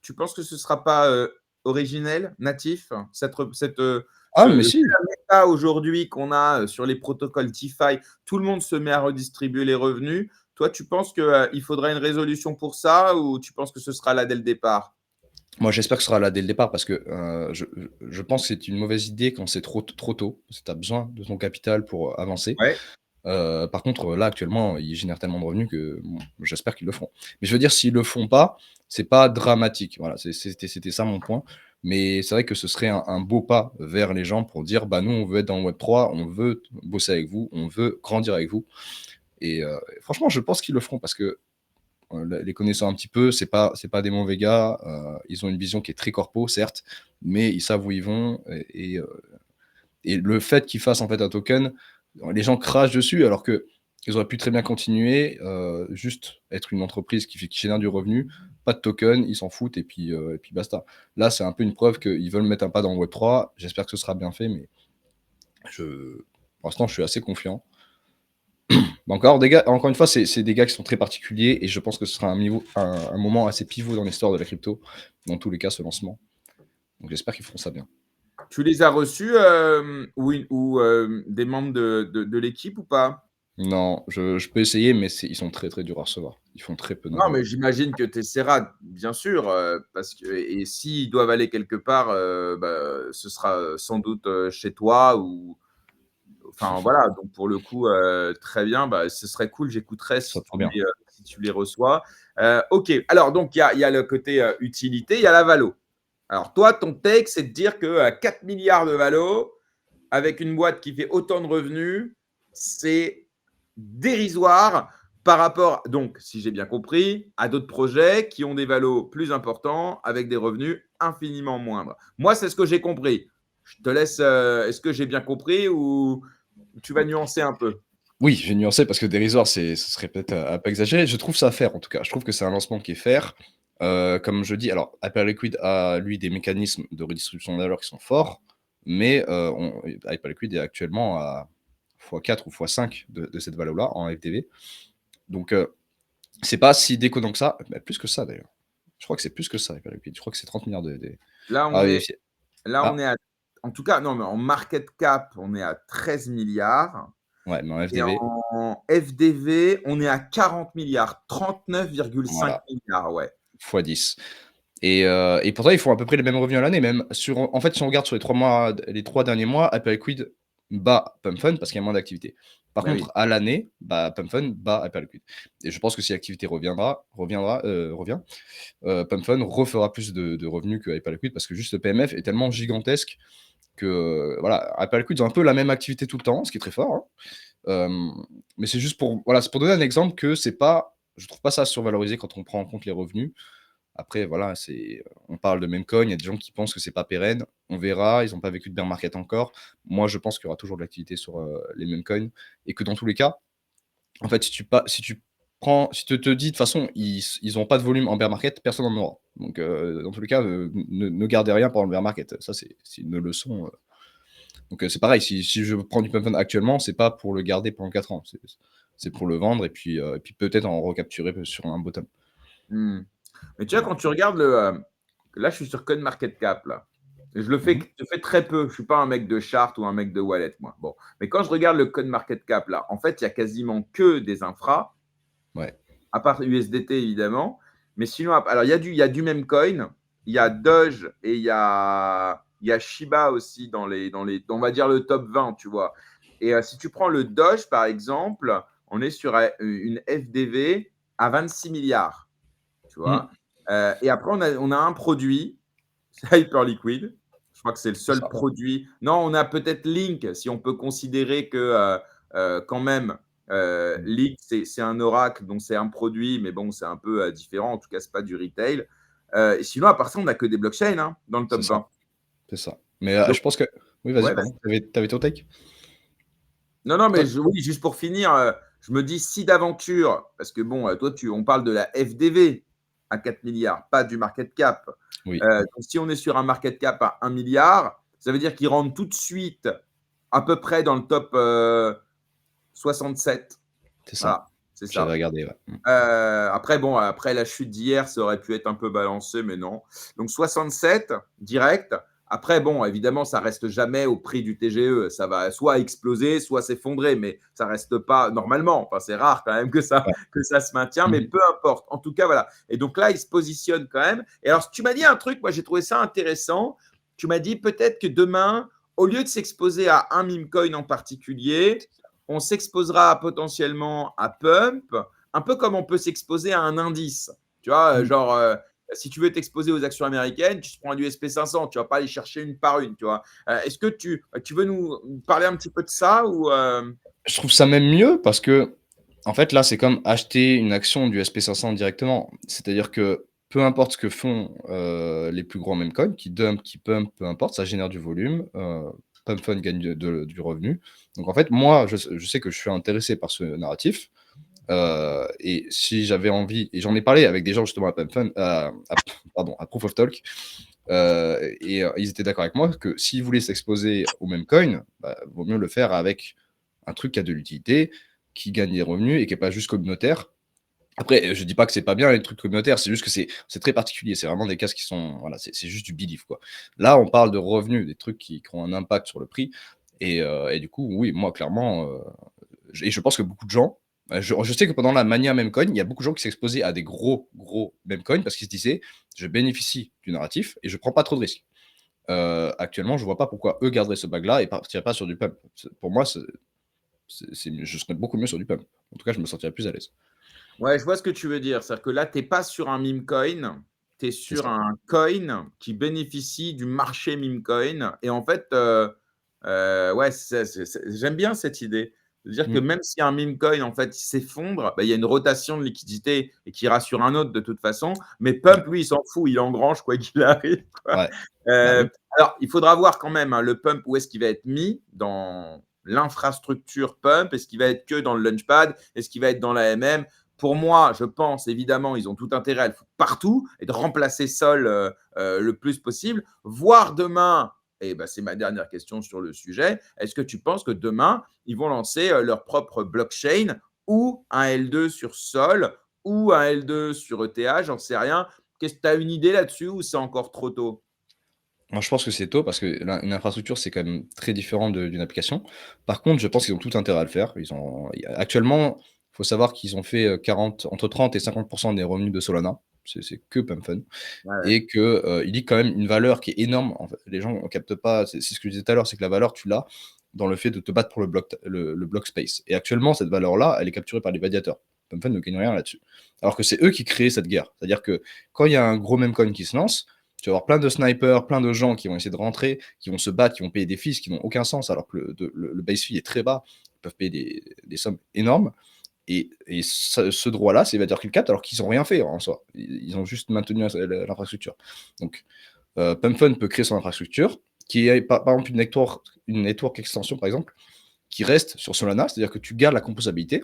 tu penses que ce sera pas originel, natif, Ah mais vu si! la méta aujourd'hui qu'on a sur les protocoles DeFi, tout le monde se met à redistribuer les revenus. Toi, tu penses qu'il faudra une résolution pour ça ou tu penses que ce sera là dès le départ? Moi, j'espère que ce sera là dès le départ parce que, je pense que c'est une mauvaise idée quand c'est trop tôt, parce que tu as besoin de ton capital pour, avancer. Ouais. Par contre, là, actuellement, ils génèrent tellement de revenus que, bon, j'espère qu'ils le feront. Mais je veux dire, s'ils le font pas, c'est pas dramatique. Voilà, c'était ça mon point. Mais c'est vrai que ce serait un beau pas vers les gens pour dire: «Bah, nous, on veut être dans le Web3, on veut bosser avec vous, on veut grandir avec vous» et franchement, je pense qu'ils le feront parce que, les connaissant un petit peu, c'est pas des mauvais gars, ils ont une vision qui est très corpo, certes, mais ils savent où ils vont et le fait qu'ils fassent en fait un token, les gens crachent dessus alors que ils auraient pu très bien continuer, juste être une entreprise qui génère du revenu, pas de token, ils s'en foutent et puis basta. Là, c'est un peu une preuve qu'ils veulent mettre un pas dans le Web3. J'espère que ce sera bien fait, mais je pour l'instant, je suis assez confiant. Encore une fois, c'est des gars qui sont très particuliers et je pense que ce sera un moment assez pivot dans l'histoire de la crypto, dans tous les cas, ce lancement. Donc j'espère qu'ils feront ça bien. Tu les as reçus, ou des membres de l'équipe ou pas? Non, je peux essayer, mais ils sont très très durs à recevoir. Ils font très peu Non, d'envois. mais j'imagine que tu essaieras, bien sûr, parce que et s'ils doivent aller quelque part, bah, ce sera, sans doute, chez toi ou enfin, voilà, donc pour le coup, très bien, bah, ce serait cool, j'écouterais Ce serait trop bien. si tu les reçois. OK, alors donc il y a le côté, utilité, il y a la valo. Alors toi, ton take, c'est de dire que, 4 000 000 de valo, avec une boîte qui fait autant de revenus, c'est dérisoire par rapport, donc, si j'ai bien compris, à d'autres projets qui ont des valos plus importants avec des revenus infiniment moindres. Moi, c'est ce que j'ai compris. Je te laisse. Est-ce que j'ai bien compris ou tu vas nuancer un peu? Oui, j'ai nuancé parce que dérisoire, ce serait peut-être un peu exagéré. Je trouve ça fair en tout cas. Je trouve que c'est un lancement qui est fair. Comme je dis, alors Hyperliquid a lui des mécanismes de redistribution de valeur qui sont forts, mais Hyperliquid est actuellement à x4 ou x5 de cette valeur-là en FDV. Donc c'est pas si déconnant que ça. Bah, plus que ça d'ailleurs. Je crois que c'est plus que ça, Hyperliquid. Je crois que c'est 30 milliards de. Là, À on est, vérifier. là, on Ah, est à, en tout cas, non, mais en market cap, on est à 13 milliards. ouais, mais en Et FDV, en FDV, on est à 40 milliards, 39,5 voilà, milliards, ouais. x10. Et pourtant, ils font à peu près les mêmes revenus à l'année. Même en fait, si on regarde sur les 3 derniers mois, Hyperliquid bat Pump Fund parce qu'il y a moins d'activité. Par Bah oui. contre, à l'année, bah, Pump Fund bat Hyperliquid. Et je pense que si l'activité revient, Pump Fund refera plus de revenus que Hyperliquid parce que juste le PMF est tellement gigantesque que voilà, Hyperliquid ils ont un peu la même activité tout le temps, ce qui est très fort, hein. Mais c'est juste pour, voilà, c'est pour donner un exemple que c'est pas, je trouve pas ça survalorisé quand on prend en compte les revenus. Après, voilà, on parle de meme coin, il y a des gens qui pensent que c'est pas pérenne. On verra, ils n'ont pas vécu de bear market encore. Moi, je pense qu'il y aura toujours de l'activité sur les meme coins et que dans tous les cas, en fait, si tu te dis de toute façon, ils n'ont pas de volume en bear market, personne n'en aura. Donc, dans tous les cas, ne gardez rien pendant le bear market. Ça, c'est une leçon. Donc, c'est pareil, si je prends du pump fund actuellement, c'est pas pour le garder pendant 4 ans. C'est pour le vendre et puis peut-être en recapturer sur un bottom. Hmm. Mais tu vois, Voilà. quand tu regardes là, je suis sur CoinMarketCap, là. Et Mhm. je fais très peu. Je suis pas un mec de chart ou un mec de wallet, moi. Bon. Mais quand je regarde le CoinMarketCap, là, en fait, il y a quasiment que des infras, Ouais, à part USDT, évidemment. Mais sinon, alors, il y a du Memcoin, il y a Doge et il y a Shiba aussi on va dire le top 20, tu vois. Et si tu prends le Doge, par exemple, on est sur une FDV à 26 milliards, tu mm, vois. Et après, on a un produit, c'est Hyperliquid. Je crois que c'est le c'est seul ça. produit. Non, on a peut-être Link, si on peut considérer que quand même, Mm, Link, c'est un oracle, donc c'est un produit, mais bon, c'est un peu différent. En tout cas, c'est pas du retail. Et sinon, à part ça, on n'a que des blockchains, hein, dans le c'est top ça. 20. C'est ça. Mais Donc, je pense que. Oui, vas-y, ouais, pardon. T'avais ton take? non, non, mais Toi- oui, juste pour finir, je me dis si d'aventure, parce que bon, toi, on parle de la FDV à 4 milliards, pas du market cap. Oui, Donc, si on est sur un market cap à 1 milliard, ça veut dire qu'ils rentrent tout de suite à peu près dans le top 67. c'est ça. Voilà, c'est J'avais ça. regardé, ouais. Mm. Après, bon, après la chute d'hier, ça aurait pu être un peu balancé, mais non. Donc 67 direct. Après, bon, évidemment, ça reste jamais au prix du TGE. Ça va soit exploser, soit s'effondrer, mais ça reste pas normalement. Enfin, c'est rare quand même Ouais. que ça se maintient, mais Mhm. peu importe. En tout cas, voilà. Et donc là, il se positionne quand même. Et alors, tu m'as dit un truc, moi j'ai trouvé ça intéressant. Tu m'as dit peut-être que demain, au lieu de s'exposer à un meme coin en particulier, on s'exposera potentiellement à Pump, un peu comme on peut s'exposer à un indice. Tu vois, Mm. genre, si tu veux t'exposer aux actions américaines, tu te prends du SP 500, tu ne vas pas aller chercher une par une, tu vois. Est-ce que tu veux nous parler un petit peu de ça ou Je trouve ça même mieux parce que, en fait, là, c'est comme acheter une action du SP 500 directement. C'est-à-dire que peu importe ce que font les plus grands meme coins, qui dump, qui pump, peu importe, ça génère du volume. Pump Fund gagne du revenu. Donc, en fait, moi, je sais que je suis intéressé par ce narratif. Et si j'avais envie, et j'en ai parlé avec des gens justement à Pump Fund, pardon, à Proof of Talk, ils étaient d'accord avec moi que s'ils voulaient s'exposer au même coin, bah, vaut mieux le faire avec un truc qui a de l'utilité. qui gagne des revenus et qui n'est pas juste communautaire. Après, je dis pas que c'est pas bien les trucs communautaires, c'est juste que c'est très particulier. C'est vraiment des cas qui sont. Voilà, c'est juste du belief, quoi. Là, on parle de revenus, des trucs qui ont un impact sur le prix. Et du coup, oui, moi, clairement, et je pense que beaucoup de gens. Je sais que pendant la mania Memecoin, il y a beaucoup de gens qui s'exposaient à des gros Memecoin parce qu'ils se disaient je bénéficie du narratif et je prends pas trop de risques. Actuellement, je vois pas pourquoi eux garderaient ce bag-là et partiraient pas sur du pump. Pour moi, je serais beaucoup mieux sur du pump. En tout cas, je me sentirais plus à l'aise. Ouais, je vois ce que tu veux dire. C'est-à-dire que là, tu n'es pas sur un meme coin, tu es C'est sur ça. un coin qui bénéficie du marché meme coin. Et en fait, ouais, j'aime bien cette idée. C'est-à-dire que Mm. même si un meme coin, en fait, il s'effondre, bah, il y a une rotation de liquidité et qui ira sur un autre de toute façon. Mais Ouais. Pump, lui, il s'en fout, il engrange quoi qu'il arrive, quoi. Ouais. Bah Euh, oui. alors, il faudra voir quand même hein, le Pump, où est-ce qu'il va être mis dans l'infrastructure Pump. Est-ce qu'il va être que dans le Launchpad? Est-ce qu'il va être dans la MM? Pour moi, je pense évidemment, ils ont tout intérêt à le foutre partout et de remplacer Sol le plus possible. Voire demain, et ben, c'est ma dernière question sur le sujet, est-ce que tu penses que demain, ils vont lancer leur propre blockchain ou un L2 sur Sol ou un L2 sur ETH? J'en sais rien. Qu'est-ce que tu as une idée là-dessus ou c'est encore trop tôt? Moi, je pense que c'est tôt parce que une infrastructure, c'est quand même très différent d'une application. Par contre, je pense qu'ils ont tout intérêt à le faire. Actuellement, il faut savoir qu'ils ont fait entre 30 et 50% des revenus de Solana. C'est que PumpFun. Ouais, ouais. Et qu'il dit quand même une valeur qui est énorme. En fait, les gens ne captent pas. C'est ce que je disais tout à l'heure, c'est que la valeur, tu l'as dans le fait de te battre pour le block space. Et actuellement, cette valeur-là, elle est capturée par les validateurs. PumpFun ne gagne rien là-dessus. Alors que c'est eux qui créent cette guerre. C'est-à-dire que quand il y a un gros memcoin qui se lance, tu vas avoir plein de snipers, plein de gens qui vont essayer de rentrer, qui vont se battre, qui vont payer des fees qui n'ont aucun sens, alors que le base fee est très bas. Ils peuvent payer des sommes énormes. Et ce droit-là, c'est Vader qui le capte, alors qu'ils n'ont rien fait en soi. Ils ont juste maintenu l'infrastructure. Donc, PumpFun peut créer son infrastructure, qui est par exemple une network extension, par exemple, qui reste sur Solana, c'est-à-dire que tu gardes la composabilité,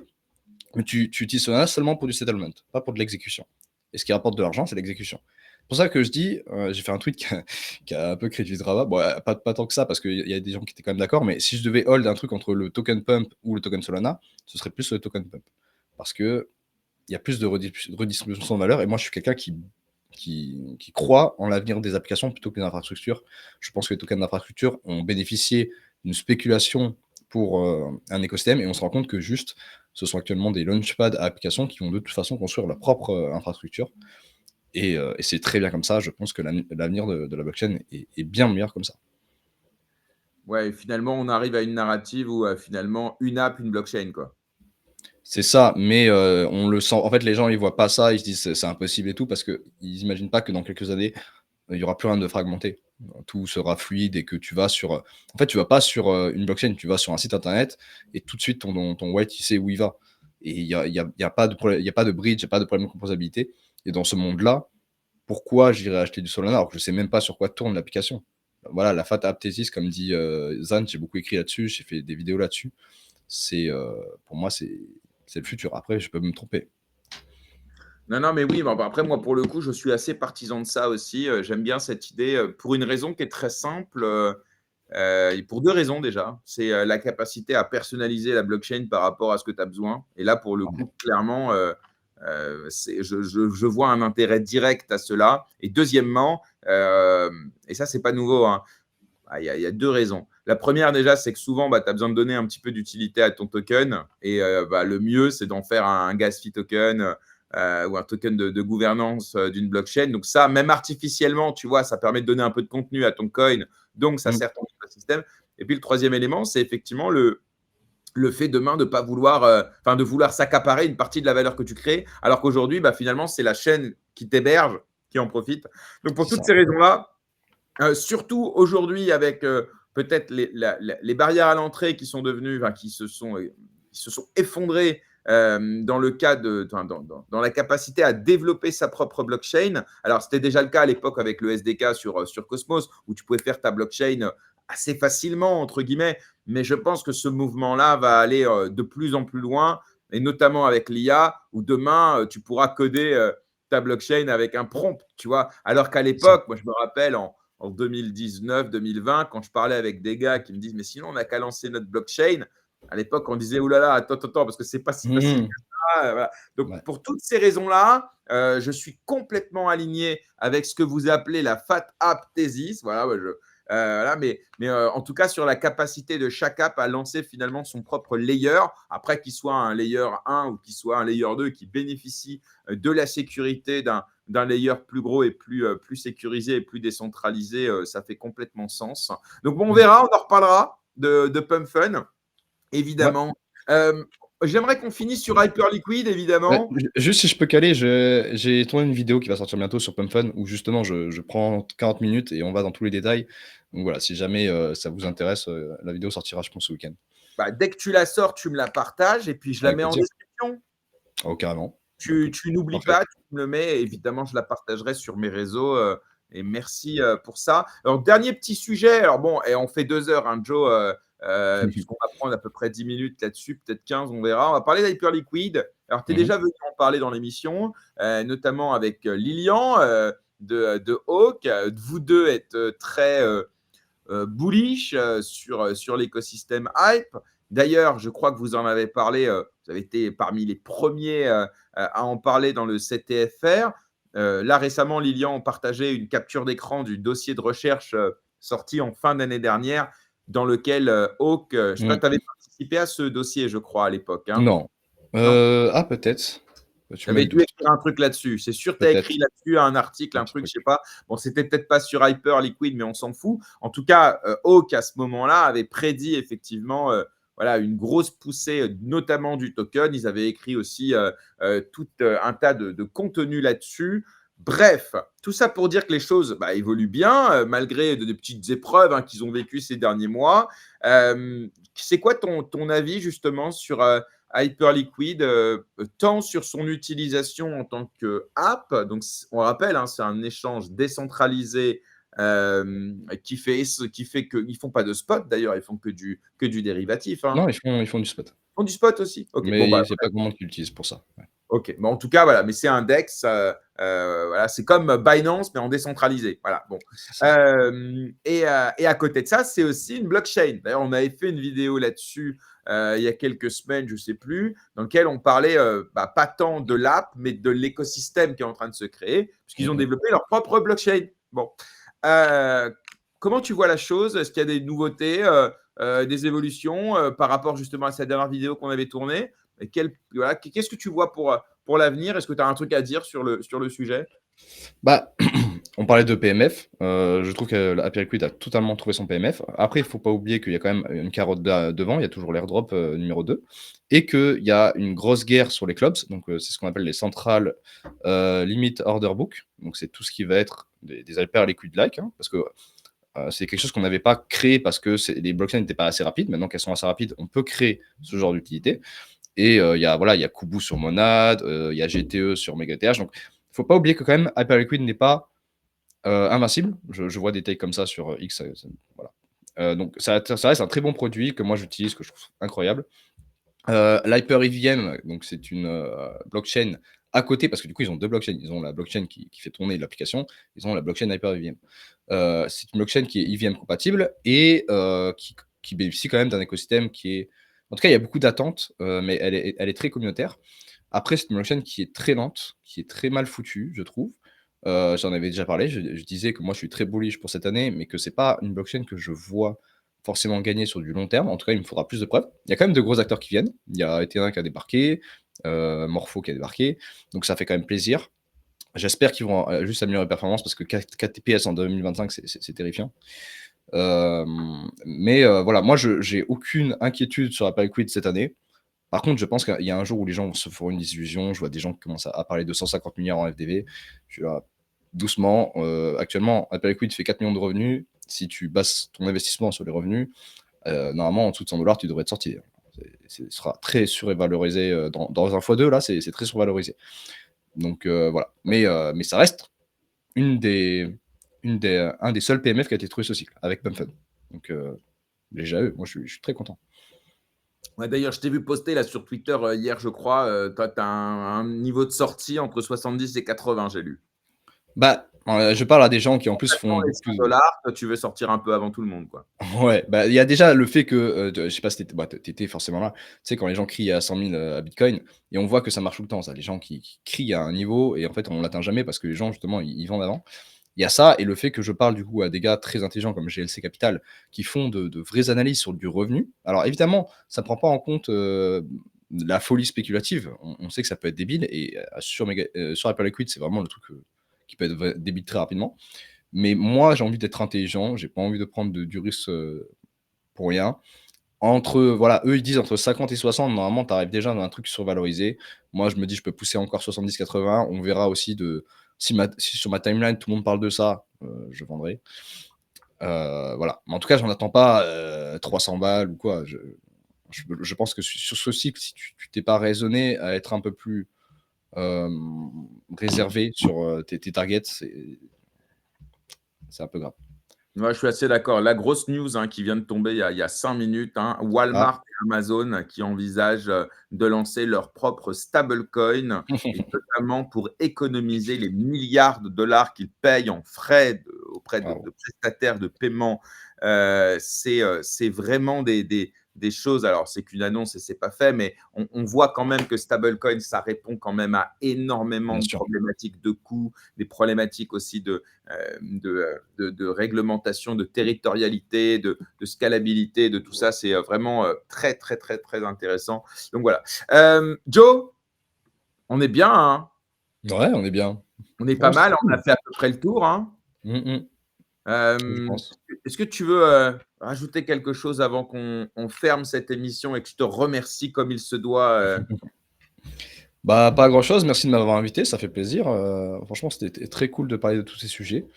mais tu utilises Solana seulement pour du settlement, pas pour de l'exécution. Et ce qui rapporte de l'argent, c'est l'exécution. C'est pour ça que je dis, j'ai fait un tweet qui a un peu créé du drama. Bon, pas tant que ça, parce qu'il y a des gens qui étaient quand même d'accord, mais si je devais hold un truc entre le token pump ou le token Solana, ce serait plus le token pump. Parce que il y a plus de redistribution de valeur, et moi je suis quelqu'un qui croit en l'avenir des applications plutôt que des infrastructures. Je pense que les tokens d'infrastructure ont bénéficié d'une spéculation pour un écosystème, et on se rend compte que juste, ce sont actuellement des launchpads à applications qui vont de toute façon construire leur propre infrastructure. Et c'est très bien comme ça. Je pense que l'avenir de la blockchain est bien meilleur comme ça. Ouais, finalement, on arrive à une narrative où finalement, une app, une blockchain, quoi. C'est ça, mais on le sent. En fait, les gens, ils voient pas ça, ils se disent c'est impossible et tout, parce qu'ils n'imaginent pas que dans quelques années, il y aura plus rien de fragmenté. Tout sera fluide et que tu vas sur. En fait, tu vas pas sur une blockchain, tu vas sur un site internet et tout de suite ton wallet, il sait où il va. Et y a pas de problème, il y a pas de bridge, il n'y a pas de problème de composabilité. Et dans ce monde-là, pourquoi j'irais acheter du Solana alors que je sais même pas sur quoi tourne l'application? Voilà, la fat app thesis, comme dit Zan, j'ai beaucoup écrit là-dessus, j'ai fait des vidéos là-dessus. C'est pour moi, c'est le futur. Après, je peux me tromper. Non, non, mais oui, bon, bah, après, moi, pour le coup, je suis assez partisan de ça aussi. J'aime bien cette idée pour une raison qui est très simple, et pour deux raisons déjà. C'est la capacité à personnaliser la blockchain par rapport à ce que tu as besoin. Et là, pour le coup, clairement, je vois un intérêt direct à cela. Et deuxièmement, et ça, c'est pas nouveau, hein, il y a deux raisons. La première, déjà, c'est que souvent, bah, tu as besoin de donner un petit peu d'utilité à ton token. Et bah, le mieux, c'est d'en faire un gas fee token ou un token de gouvernance d'une blockchain. Donc ça, même artificiellement, tu vois, ça permet de donner un peu de contenu à ton coin. Donc, ça Mm. sert ton écosystème. Et puis, le troisième élément, c'est effectivement le fait demain de pas vouloir, de vouloir s'accaparer une partie de la valeur que tu crées, alors qu'aujourd'hui, bah, finalement, c'est la chaîne qui t'héberge qui en profite. Donc, pour C'est toutes ça. ces raisons-là, surtout aujourd'hui avec peut-être les barrières à l'entrée qui sont devenues, qui se sont effondrées dans le cas dans la capacité à développer sa propre blockchain. Alors, c'était déjà le cas à l'époque avec le SDK sur Cosmos, où tu pouvais faire ta blockchain assez facilement, entre guillemets. Mais je pense que ce mouvement-là va aller de plus en plus loin, et notamment avec l'IA, où demain, tu pourras coder ta blockchain avec un prompt, tu vois. Alors qu'à C'est ça. l'époque, moi, je me rappelle en 2019, 2020, quand je parlais avec des gars qui me disent, mais sinon, on n'a qu'à lancer notre blockchain. À l'époque, on disait: «Ouh là là, attends, attends, parce que c'est pas si facile Mmh. que ça», voilà. Donc Ouais. pour toutes ces raisons-là, je suis complètement aligné avec ce que vous appelez la fat app thesis. Voilà, ouais, voilà, mais en tout cas sur la capacité de chaque app à lancer finalement son propre layer. Après qu'il soit un layer 1 ou qu'il soit un layer 2 qui bénéficie, de la sécurité d'un layer plus gros et plus sécurisé et plus décentralisé, ça fait complètement sens. Donc bon, on Mmh. verra, on en reparlera de Pump Fun. Ouais. Évidemment. J'aimerais qu'on finisse sur Hyperliquid, Bah, évidemment. juste si je peux caler, j'ai tourné une vidéo qui va sortir bientôt sur PumpFun où justement je prends 40 minutes et on va dans tous les détails. Donc voilà, si jamais, ça vous intéresse, la vidéo sortira je pense ce week-end. Bah, dès que tu la sors, tu me la partages et puis je la Avec mets en plaisir. description. Oh carrément. Bah Tu, écoute, tu n'oublies parfait. pas, tu me le mets. Évidemment, je la partagerai sur mes réseaux. Et merci pour ça. Alors, dernier petit sujet. Alors bon, et on fait 2 heures, hein, Joe, puisqu'on va prendre à peu près 10 minutes là-dessus, peut-être 15, on verra. On va parler d'Hyperliquid. Alors, tu es Mmh mh. déjà venu en parler dans l'émission, notamment avec Lilian de Hawk. Vous deux êtes très bullish sur l'écosystème Hype. D'ailleurs, je crois que vous en avez parlé, vous avez été parmi les premiers à en parler dans le CTFR. Là, récemment, Lilian partageait une capture d'écran du dossier de recherche sorti en fin d'année dernière, dans lequel Hawk, je ne sais pas, Mmh. tu avais participé à ce dossier, je crois, à l'époque. Hein, Non. non? Ah peut-être. Tu Tu mets avais le dû doute. écrire un truc là-dessus. C'est sûr que tu as écrit Peut-être, là-dessus un article, un un petit truc, je truc. sais pas. Bon, c'était peut-être pas sur Hyper Liquid, mais on s'en fout. En tout cas, Hawk, à ce moment-là, avait prédit effectivement voilà, une grosse poussée, notamment du token. Ils avaient écrit aussi tout un tas de contenu là-dessus. Bref, tout ça pour dire que les choses bah, évoluent bien, malgré de petites épreuves hein, qu'ils ont vécues ces derniers mois. C'est quoi ton avis justement sur Hyperliquid, tant sur son utilisation en tant qu'app, donc on rappelle, hein, c'est un échange décentralisé qui fait qu'ils ne font pas de spot d'ailleurs, ils font que du dérivatif. Hein. Non, ils font du spot. Ils font du spot aussi. Ok, bon, Mais bah, il y a pas grand monde qui l'utilise pour ça. Ouais. ok, bon, en tout cas, voilà, mais c'est un DEX, voilà, c'est comme Binance, mais en décentralisé. Voilà, bon. C'est ça. Et à côté de ça, c'est aussi une blockchain. D'ailleurs, on avait fait une vidéo là-dessus il y a quelques semaines, je ne sais plus, dans lequel on parlait bah, pas tant de l'app, mais de l'écosystème qui est en train de se créer, puisqu'ils Mmh ont mh. développé leur propre blockchain. Bon. Euh, Comment tu vois la chose? Est-ce qu'il y a des nouveautés, des évolutions par rapport justement à cette dernière vidéo qu'on avait tournée? Et voilà, qu'est-ce que tu vois pour l'avenir? Est-ce que tu as un truc à dire sur le sujet? Bah, on parlait de PMF, je trouve que Hyperliquid a totalement trouvé son PMF. Après, il faut pas oublier qu'il y a quand même une carotte devant, il y a toujours l'airdrop, numéro 2 et qu'il y a une grosse guerre sur les clubs, donc c'est ce qu'on appelle les centrales, limit order book, donc c'est tout ce qui va être des Hyperliquid-like, hein, parce que, c'est quelque chose qu'on n'avait pas créé parce que les blockchains n'étaient pas assez rapides. Maintenant qu'elles sont assez rapides, on peut créer ce genre d'utilité et il y a voilà, il y a Kubu sur Monad, il y a GTE sur MegaTH, donc il faut pas oublier que quand même Hyperliquid n'est pas invincible. Je vois des takes comme ça sur X, voilà. Donc ça reste un très bon produit que moi j'utilise, que je trouve incroyable. L'Hyper EVM, donc c'est une blockchain à côté, parce que du coup ils ont deux blockchains. Ils ont la blockchain qui fait tourner l'application, ils ont la blockchain Hyper EVM. C'est une blockchain qui est EVM compatible et qui bénéficie quand même d'un écosystème qui est. En tout cas, il y a beaucoup d'attentes, mais elle est très communautaire. Après, c'est une blockchain qui est très lente, qui est très mal foutue, je trouve. J'en avais déjà parlé. Je disais que moi, je suis très bullish pour cette année, mais que c'est pas une blockchain que je vois forcément gagner sur du long terme. En tout cas, il me faudra plus de preuves. Il y a quand même de gros acteurs qui viennent. Il y a Ethereum qui a débarqué, Morpho qui a débarqué. Donc, ça fait quand même plaisir. J'espère qu'ils vont juste améliorer les performances parce que 4 TPS en 2025, c'est terrifiant. Mais voilà, moi, j'ai aucune inquiétude sur la Liquid cette année. Par contre, je pense qu'il y a un jour où les gens se feront une illusion. Je vois des gens qui commencent à parler de 150 milliards en FDV. Je suis là, doucement. Actuellement, Apple Liquid fait 4 millions de revenus. Si tu bases ton investissement sur les revenus, normalement, en dessous de 100 dollars, tu devrais te sortir. Ce sera très survalorisé. Dans un x2, là, c'est très survalorisé. Donc voilà. Mais ça reste un des seuls PMF qui a été trouvé ce cycle, avec PumpFun. Donc déjà, moi, je suis très content. Ouais, d'ailleurs, je t'ai vu poster là sur Twitter hier, je crois. Toi, tu as un niveau de sortie entre 70 et 80, j'ai lu. Bah, Je parle à des gens qui en plus Maintenant font les beaucoup plus 100 $, toi, tu veux sortir un peu avant tout le monde, quoi. ouais, bah, il y a déjà le fait que, je sais pas si tu étais forcément là. Tu sais quand les gens crient à 100 000 à Bitcoin et on voit que ça marche tout le temps ça. Les gens qui crient à un niveau et en fait on l'atteint jamais parce que les gens justement ils vendent avant. Il y a ça et le fait que je parle du coup à des gars très intelligents comme GLC Capital qui font de vraies analyses sur du revenu. Alors évidemment, ça prend pas en compte, la folie spéculative. On sait que ça peut être débile et sur Hyperliquid, c'est vraiment le truc, qui peut être débile très rapidement. Mais moi, j'ai envie d'être intelligent, j'ai pas envie de prendre du risque, pour rien. Voilà, eux, ils disent entre 50 et 60, normalement, tu arrives déjà dans un truc survalorisé. Moi, je me dis, je peux pousser encore 70-80. On verra aussi si sur ma timeline, tout le monde parle de ça, je vendrai. Voilà. Mais en tout cas, j'en attends pas 300 balles ou quoi. Je pense que sur ce cycle, si tu t'es pas raisonné à être un peu plus réservé sur tes targets, c'est un peu grave. Ouais, je suis assez d'accord. La grosse news, hein, qui vient de tomber il y a 5 minutes, hein, Ah, Walmart et Amazon qui envisagent, de lancer leur propre stablecoin et notamment pour économiser les milliards de dollars qu'ils payent en frais auprès de waouh. de prestataires de paiement. C'est vraiment des choses, alors c'est qu'une annonce et c'est pas fait, mais on voit quand même que stablecoin, ça répond quand même à énormément Bien de sûr. problématiques de coûts, des problématiques aussi de réglementation, de territorialité, de scalabilité, de tout ça. C'est vraiment très, très, très, très intéressant. Donc voilà. Joe, on est bien, hein, Ouais, on est bien. on est pas Ouais, mal, c'était on a cool. fait à peu près le tour, hein. Mmh. Je Euh, pense. Est-ce que tu veux rajouter quelque chose avant qu'on ferme cette émission et que je te remercie comme il se doit Bah, pas grand-chose, merci de m'avoir invité, ça fait plaisir, franchement, c'était très cool de parler de tous ces sujets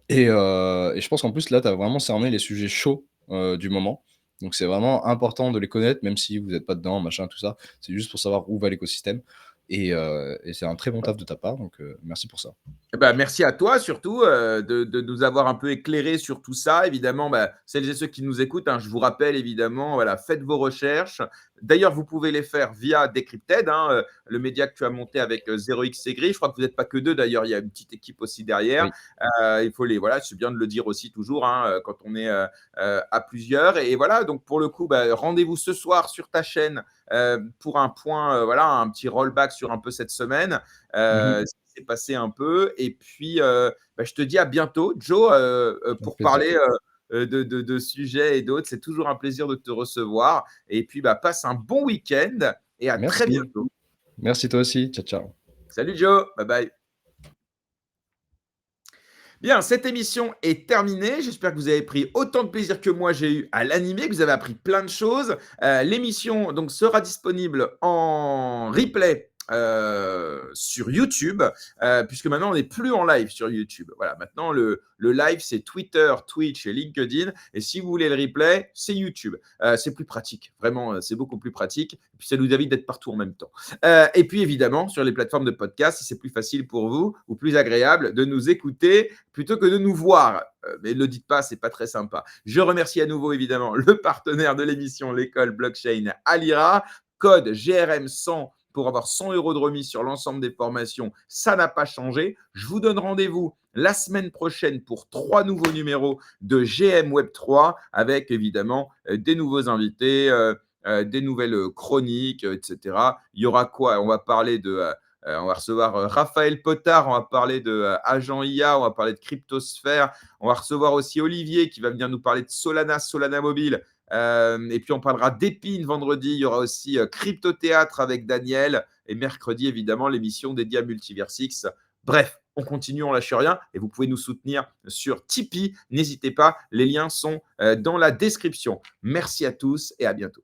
et je pense qu'en plus, là, tu as vraiment cerné les sujets chauds, du moment. Donc c'est vraiment important de les connaître, même si vous êtes pas dedans, machin, tout ça. C'est juste pour savoir où va l'écosystème et c'est un très bon taf de ta part, donc merci pour ça. Eh ben, merci à toi surtout de nous avoir un peu éclairé sur tout ça. Évidemment, bah, celles et ceux qui nous écoutent, hein, je vous rappelle évidemment, voilà, faites vos recherches. D'ailleurs, vous pouvez les faire via Decrypted, hein, le média que tu as monté avec 0x Segri. Je crois que vous n'êtes pas que deux d'ailleurs, il y a une petite équipe aussi derrière. Oui. Il faut voilà, c'est bien de le dire aussi toujours hein, quand on est à plusieurs. Et voilà, donc pour le coup, bah, rendez-vous ce soir sur ta chaîne pour un point, voilà, un petit rollback sur un peu cette semaine. Mmh. Ce qui s'est passé un peu. Et puis, bah, je te dis à bientôt, Joe, Avec pour plaisir. parler de sujets et d'autres. C'est toujours un plaisir de te recevoir. Et puis, bah, passe un bon week-end et à très Merci. bientôt. Merci toi aussi. Ciao, ciao. Salut Joe, bye bye. Bien, cette émission est terminée. J'espère que vous avez pris autant de plaisir que moi j'ai eu à l'animer, que vous avez appris plein de choses. L'émission donc sera disponible en replay sur YouTube, puisque maintenant on n'est plus en live sur YouTube. Voilà, maintenant le live c'est Twitter, Twitch et LinkedIn. Et si vous voulez le replay, c'est YouTube. C'est plus pratique, vraiment, c'est beaucoup plus pratique. Et puis ça nous évite d'être partout en même temps. Et puis évidemment, sur les plateformes de podcast, si c'est plus facile pour vous ou plus agréable de nous écouter plutôt que de nous voir. Mais ne le dites pas, c'est pas très sympa. Je remercie à nouveau évidemment le partenaire de l'émission, l'école blockchain Alira, code GRM100 pour avoir 100 € de remise sur l'ensemble des formations. Ça n'a pas changé. Je vous donne rendez-vous la semaine prochaine pour 3 nouveaux numéros de GM Web 3 avec évidemment des nouveaux invités, des nouvelles chroniques, etc. Il y aura quoi? On va parler on va recevoir Raphaël Potard, on va parler de Agent IA, on va parler de Cryptosphère, on va recevoir aussi Olivier qui va venir nous parler de Solana, Solana Mobile. Et puis on parlera d'Épine vendredi. Il y aura aussi Crypto Théâtre avec Daniel. Et mercredi, évidemment, l'émission dédiée à Multiversix. Bref, on continue, on lâche rien. Et vous pouvez nous soutenir sur Tipeee. N'hésitez pas, les liens sont dans la description. Merci à tous et à bientôt.